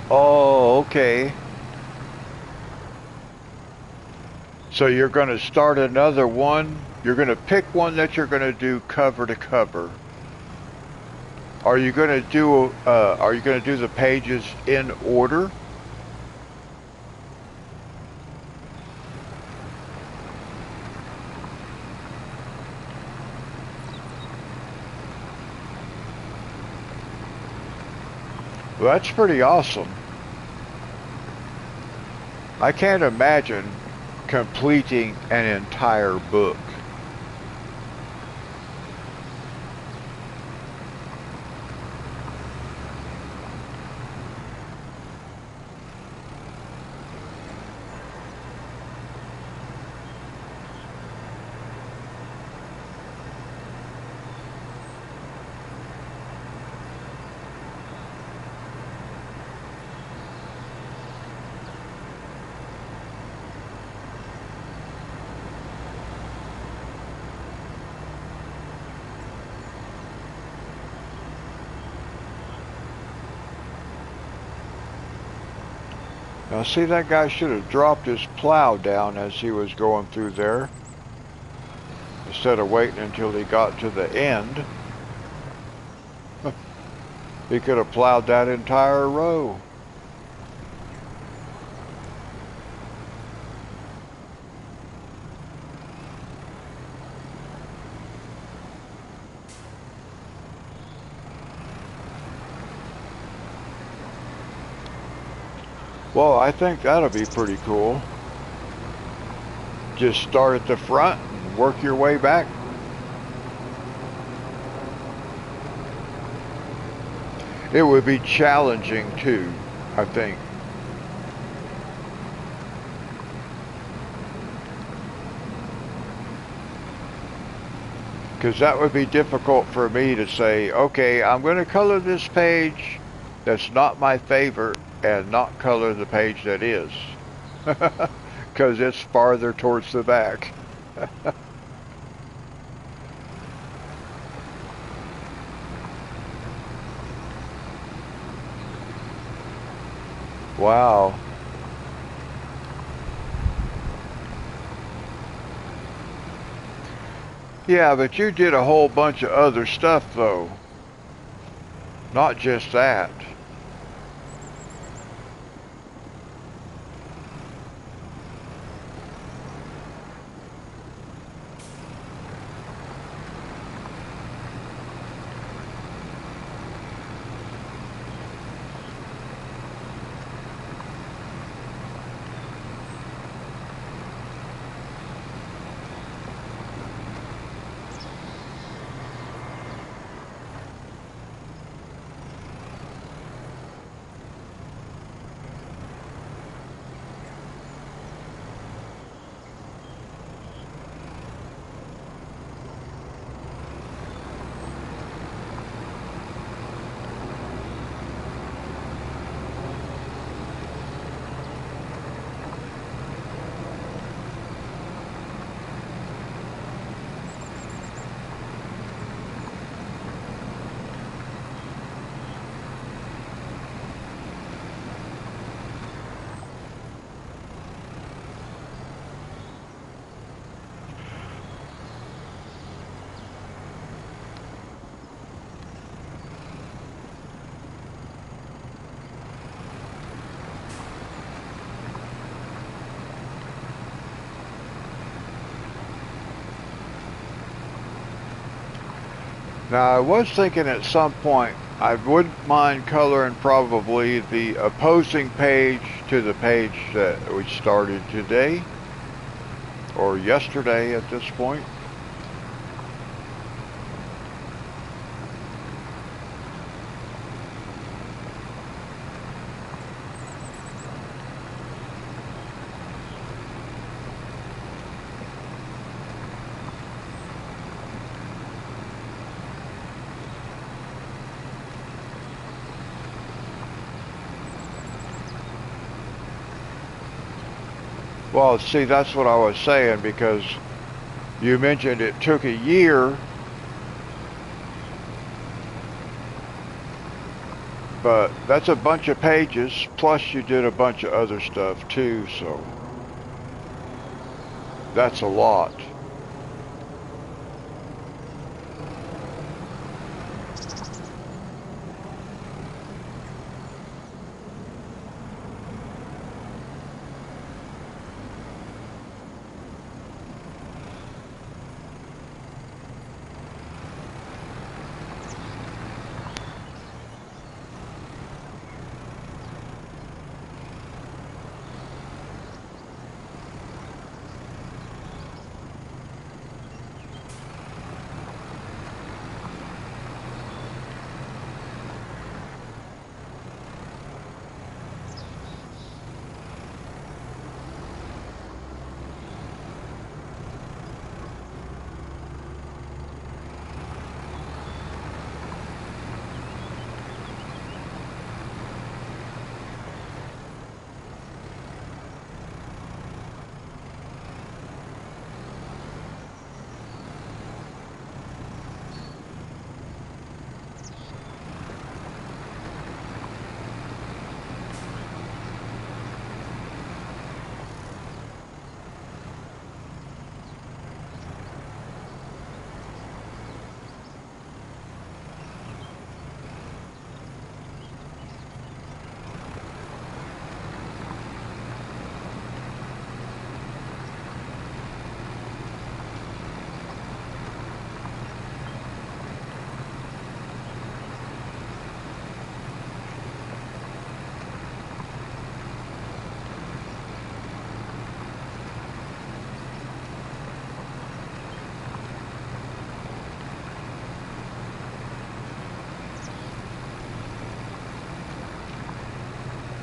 Oh, okay. So you're going to start another one. You're going to pick one that you're going to do cover to cover. Are you going to do the pages in order? Well, that's pretty awesome. I can't imagine completing an entire book. Now see, that guy should have dropped his plow down as he was going through there, instead of waiting until he got to the end. He could have plowed that entire row. Well, I think that'll be pretty cool. Just start at the front and work your way back. It would be challenging too, I think. Because that would be difficult for me to say, okay, I'm going to color this page that's not my favorite and not color the page that is. Because it's farther towards the back. Wow. Yeah, but you did a whole bunch of other stuff though. Not just that. Now, I was thinking at some point I wouldn't mind coloring probably the opposing page to the page that we started today or yesterday at this point. Well, see, that's what I was saying because you mentioned it took a year, but that's a bunch of pages, plus you did a bunch of other stuff too, so that's a lot.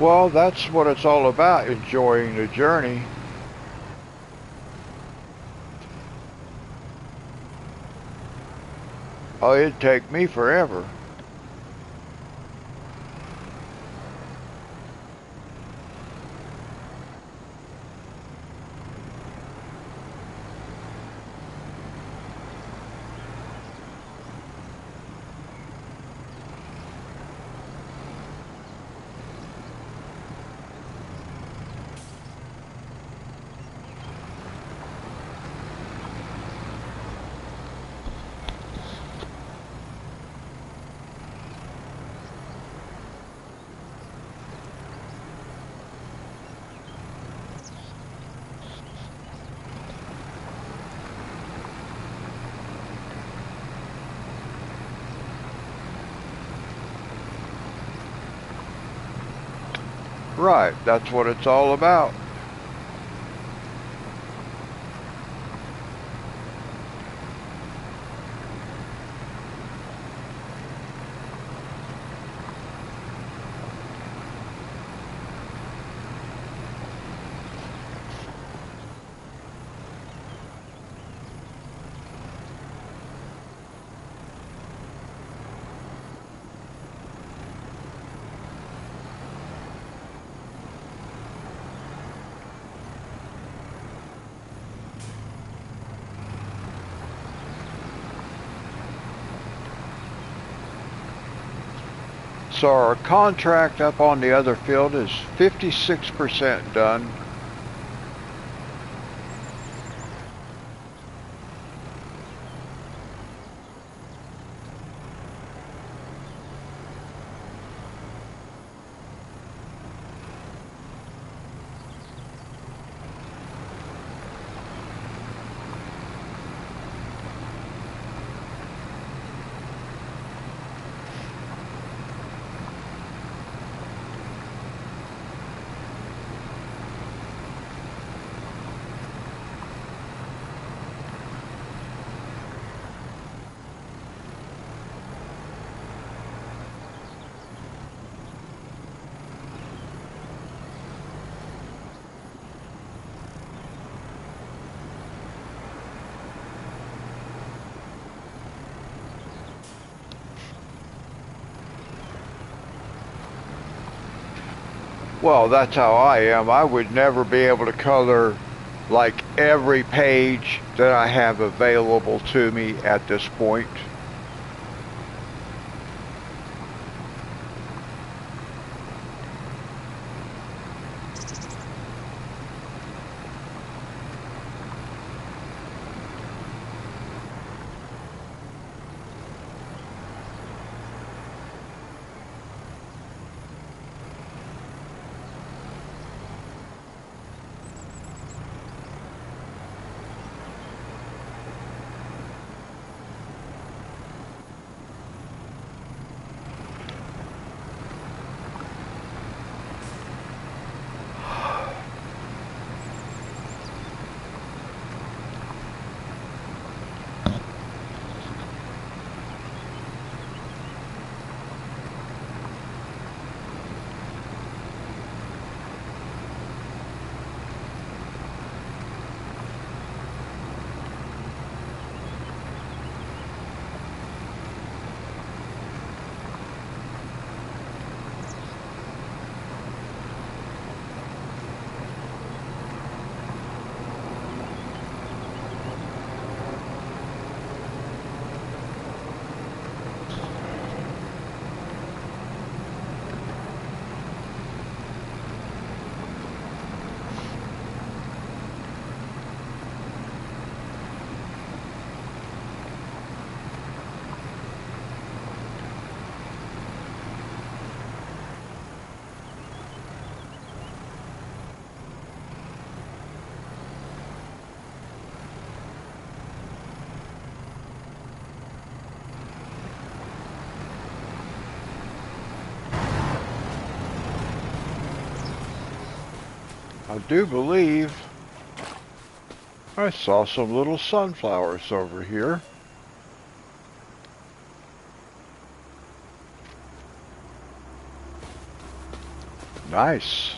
Well, that's what it's all about, enjoying the journey. Oh, it'd take me forever. Right, that's what it's all about. So our contract up on the other field is 56% done. Well, that's how I am. I would never be able to color like every page that I have available to me at this point. I do believe I saw some little sunflowers over here. Nice.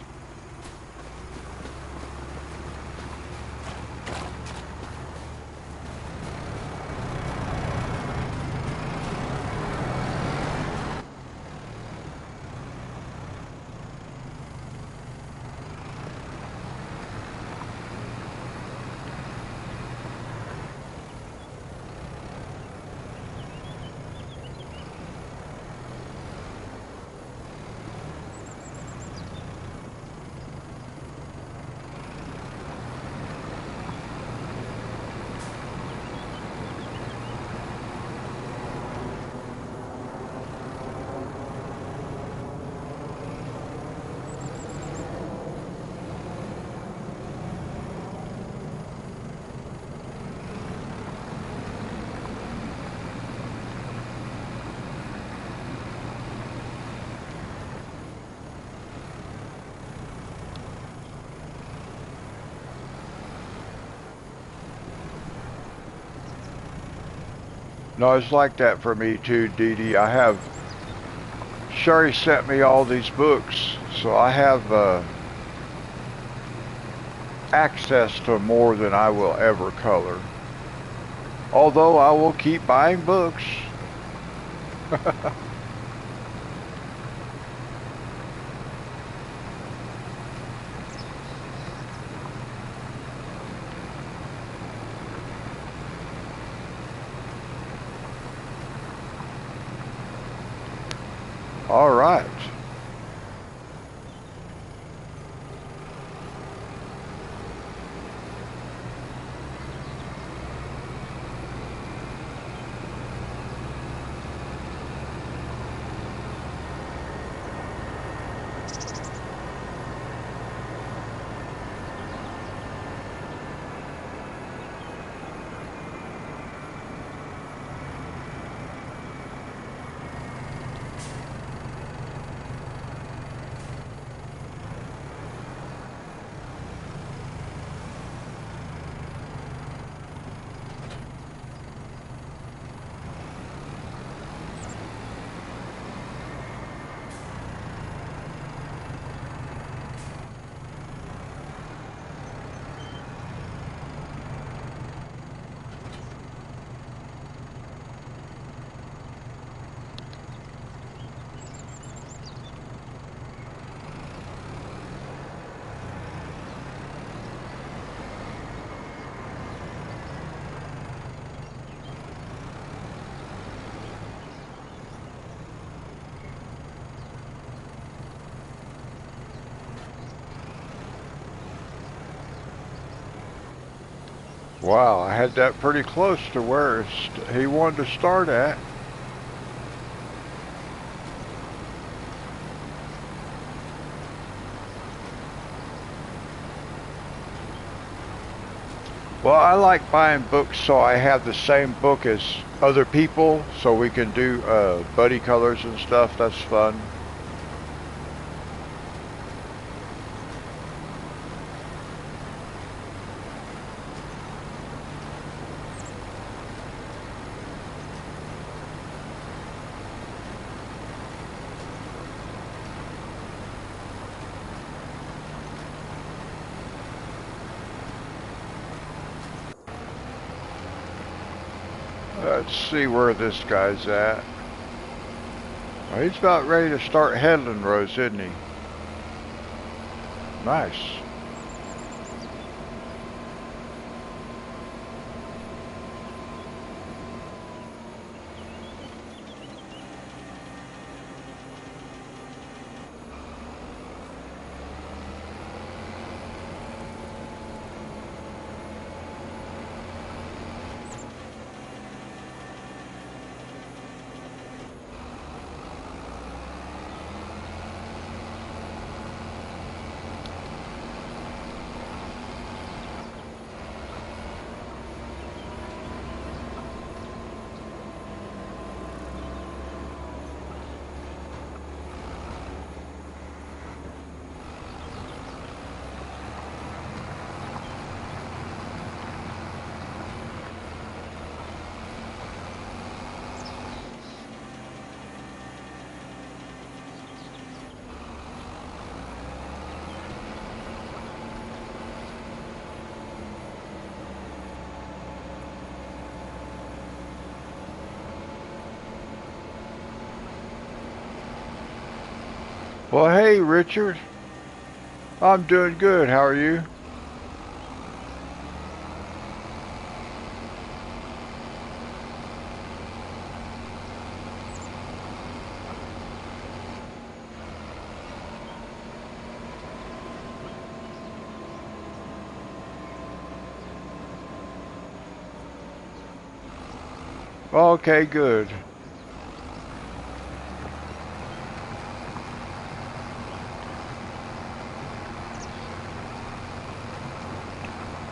No, it's like that for me too, Dee Dee. Sherry sent me all these books, so I have access to more than I will ever color. Although I will keep buying books. All right. Wow, I had that pretty close to where he wanted to start at. Well, I like buying books so I have the same book as other people so we can do buddy colors and stuff. That's fun. Let's see where this guy's at. Well, he's about ready to start headland rows, isn't he? Nice. Well, hey, Richard. I'm doing good. How are you? Okay, good.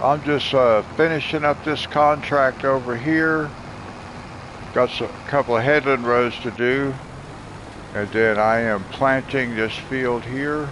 I'm just finishing up this contract over here. Got a couple of headland rows to do. And then I am planting this field here.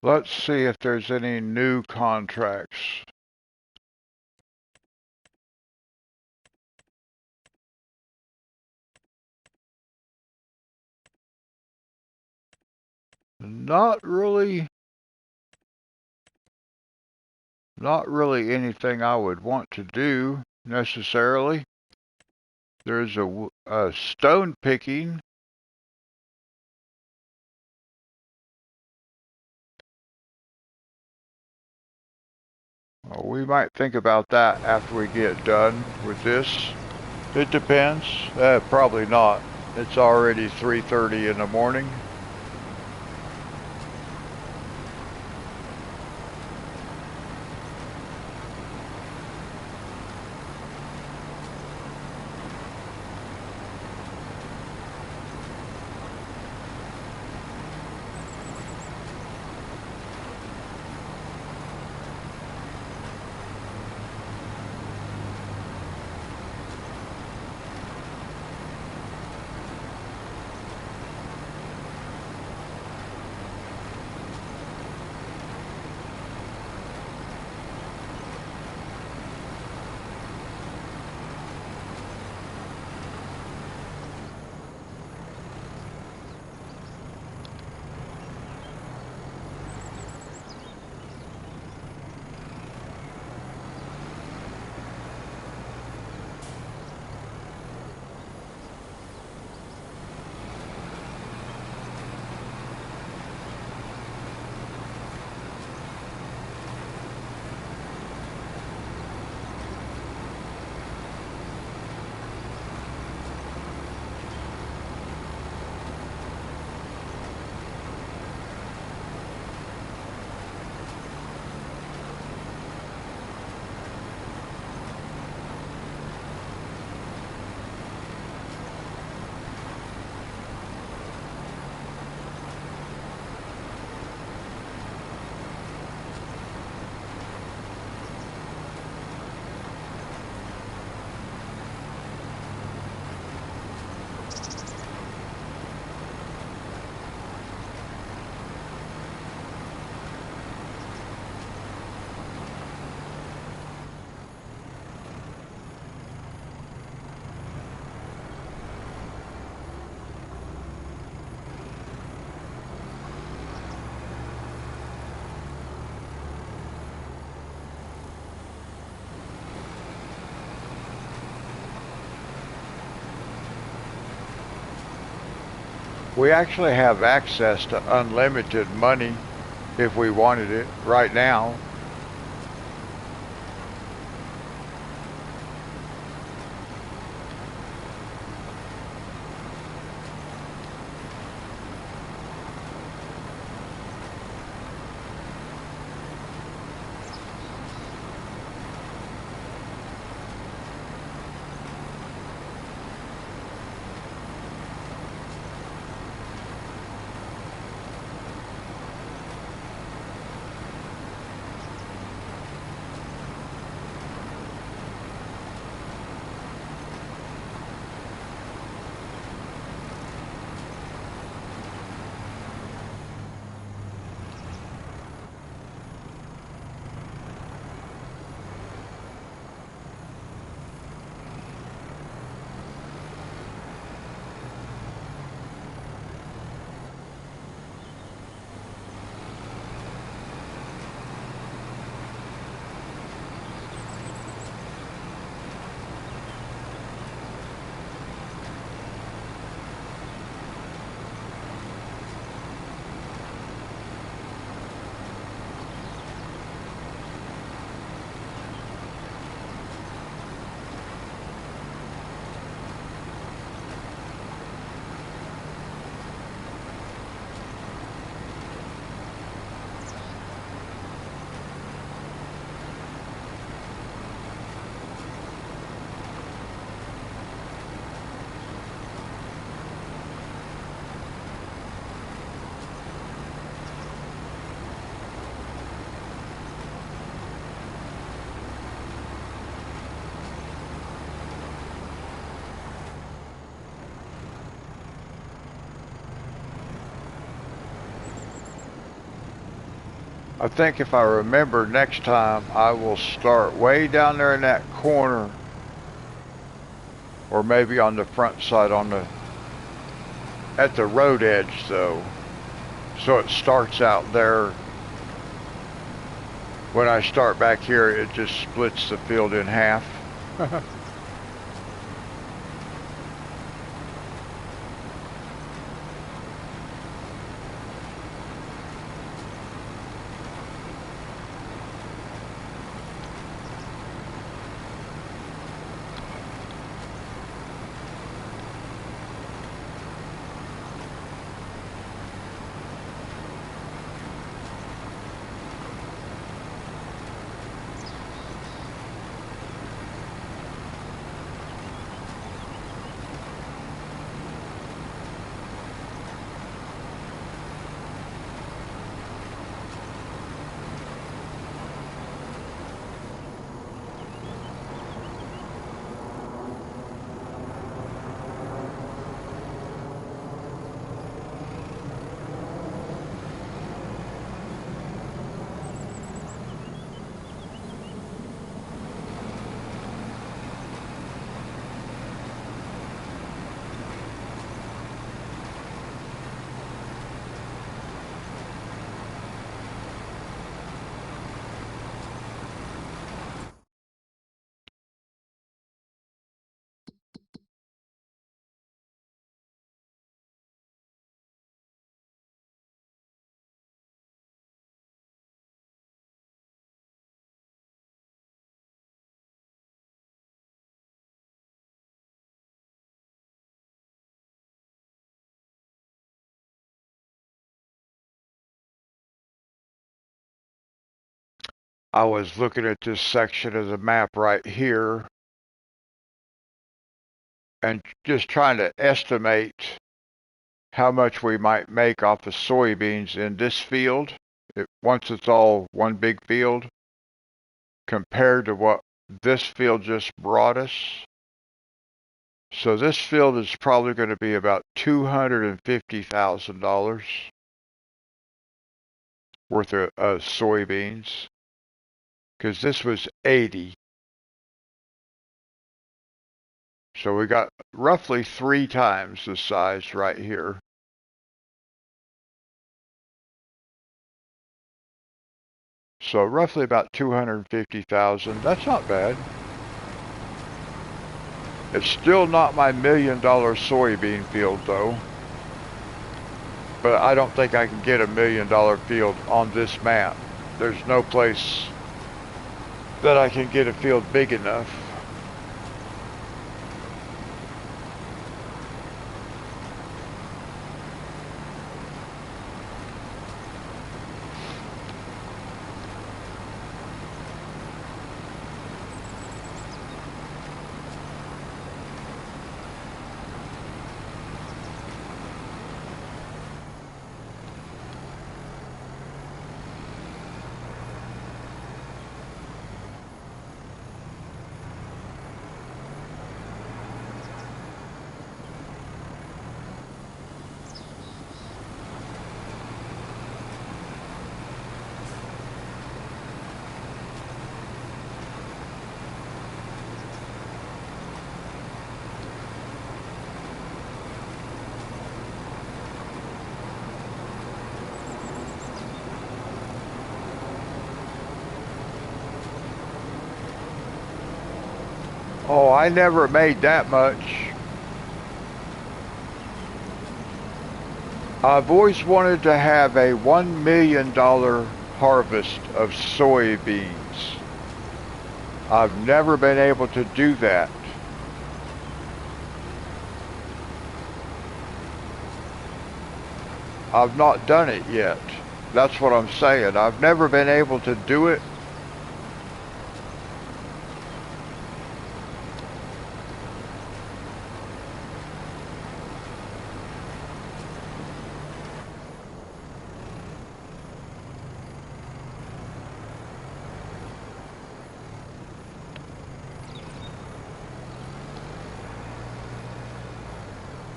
Let's see if there's any new contracts. Not really, not really anything I would want to do necessarily. There's a stone picking. We might think about that after we get done with this. It depends. Probably not. It's already 3:30 in the morning. We actually have access to unlimited money if we wanted it right now. I think if I remember next time, I will start way down there in that corner, or maybe on the front side at the road edge though. So it starts out there. When I start back here, it just splits the field in half. I was looking at this section of the map right here and just trying to estimate how much we might make off the soybeans in this field, once it's all one big field, compared to what this field just brought us. So this field is probably going to be about $250,000 worth of soybeans, because this was 80. So we got roughly 3 times the size right here. So roughly about 250,000. That's not bad. It's still not my $1 million soybean field though. but I don't think I can get $1 million field on this map. There's no place that I can get a field big enough. Oh, I never made that much. I've always wanted to have a $1 million harvest of soybeans. I've never been able to do that. I've not done it yet. That's what I'm saying. I've never been able to do it.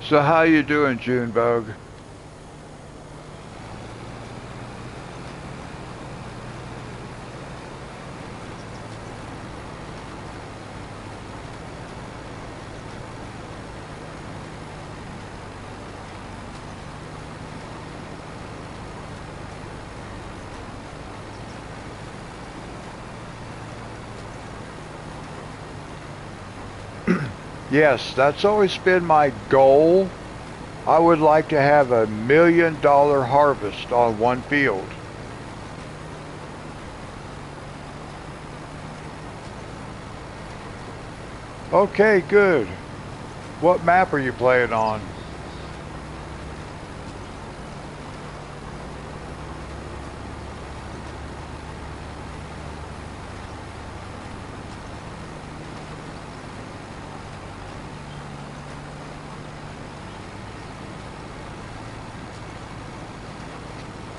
So how you doing, Junebug? Yes, that's always been my goal. I would like to have $1 million harvest on one field. Okay, good. What map are you playing on?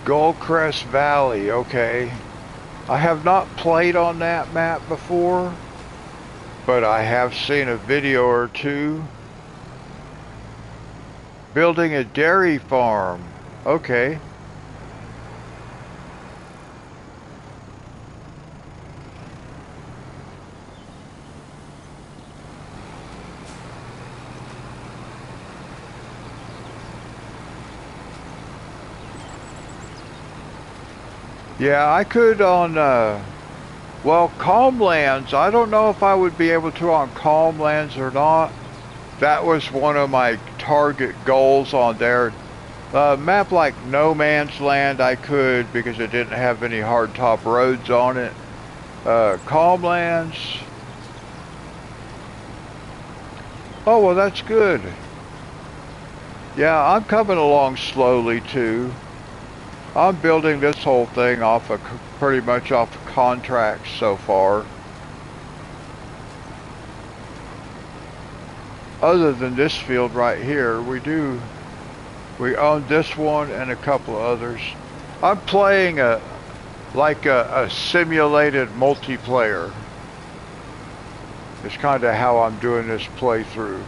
Goldcrest Valley, okay. I have not played on that map before, but I have seen a video or two. Building a dairy farm, okay. Yeah, I could on, well, Calmlands. I don't know if I would be able to on Calmlands or not. That was one of my target goals on there. Map like No Man's Land I could because it didn't have any hardtop roads on it. Calmlands. Oh, well, that's good. Yeah, I'm coming along slowly too. I'm building this whole thing off of pretty much off of contracts so far. Other than this field right here, we own this one and a couple of others. I'm playing like a simulated multiplayer. It's kind of how I'm doing this playthrough.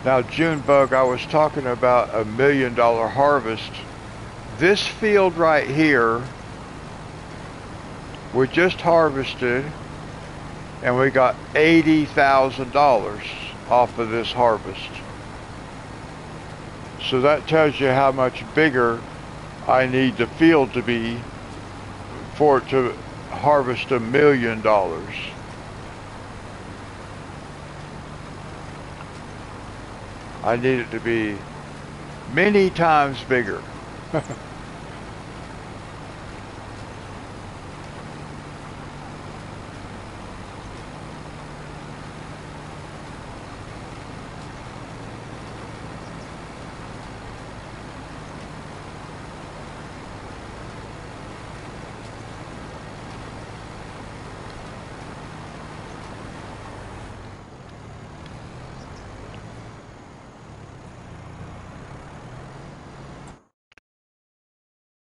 Now, Junebug, I was talking about $1 million harvest. This field right here, we just harvested, and we got $80,000 off of this harvest. So that tells you how much bigger I need the field to be for it to harvest $1 million. I need it to be many times bigger.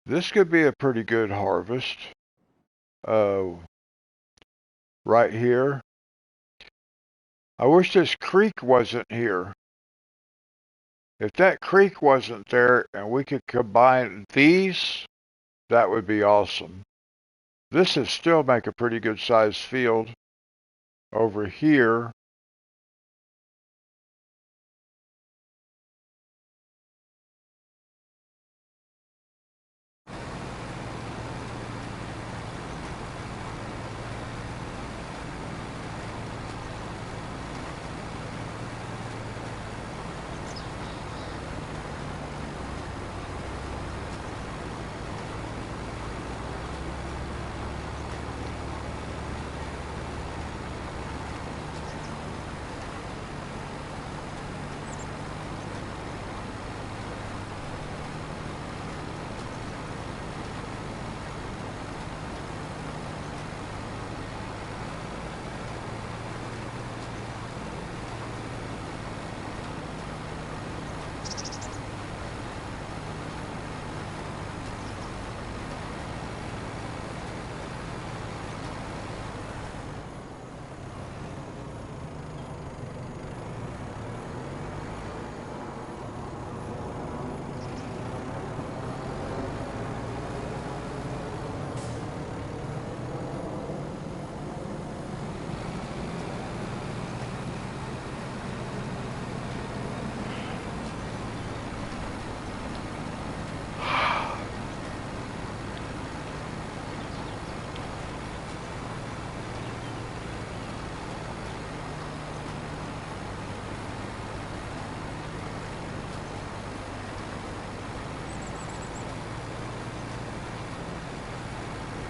This could be a pretty good harvest. Right here. I wish this creek wasn't here. If that creek wasn't there and we could combine these, that would be awesome. This would still make a pretty good sized field over here.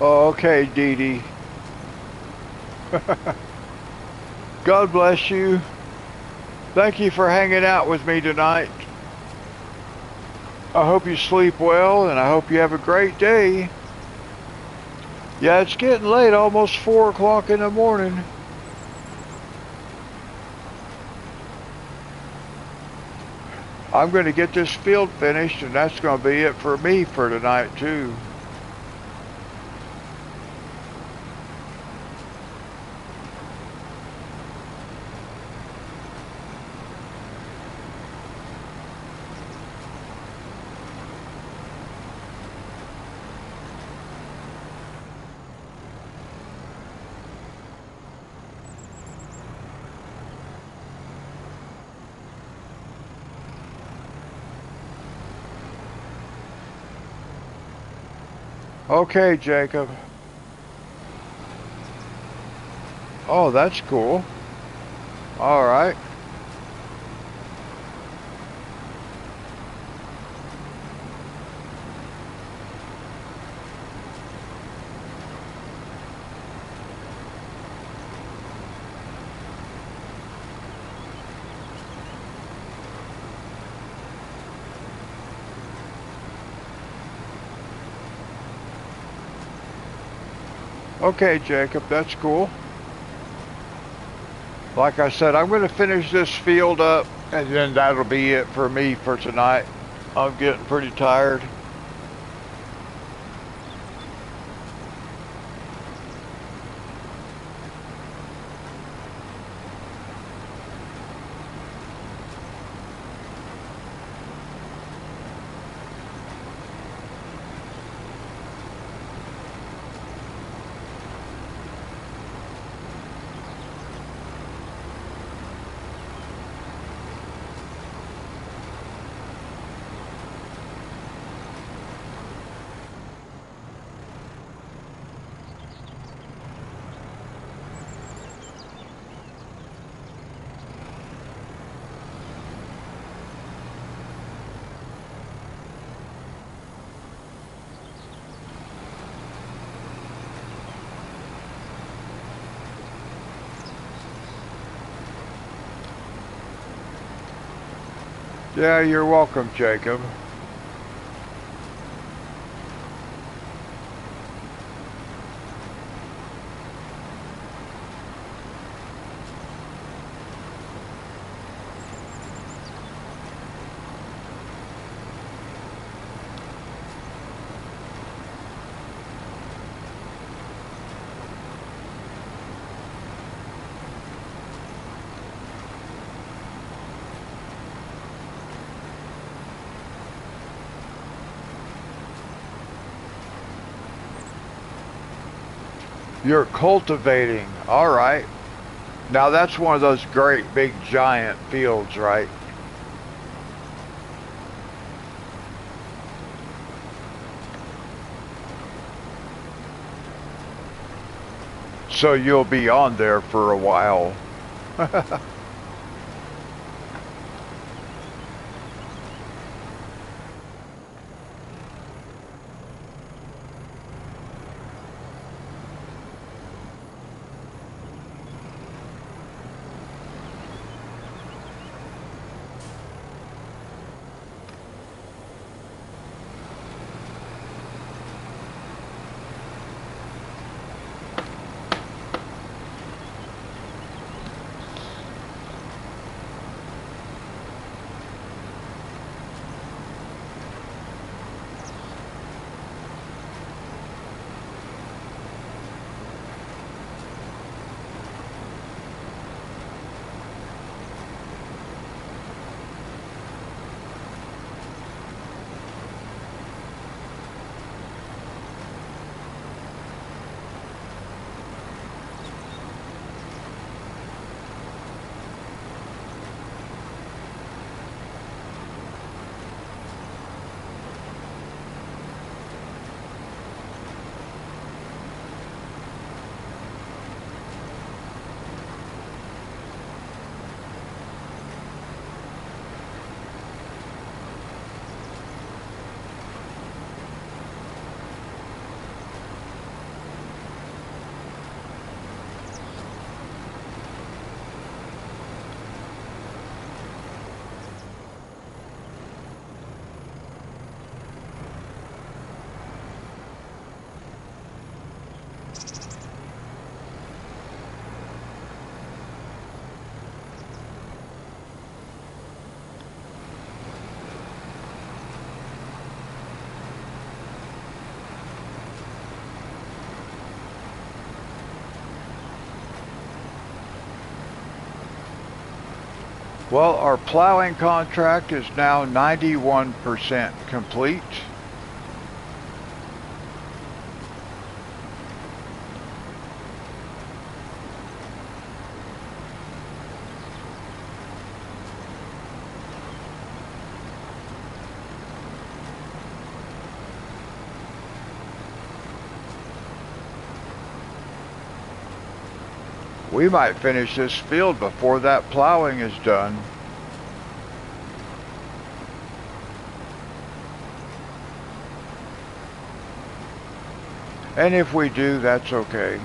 Okay, Dee Dee. God bless you. Thank you for hanging out with me tonight. I hope you sleep well, and I hope you have a great day. Yeah, it's getting late, almost 4 o'clock in the morning. I'm going to get this field finished, and that's going to be it for me for tonight, too. Okay, Jacob. Oh, that's cool. All right. Okay, Jacob, that's cool. Like I said, I'm going to finish this field up, and then that'll be it for me for tonight. I'm getting pretty tired. Yeah, you're welcome, Jacob. You're cultivating. All right. Now that's one of those great big giant fields, right? So you'll be on there for a while. Well, our plowing contract is now 91% complete. We might finish this field before that plowing is done. And if we do, that's okay.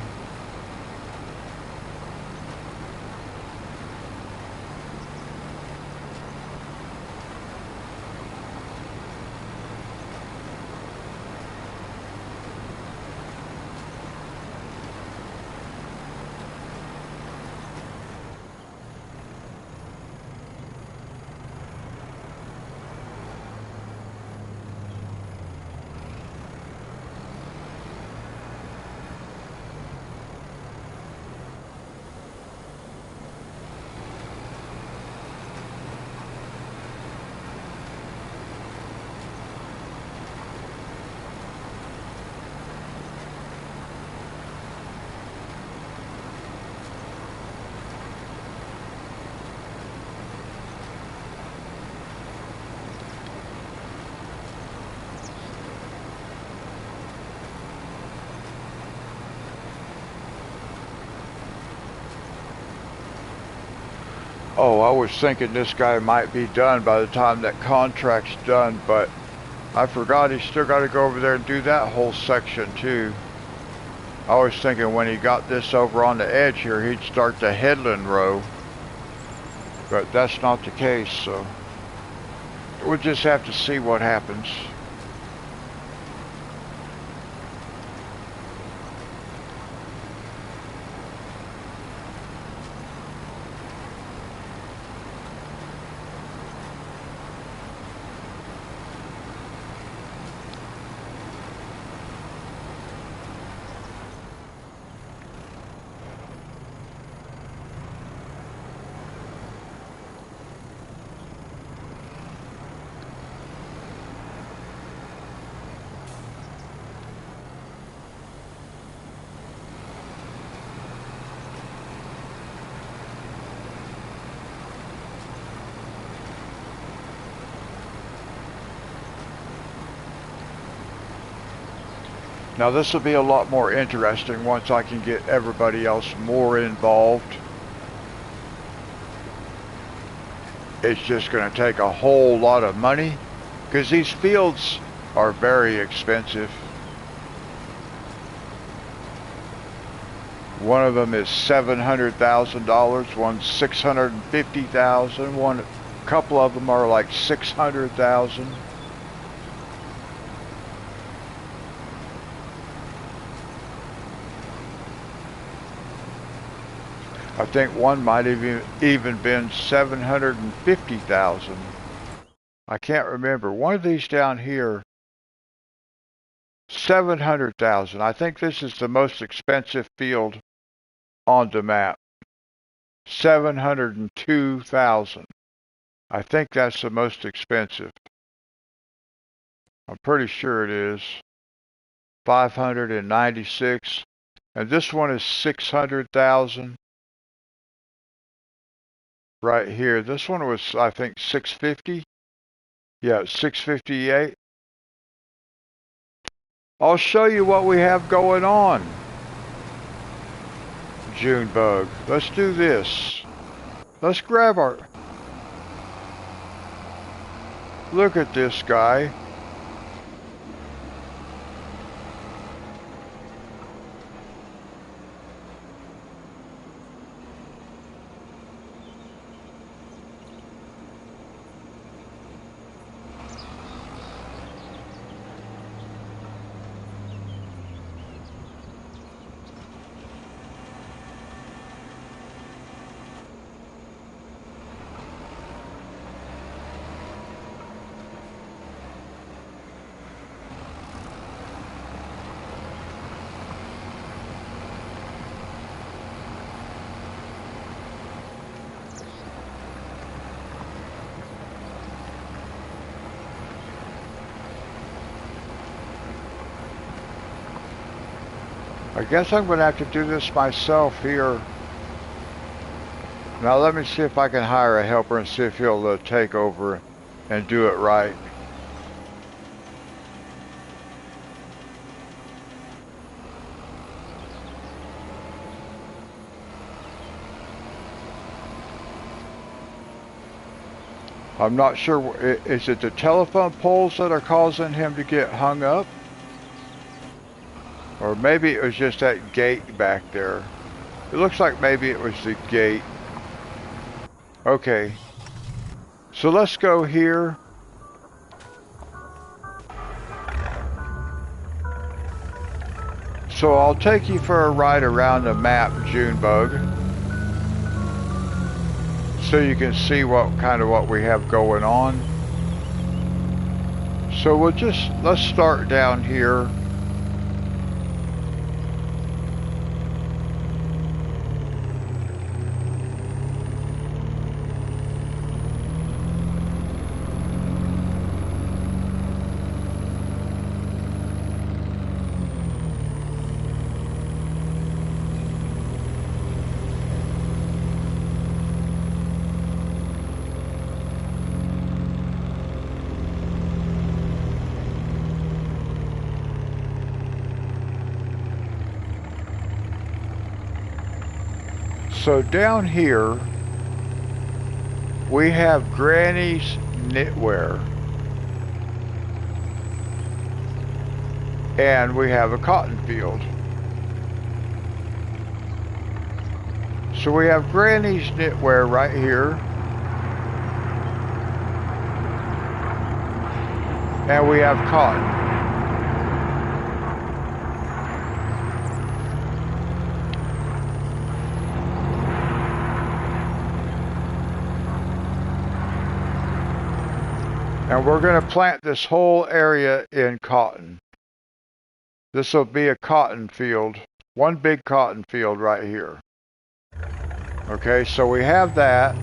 Oh, I was thinking this guy might be done by the time that contract's done, but I forgot he's still got to go over there and do that whole section too. I was thinking when he got this over on the edge here, he'd start the headland row, but that's not the case, so. We'll just have to see what happens. Now this will be a lot more interesting once I can get everybody else more involved. It's just going to take a whole lot of money because these fields are very expensive. One of them is $700,000, one's $650,000, one, a couple of them are like $600,000. I think one might have even been 750,000. I can't remember. One of these down here, 700,000. I think this is the most expensive field on the map. 702,000. I think that's the most expensive. I'm pretty sure it is. 596. And this one is 600,000. Right here. This one was, I think, 650. Yeah, 658. I'll show you what we have going on. Junebug. Let's do this. Let's grab our... Look at this guy. I guess I'm going to have to do this myself here. Now let me see if I can hire a helper and see if he'll take over and do it right. I'm not sure, is it the telephone poles that are causing him to get hung up? Or maybe it was just that gate back there. It looks like maybe it was the gate. Okay. So let's go here. So I'll take you for a ride around the map, Junebug. So you can see what we have going on. So let's start down here. So down here, we have Granny's Knitwear. And we have a cotton field. So we have Granny's Knitwear right here. And we have cotton. And we're going to plant this whole area in cotton. This will be a cotton field, one big cotton field right here. Okay, so we have that.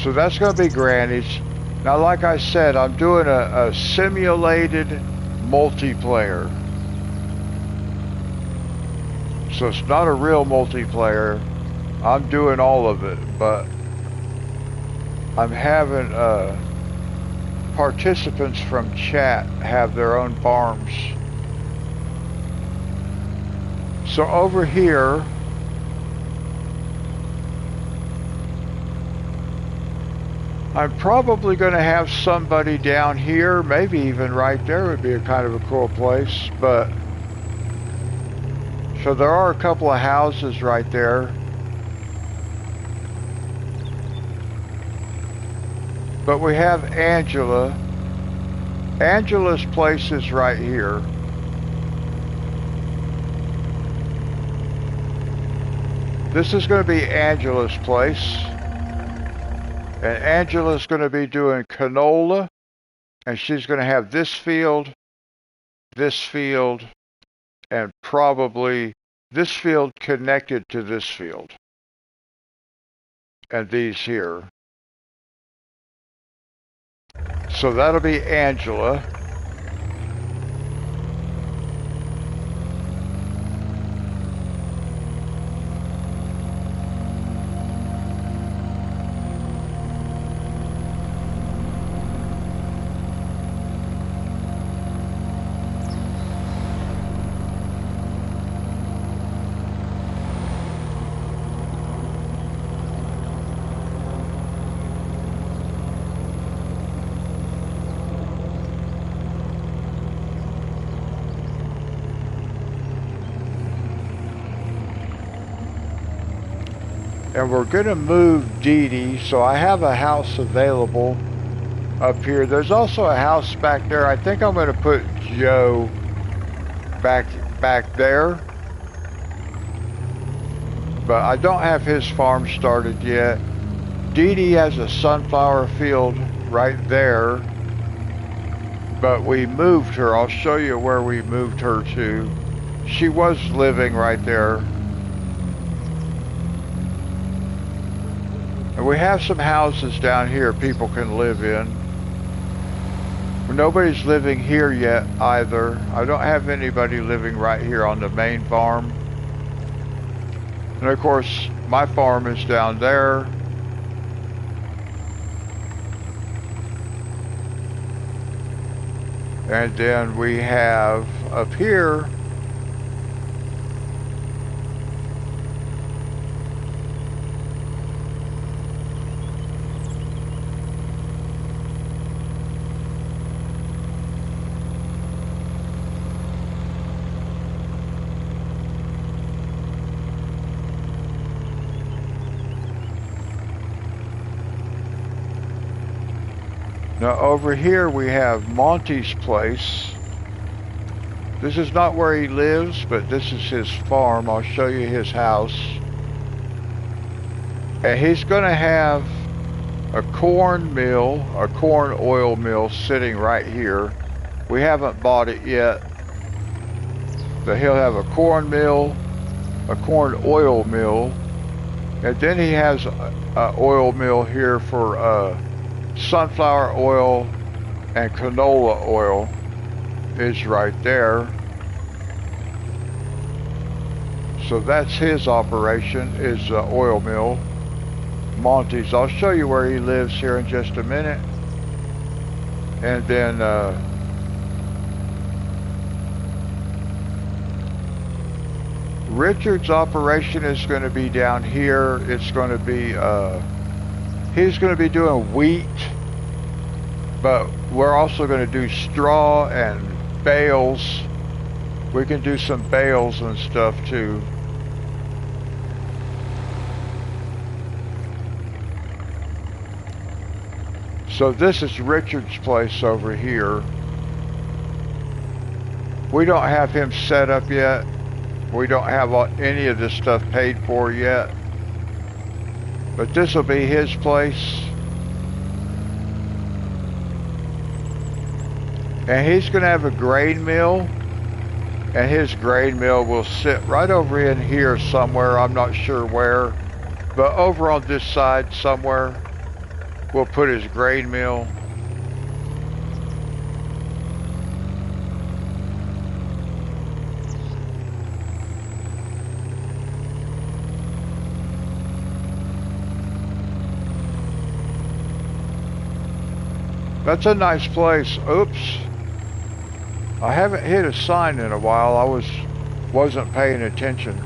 So that's going to be Granny's. Now, like I said, I'm doing a simulated multiplayer. So it's not a real multiplayer. I'm doing all of it, but I'm having participants from chat have their own farms. So over here, I'm probably going to have somebody down here, maybe even right there would be a kind of a cool place, but so there are a couple of houses right there. But we have Angela. Angela's place is right here. This is going to be Angela's place. And Angela's going to be doing canola. And she's going to have this field, and probably this field connected to this field. And these here. So that'll be Angela. And we're going to move Dee Dee, so I have a house available up here. There's also a house back there. I think I'm going to put Joe back there. But I don't have his farm started yet. Dee Dee has a sunflower field right there. But we moved her. I'll show you where we moved her to. She was living right there. And we have some houses down here people can live in. Nobody's living here yet either. I don't have anybody living right here on the main farm. And of course, my farm is down there. And then we have up here, now over here we have Monty's place. This is not where he lives, but this is his farm. I'll show you his house. And he's going to have a corn mill, a corn oil mill sitting right here. We haven't bought it yet. But he'll have a corn mill, a corn oil mill, and then he has an oil mill here for sunflower oil and canola oil is right there. So that's his operation, is the oil mill. Monty's. I'll show you where he lives here in just a minute. And then Richard's operation is going to be down here. It's going to be he's going to be doing wheat, but we're also going to do straw and bales. We can do some bales and stuff too. So this is Richard's place over here. We don't have him set up yet. We don't have any of this stuff paid for yet. But this will be his place. And he's going to have a grain mill. And his grain mill will sit right over in here somewhere. I'm not sure where. But over on this side somewhere, we'll put his grain mill. That's a nice place. Oops. I haven't hit a sign in a while. I wasn't paying attention.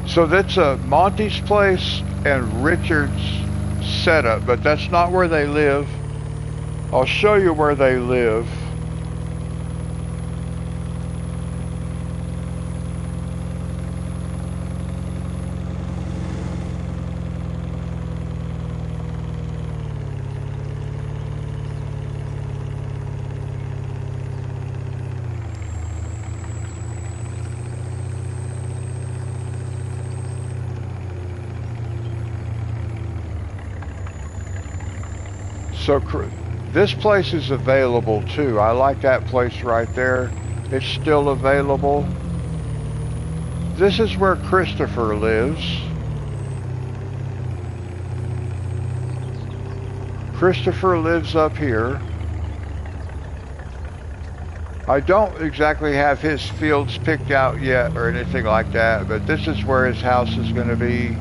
So that's Monty's place and Richard's setup, but that's not where they live. I'll show you where they live. So this place is available too. I like that place right there. It's still available. This is where Christopher lives. Christopher lives up here. I don't exactly have his fields picked out yet or anything like that, but this is where his house is going to be.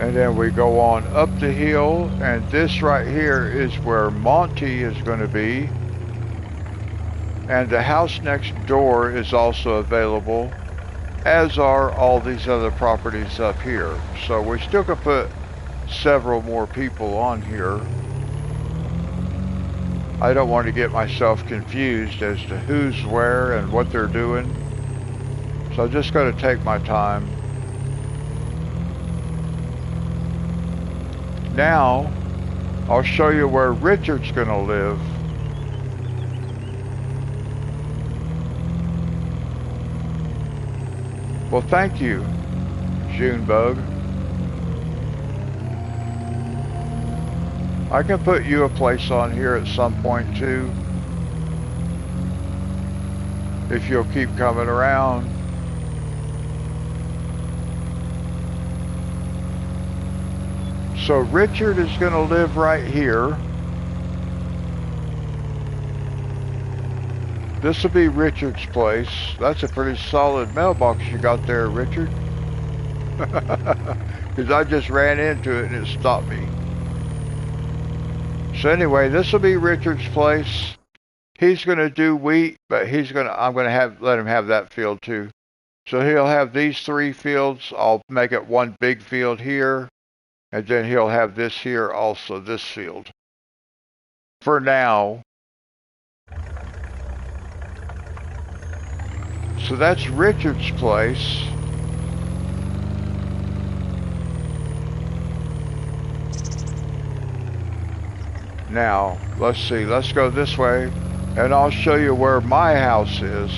And then we go on up the hill, and this right here is where Monty is going to be. And the house next door is also available, as are all these other properties up here. So we still could put several more people on here. I don't want to get myself confused as to who's where and what they're doing. So I'm just going to take my time. Now, I'll show you where Richard's going to live. Well, thank you, Junebug. I can put you a place on here at some point too, if you'll keep coming around. So Richard is going to live right here. This will be Richard's place. That's a pretty solid mailbox you got there, Richard. Because I just ran into it and it stopped me. So anyway, this will be Richard's place. He's going to do wheat, but I'm going to let him have that field too. So he'll have these 3 fields. I'll make it one big field here. And then he'll have this here also, this field. For now. So that's Richard's place. Now, let's see, let's go this way, and I'll show you where my house is.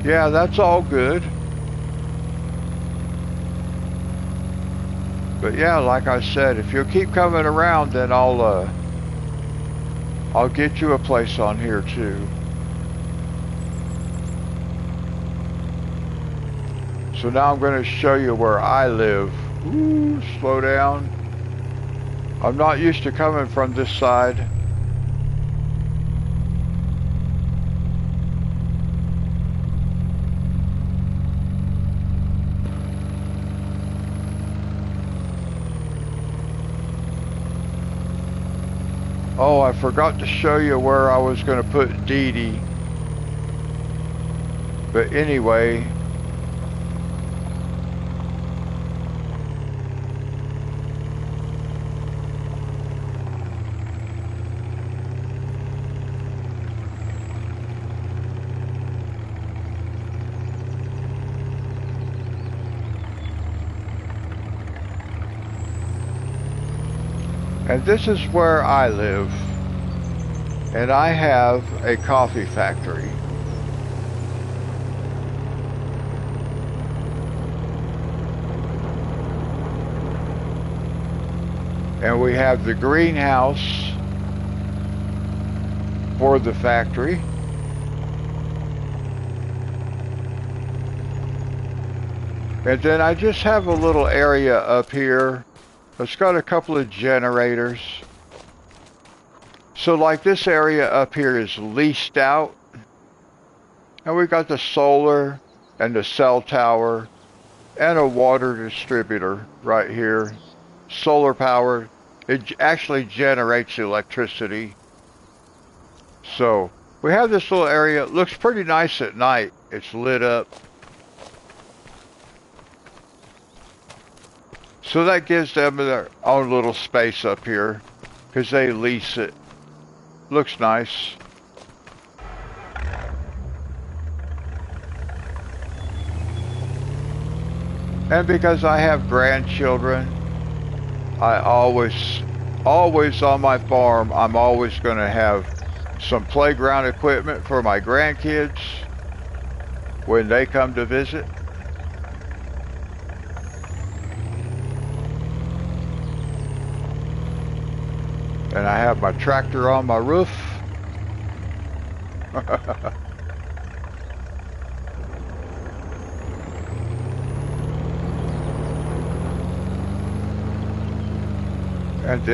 Yeah, that's all good. But yeah, like I said, if you'll keep coming around, then I'll get you a place on here too. So now I'm going to show you where I live. Ooh, slow down. I'm not used to coming from this side. Oh, I forgot to show you where I was going to put Dee Dee. But anyway, And this is where I live. And I have a coffee factory. And we have the greenhouse for the factory. And then I just have a little area up here. It's got a couple of generators. So like this area up here is leased out. And we got the solar and the cell tower and a water distributor right here. Solar power. It actually generates electricity. So we have this little area. It looks pretty nice at night. It's lit up. So that gives them their own little space up here because they lease it. Looks nice. And because I have grandchildren, I always on my farm, I'm always going to have some playground equipment for my grandkids when they come to visit. And I have my tractor on my roof. And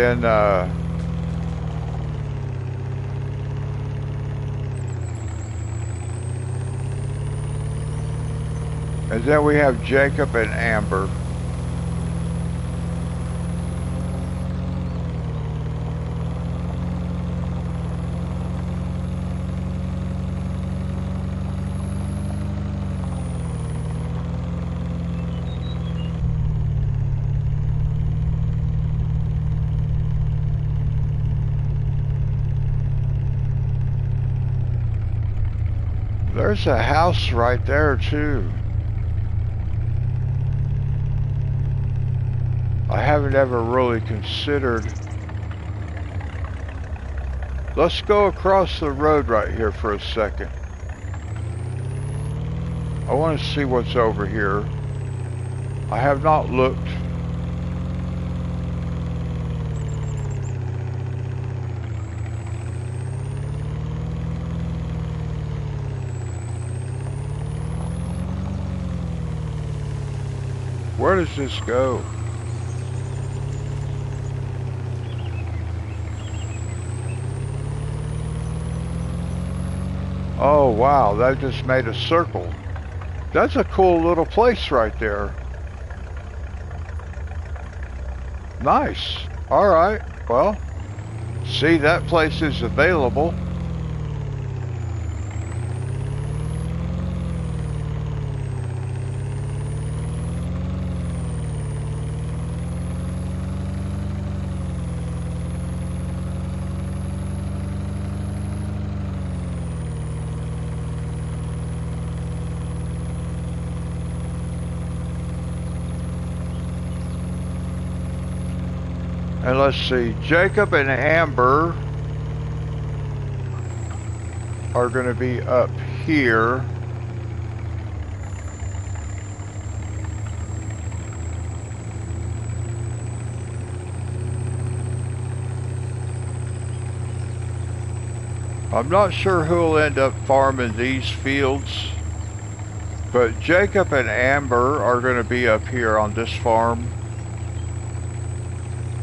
then we have Jacob and Amber. There's a house right there too. I haven't ever really considered. Let's go across the road right here for a second. I want to see what's over here. I have not looked. Where does this go? Oh wow, that just made a circle. That's a cool little place right there. Nice. Alright, well, see, that place is available. And let's see, Jacob and Amber are going to be up here. I'm not sure who'll end up farming these fields, but Jacob and Amber are going to be up here on this farm.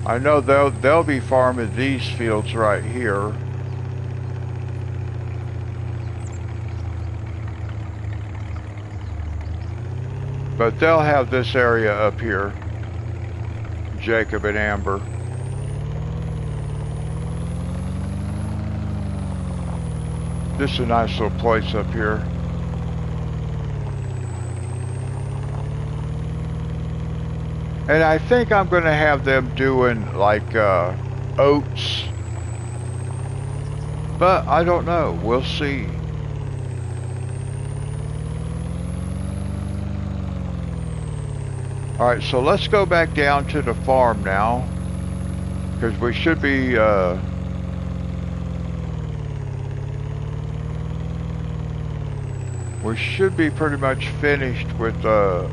I know they'll be farming these fields right here. But they'll have this area up here, Jacob and Amber. This is a nice little place up here. And I think I'm going to have them doing like oats. But I don't know. We'll see. Alright, so let's go back down to the farm now. Because we should be pretty much finished with our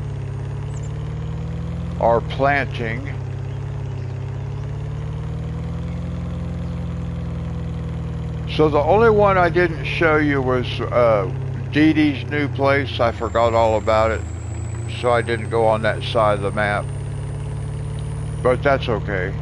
planting. So the only one I didn't show you was Dee Dee's new place. I forgot all about it, so I didn't go on that side of the map. But that's okay.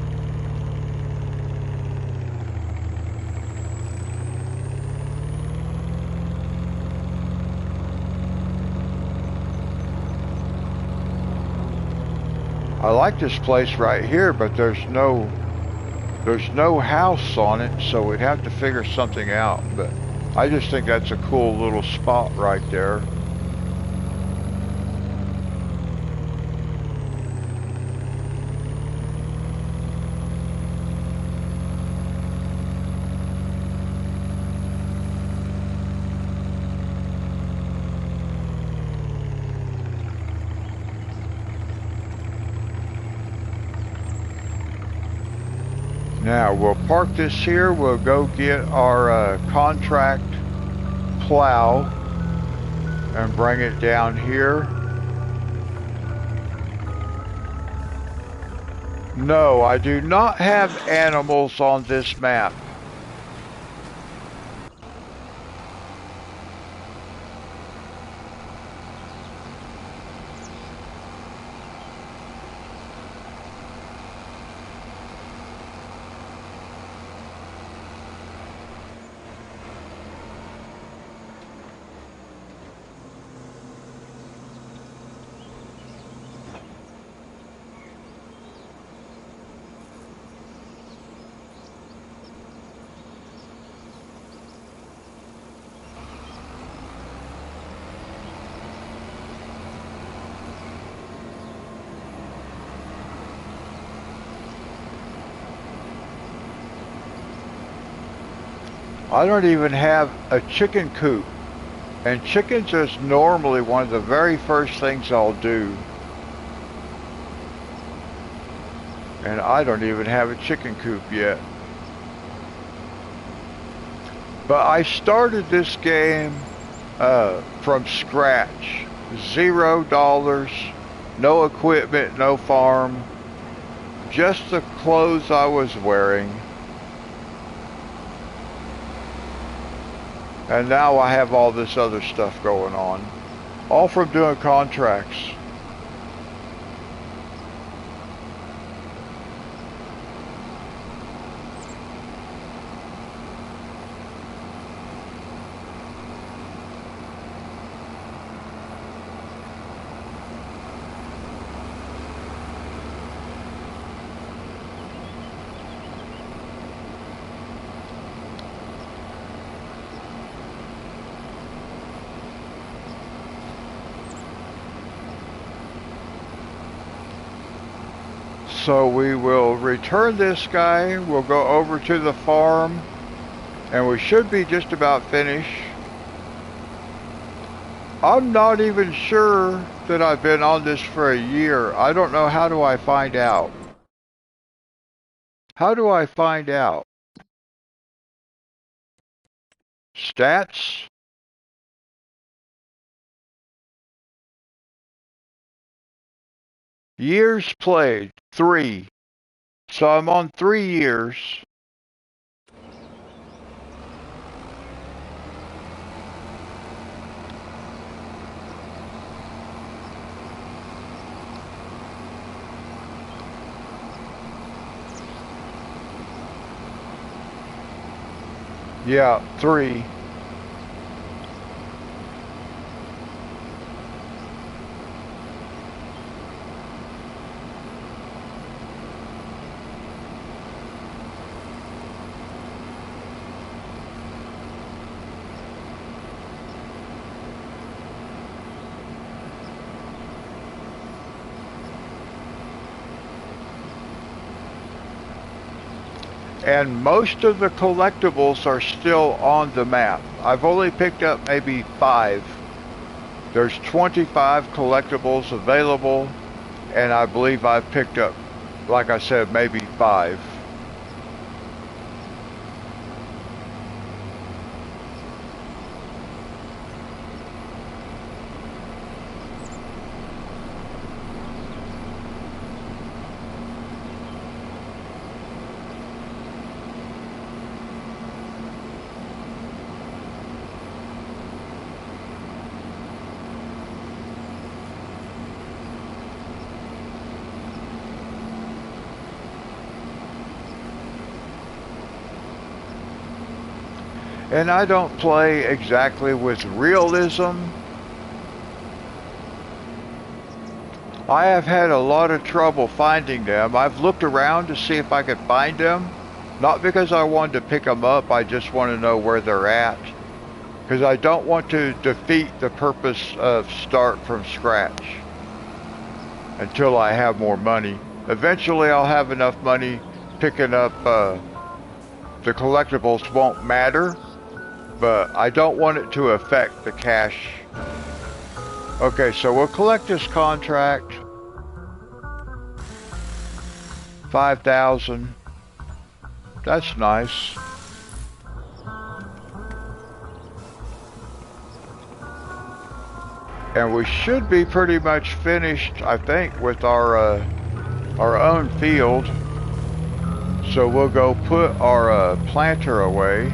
I like this place right here, but there's no house on it, so we'd have to figure something out. But I just think that's a cool little spot right there. Now we'll park this here, we'll go get our contract plow and bring it down here. No, I do not have animals on this map. I don't even have a chicken coop, and chickens is normally one of the very first things I'll do. And I don't even have a chicken coop yet. But I started this game from scratch. $0, no equipment, no farm, just the clothes I was wearing. And now I have all this other stuff going on, all from doing contracts. So we will return this guy, we'll go over to the farm, and we should be just about finished. I'm not even sure that I've been on this for a year. I don't know, how do I find out? How do I find out? Stats? Years played, 3. So I'm on 3 years. Yeah, 3. And most of the collectibles are still on the map. I've only picked up maybe 5. There's 25 collectibles available, and I believe I've picked up, like I said, maybe 5. And I don't play exactly with realism. I have had a lot of trouble finding them. I've looked around to see if I could find them. Not because I wanted to pick them up, I just want to know where they're at. Because I don't want to defeat the purpose of start from scratch until I have more money. Eventually I'll have enough money picking up, the collectibles won't matter, but I don't want it to affect the cash. Okay, so we'll collect this contract. 5,000. That's nice. And we should be pretty much finished, I think, with our own field. So we'll go put our planter away.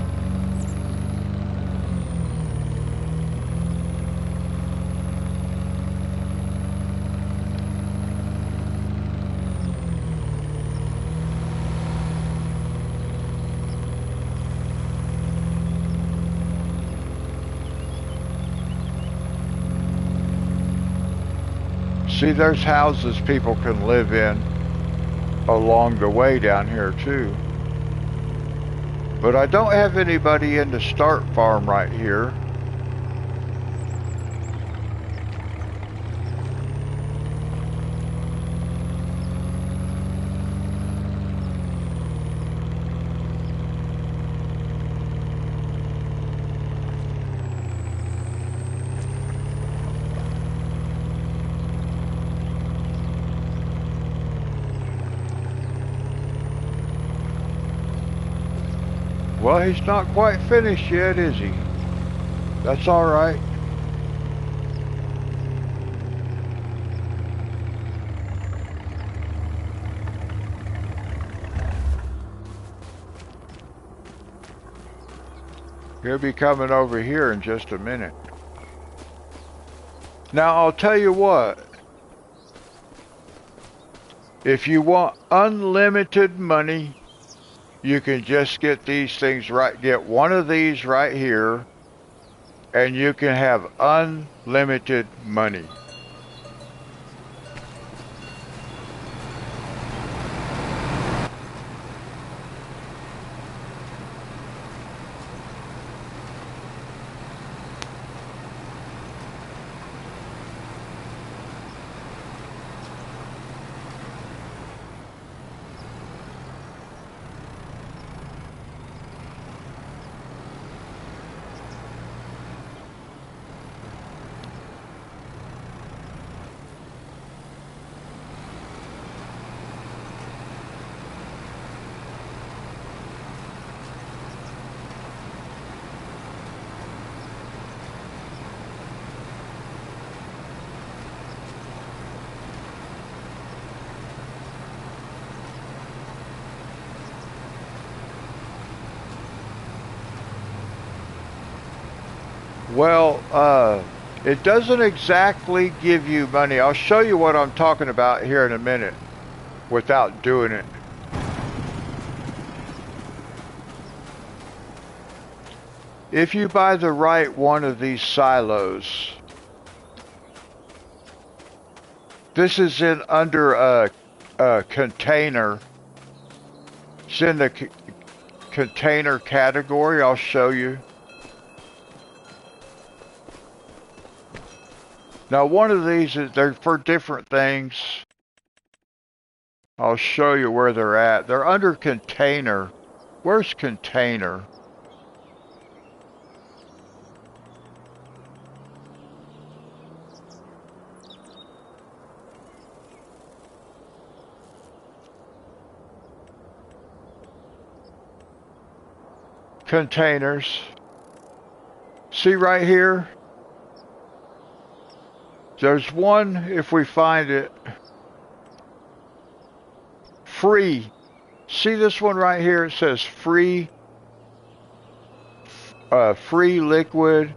See, there's houses people can live in along the way down here too. But I don't have anybody in the start farm right here. Well, he's not quite finished yet, is he? That's all right. He'll be coming over here in just a minute. Now, I'll tell you what. If you want unlimited money, you can just get these things right, get one of these right here, and you can have unlimited money. Well, it doesn't exactly give you money. I'll show you what I'm talking about here in a minute without doing it. If you buy the right one of these silos, this is in under a container. It's in the container category. I'll show you. Now, one of these is they're for different things. I'll show you where they're at. They're under container. Where's container? Containers. See right here? There's one, if we find it, free. See this one right here? It says free, free liquid,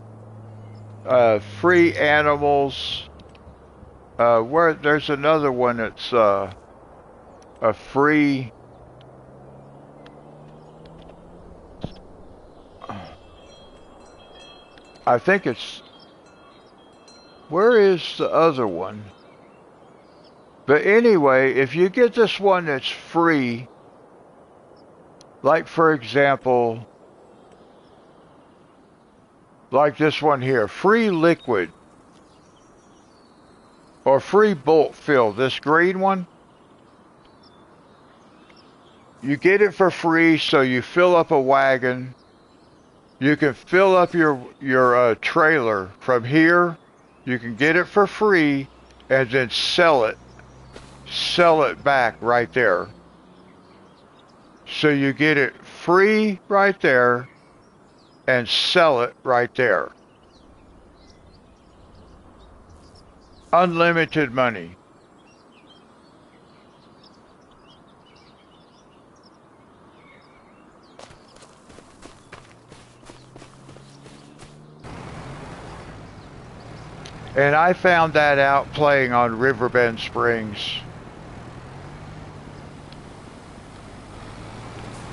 free animals. Where there's another one that's a free. I think it's, where is the other one? But anyway, if you get this one that's free, like for example, like this one here, free liquid or free bulk fill, this green one, you get it for free, so you fill up a wagon. You can fill up your trailer from here. You can get it for free and then sell it back right there. So you get it free right there and sell it right there. Unlimited money. And I found that out playing on Riverbend Springs.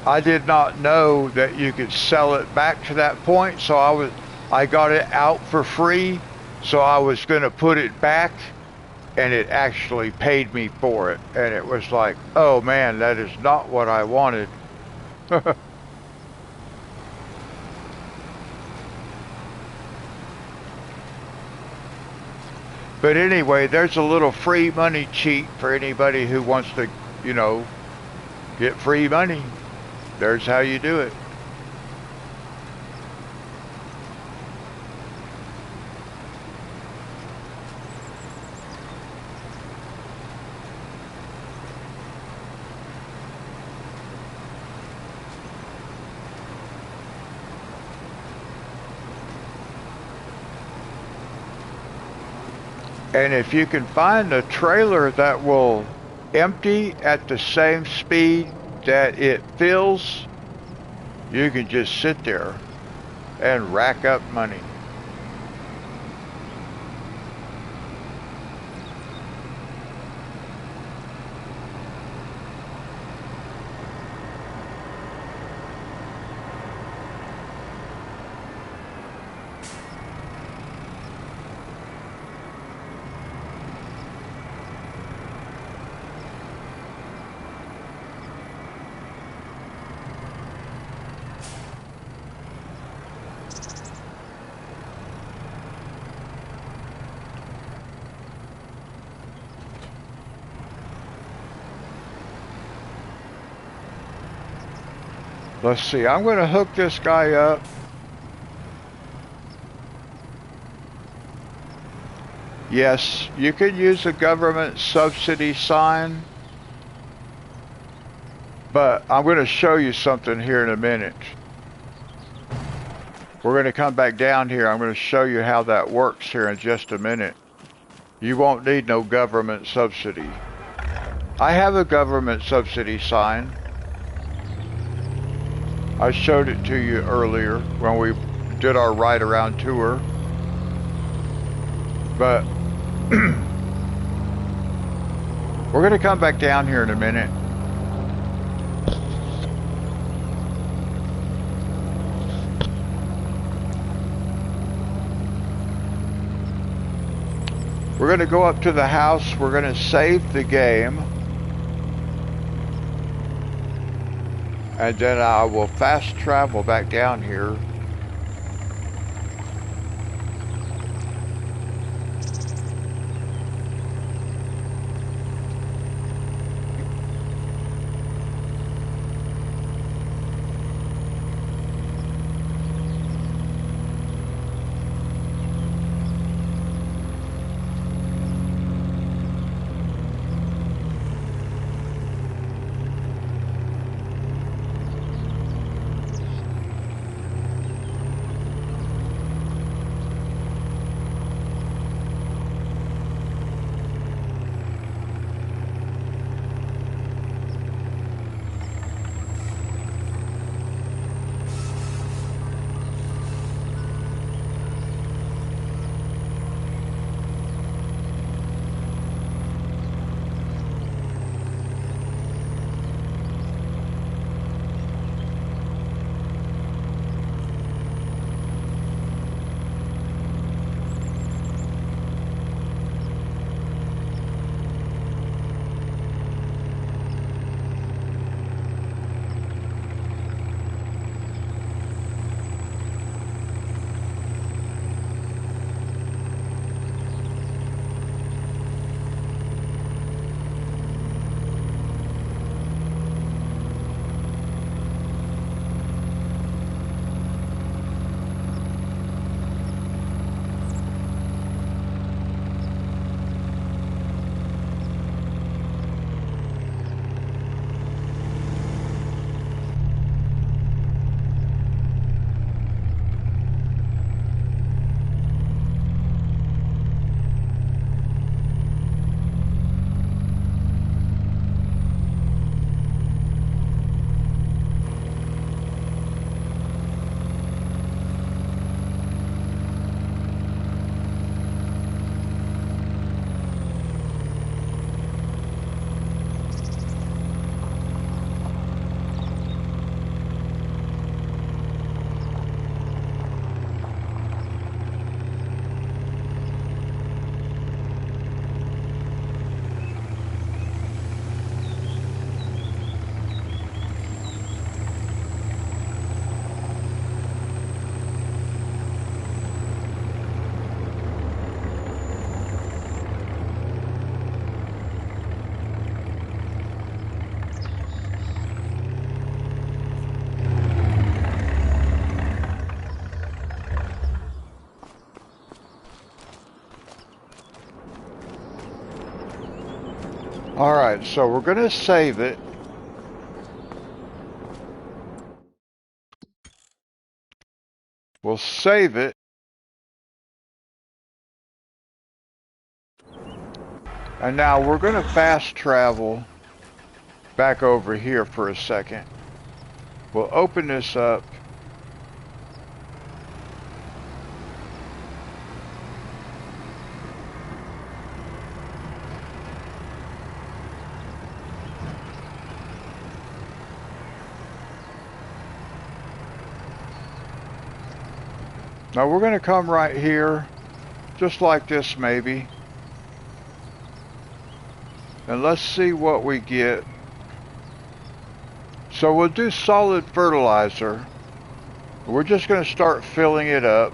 I did not know that you could sell it back to that point, so I got it out for free, so I was going to put it back, and it actually paid me for it. And it was like, oh man, that is not what I wanted. But anyway, there's a little free money cheat for anybody who wants to, you know, get free money. There's how you do it. And if you can find a trailer that will empty at the same speed that it fills, you can just sit there and rack up money. Let's see, I'm going to hook this guy up. Yes, you can use a government subsidy sign, but I'm going to show you something here in a minute. We're going to come back down here. I'm going to show you how that works here in just a minute. You won't need no government subsidy. I have a government subsidy sign. I showed it to you earlier when we did our ride around tour. But we're going to come back down here in a minute. We're going to go up to the house. We're going to save the game. And then I will fast travel back down here. Alright, so we're going to save it. We'll save it. And now we're going to fast travel back over here for a second. We'll open this up. Now we're going to come right here, just like this maybe. And let's see what we get. So we'll do solid fertilizer. We're just going to start filling it up.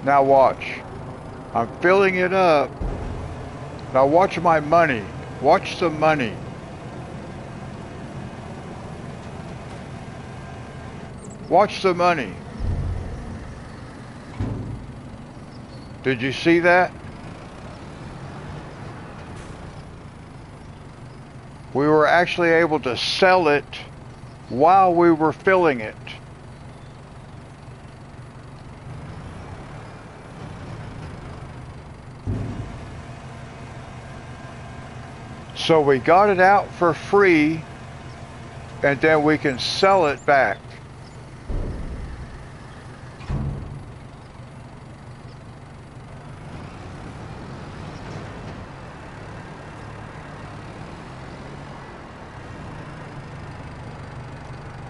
Now watch. I'm filling it up. Now watch my money. Watch the money. Watch the money. Did you see that? We were actually able to sell it while we were filling it. So we got it out for free, and then we can sell it back.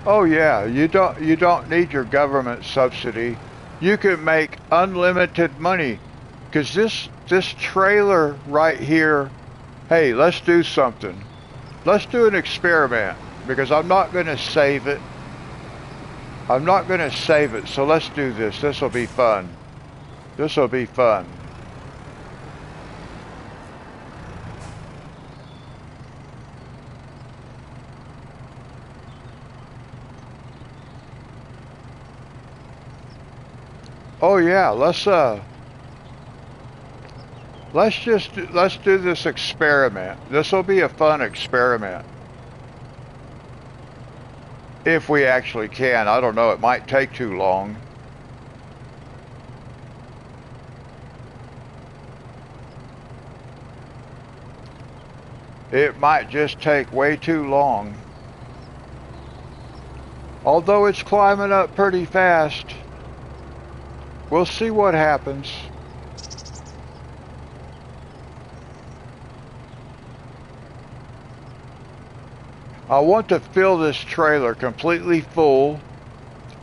Oh yeah, you don't need your government subsidy. You can make unlimited money. Cause this trailer right here, hey, let's do something. Let's do an experiment because I'm not gonna save it. I'm not gonna save it, so let's do this. This will be fun. This will be fun. Oh yeah, let's do this experiment. This will be a fun experiment. If we actually can. I don't know, it might take too long. It might just take way too long. Although it's climbing up pretty fast. We'll see what happens. I want to fill this trailer completely full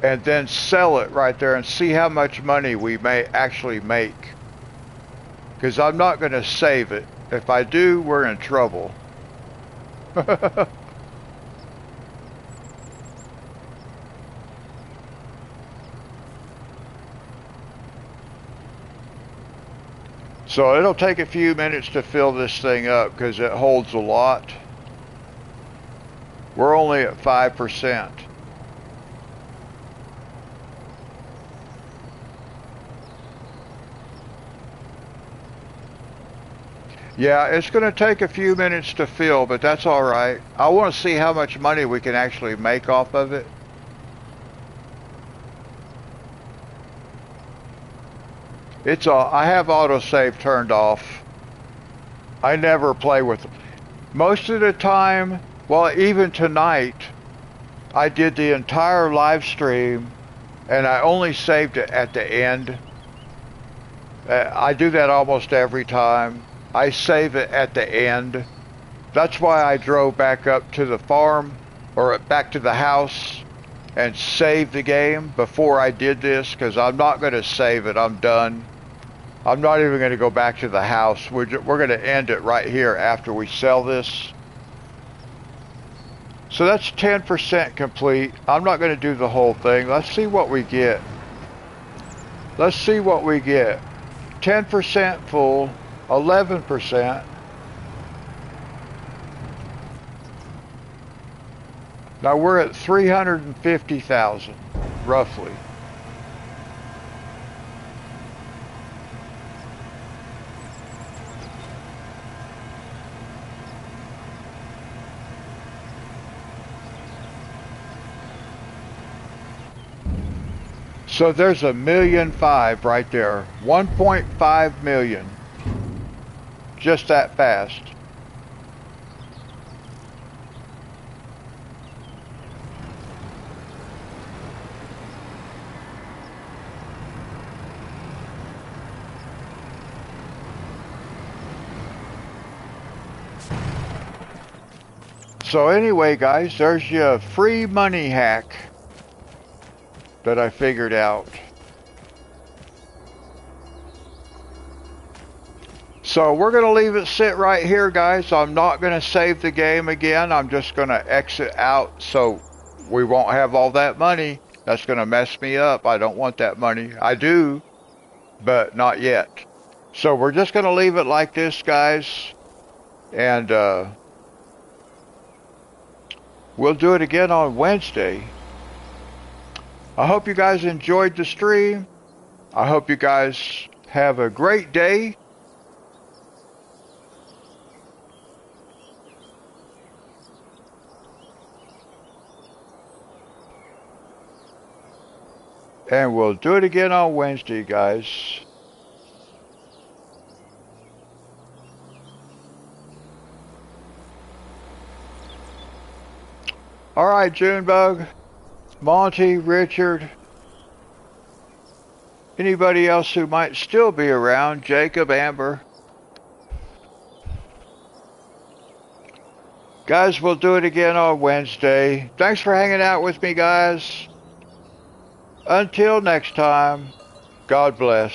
and then sell it right there and see how much money we may actually make. Because I'm not going to save it. If I do, we're in trouble. So it'll take a few minutes to fill this thing up because it holds a lot. We're only at 5%. Yeah, it's going to take a few minutes to fill, but that's all right. I want to see how much money we can actually make off of it. I have autosave turned off. I never play with them. Most of the time, well, even tonight, I did the entire live stream and I only saved it at the end. I do that almost every time. I save it at the end. That's why I drove back up to the farm or back to the house and saved the game before I did this because I'm not going to save it. I'm done. I'm not even going to go back to the house. We're going to end it right here after we sell this. So that's 10% complete. I'm not going to do the whole thing. Let's see what we get. Let's see what we get. 10% full, 11%. Now we're at 350,000, roughly. So there's $1.5 million right there. 1.5 million. Just that fast. So anyway, guys, there's your free money hack that I figured out. So we're going to leave it sit right here, guys. I'm not going to save the game again. I'm just going to exit out so we won't have all that money. That's going to mess me up. I don't want that money. I do, but not yet. So we're just going to leave it like this, guys. And we'll do it again on Wednesday. I hope you guys enjoyed the stream. I hope you guys have a great day. And we'll do it again on Wednesday, guys. All right, Junebug, Monty, Richard, anybody else who might still be around, Jacob, Amber. Guys, we'll do it again on Wednesday. Thanks for hanging out with me, guys. Until next time, God bless.